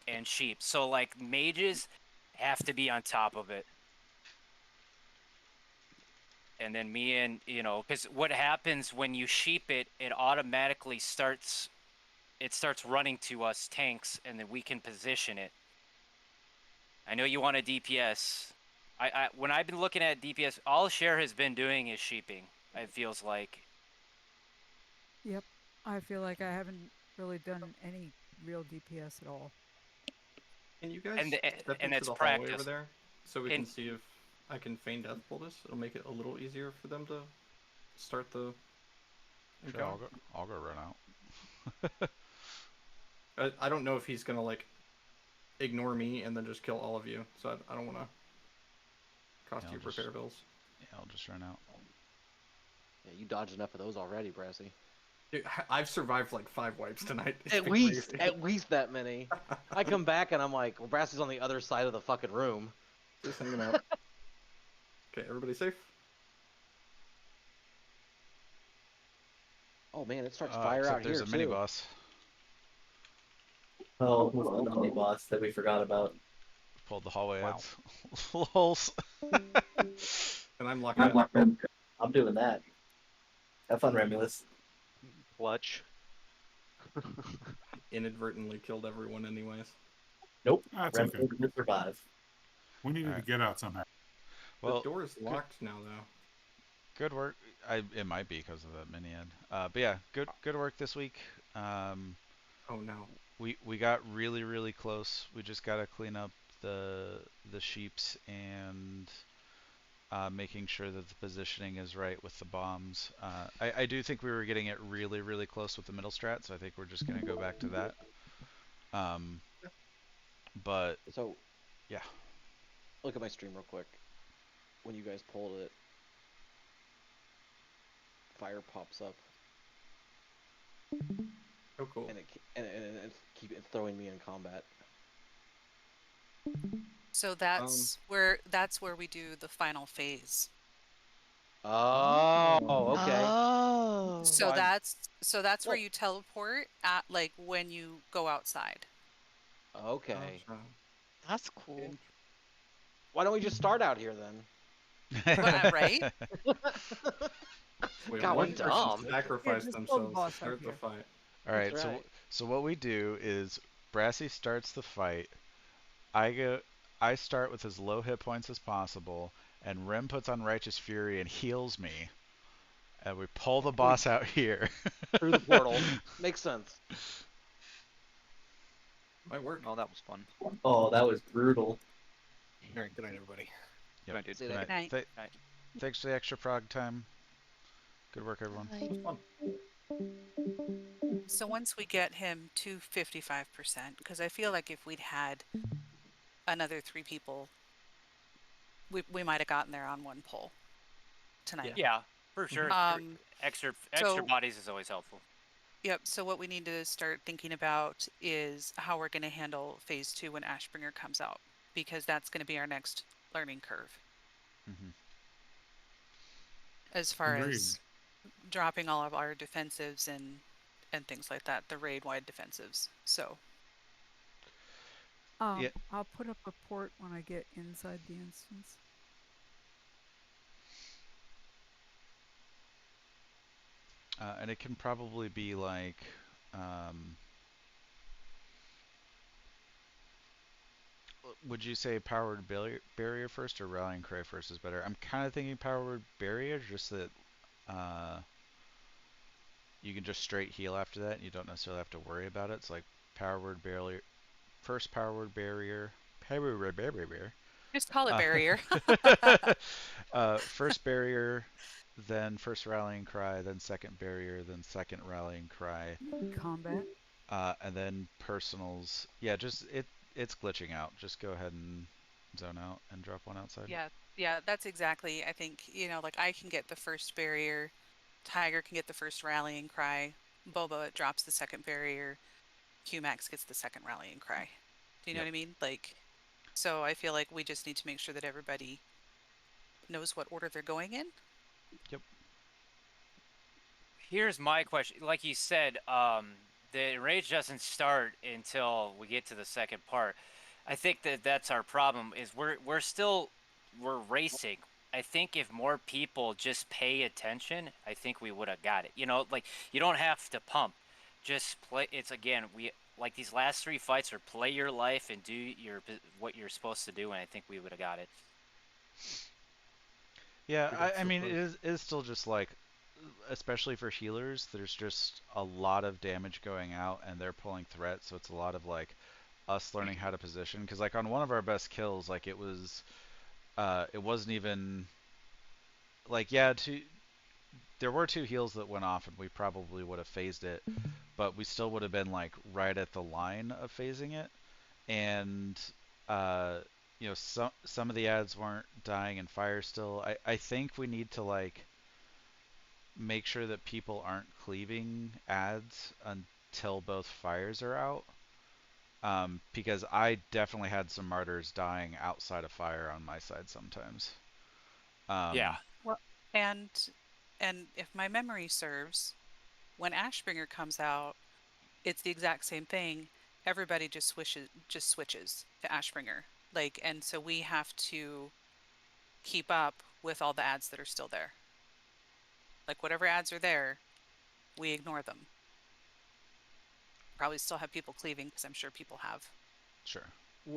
Speaker 15: and sheep. So like mages have to be on top of it. And then me and because what happens when you sheep it, it automatically starts running to us tanks, and then we can position it. I know you want a DPS. When I've been looking at DPS, all Cher has been doing is sheeping. It feels like.
Speaker 9: Yep. I feel like I haven't really done any real DPS at all.
Speaker 3: Can you guys
Speaker 15: And
Speaker 3: step into
Speaker 15: it's
Speaker 3: the hallway
Speaker 15: practice.
Speaker 3: over there so we
Speaker 15: And-
Speaker 3: can see if I can feign death pull this? It'll make it a little easier for them to start the
Speaker 1: Sure,
Speaker 3: encounter.
Speaker 1: I'll go run out.
Speaker 3: I don't know if he's gonna like ignore me and then just kill all of you, so I don't want to cost you repair bills.
Speaker 1: Yeah, I'll just run out.
Speaker 10: Yeah, you dodged enough of those already, Brassy.
Speaker 3: Dude, I've survived like 5 wipes tonight. It's
Speaker 10: At
Speaker 3: been
Speaker 10: least,
Speaker 3: crazy.
Speaker 10: at least that many. I come back and I'm like, well, Brassy's on the other side of the fucking room.
Speaker 3: Just hanging out. Okay, everybody safe?
Speaker 10: Oh man, it starts fire
Speaker 1: except
Speaker 10: out
Speaker 1: there's
Speaker 10: here
Speaker 1: a mini
Speaker 10: too.
Speaker 1: boss.
Speaker 8: Oh, the mini boss that we forgot about.
Speaker 1: Pulled the hallway ads. Lols.
Speaker 3: And I'm locked in.
Speaker 8: I'm doing that. Have fun, Remulus.
Speaker 6: Clutch.
Speaker 3: Inadvertently killed everyone anyways.
Speaker 8: Nope.
Speaker 16: That's
Speaker 8: Remulus
Speaker 16: okay.
Speaker 8: will survive.
Speaker 16: We needed to get out somehow.
Speaker 1: Well,
Speaker 3: the door is locked now, though.
Speaker 1: Good work. It might be because of the mini ad. But yeah, good work this week.
Speaker 3: Oh no.
Speaker 1: We got really close. We just gotta clean up the sheeps and making sure that the positioning is right with the bombs. I do think we were getting it really close with the middle strat, so I think we're just gonna go back to that. But
Speaker 10: So,
Speaker 1: yeah.
Speaker 10: Look at my stream real quick. When you guys pulled it, fire pops up.
Speaker 3: Oh, cool.
Speaker 10: And it's throwing me in combat.
Speaker 11: So that's where we do the final phase.
Speaker 10: Oh, okay.
Speaker 12: Oh.
Speaker 11: So that's where you teleport at, like when you go outside.
Speaker 10: Okay.
Speaker 12: That's cool.
Speaker 10: Why don't we just start out here then?
Speaker 11: Right?
Speaker 3: Wait,
Speaker 10: God,
Speaker 3: one
Speaker 10: we're
Speaker 3: person
Speaker 10: dumb.
Speaker 3: sacrificed
Speaker 9: Yeah, just pull the
Speaker 3: themselves
Speaker 9: boss
Speaker 3: to start
Speaker 9: up
Speaker 3: the
Speaker 9: here.
Speaker 3: fight.
Speaker 1: All right,
Speaker 10: That's right.
Speaker 1: so what we do is Brassy starts the fight. I start with as low hit points as possible, and Rem puts on Righteous Fury and heals me. And we pull the boss out here.
Speaker 10: Through the portal. Makes sense.
Speaker 3: Might work.
Speaker 6: Oh, that was fun.
Speaker 8: Oh, that was brutal.
Speaker 2: All right, good night, everybody.
Speaker 1: Yep.
Speaker 6: Night, dude.
Speaker 1: Good
Speaker 11: Good night.
Speaker 1: Thanks for the extra prog time. Good work, everyone.
Speaker 3: It was fun.
Speaker 11: So once we get him to 55%, because I feel like if we'd had another 3 people, we might have gotten there on one pull tonight.
Speaker 15: Yeah, for sure. Extra
Speaker 11: so-
Speaker 15: bodies is always helpful.
Speaker 11: Yep. So what we need to start thinking about is how we're going to handle phase 2 when Ashbringer comes out, because that's going to be our next learning curve.
Speaker 1: Mhm.
Speaker 11: As far
Speaker 16: Agreed.
Speaker 11: as dropping all of our defensives and things like that, the raid-wide defensives. So
Speaker 1: Yeah.
Speaker 9: I'll put up a port when I get inside the instance.
Speaker 1: And it can probably be like Would you say powered barrier first or rallying cry first is better? I'm kind of thinking powered barrier, just that you can just straight heal after that, and you don't necessarily have to worry about it. It's like powered barrier, first powered barrier, barrier.
Speaker 11: Just call it barrier.
Speaker 1: First barrier, then first rallying cry, then second barrier, then second rallying cry.
Speaker 9: Combat.
Speaker 1: And then personals. Yeah, just it's glitching out. Just go ahead and zone out and drop one outside.
Speaker 11: Yeah, that's exactly. I think, like I can get the first barrier, Tiger can get the first rallying cry, Boba drops the second barrier, QMax gets the second rallying cry. Do you know what I mean? Like, so I feel like we just need to make sure that everybody knows what order they're going in.
Speaker 1: Yep.
Speaker 15: Here's my question. Like you said, the rage doesn't start until we get to the second part. I think that's our problem. Is we're racing. I think if more people just pay attention, I think we would have got it. Like you don't have to pump. Just play. It's again, we like these last 3 fights are play your life and do what you're supposed to do, and I think we would have got it.
Speaker 1: Yeah, I mean, it is still just like, especially for healers, there's just a lot of damage going out, and they're pulling threat, so it's a lot of like us learning how to position. Because like on one of our best kills, like it wasn't even like there were 2 heals that went off, and we probably would have phased it, but we still would have been like right at the line of phasing it, and some of the ads weren't dying in fire still. I think we need to like make sure that people aren't cleaving ads until both fires are out. Because I definitely had some martyrs dying outside of fire on my side sometimes.
Speaker 15: Yeah.
Speaker 11: Well, and if my memory serves, when Ashbringer comes out, it's the exact same thing. Everybody just switches to Ashbringer. Like, and so we have to keep up with all the ads that are still there. Like whatever ads are there, we ignore them. Probably still have people cleaving because I'm sure people have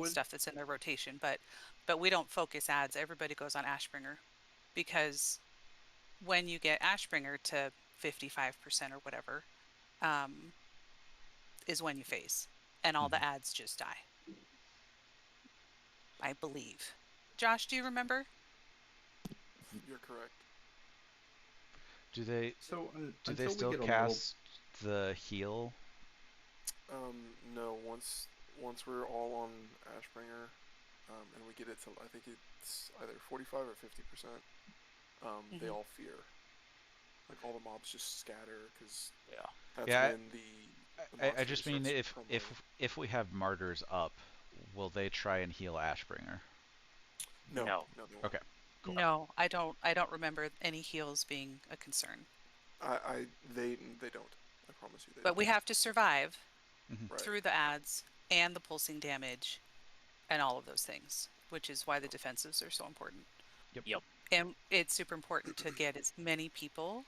Speaker 11: stuff that's in their rotation, but we don't focus ads. Everybody goes on Ashbringer because when you get Ashbringer to 55% or whatever, is when you phase, and all the ads just die. I believe. Josh, do you remember?
Speaker 18: You're correct.
Speaker 1: Do they
Speaker 3: until we
Speaker 1: still
Speaker 3: get a
Speaker 1: cast the heal?
Speaker 18: No. Once we're all on Ashbringer, and we get it to, I think it's either 45 or 50%. They all fear. Like all the mobs just scatter because that's when the
Speaker 1: I just mean if we have martyrs up, will they try and heal Ashbringer?
Speaker 18: No.
Speaker 1: Okay. Cool.
Speaker 11: No, I don't remember any heals being a concern.
Speaker 18: They don't. I promise you.
Speaker 11: But we have to survive
Speaker 18: Right.
Speaker 11: through the ads and the pulsing damage and all of those things, which is why the defensives are so important.
Speaker 15: Yep.
Speaker 11: And it's super important to get as many people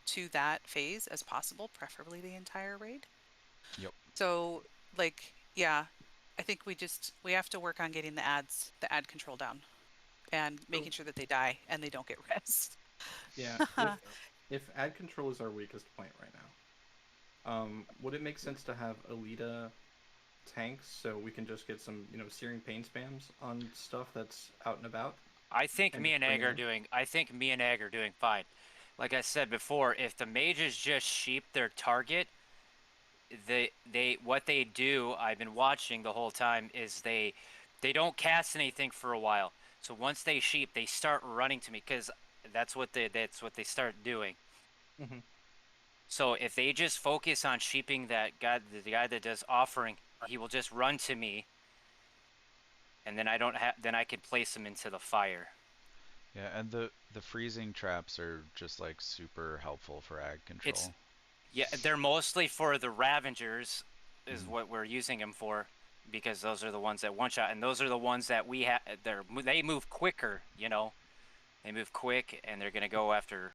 Speaker 11: to that phase as possible, preferably the entire raid.
Speaker 1: Yep.
Speaker 11: So, like, yeah, I think we have to work on getting the ad control down and making sure that they die and they don't get rest.
Speaker 3: Yeah. If ad control is our weakest point right now, would it make sense to have Alita tanks so we can just get some, searing pain spams on stuff that's out and about?
Speaker 15: I think me and Egg are doing fine. Like I said before, if the mages just sheep their target, what they do, I've been watching the whole time, is they don't cast anything for a while. So once they sheep, they start running to me because that's what they start doing.
Speaker 3: Mm-hmm.
Speaker 15: So if they just focus on sheeping that guy, the guy that does offering, he will just run to me, and then I can place him into the fire.
Speaker 1: Yeah, and the freezing traps are just like super helpful for ag control.
Speaker 15: They're mostly for the Ravengers, is what we're using them for, because those are the ones that one shot, and those are the ones that we have. They move quicker, They move quick, and they're gonna go after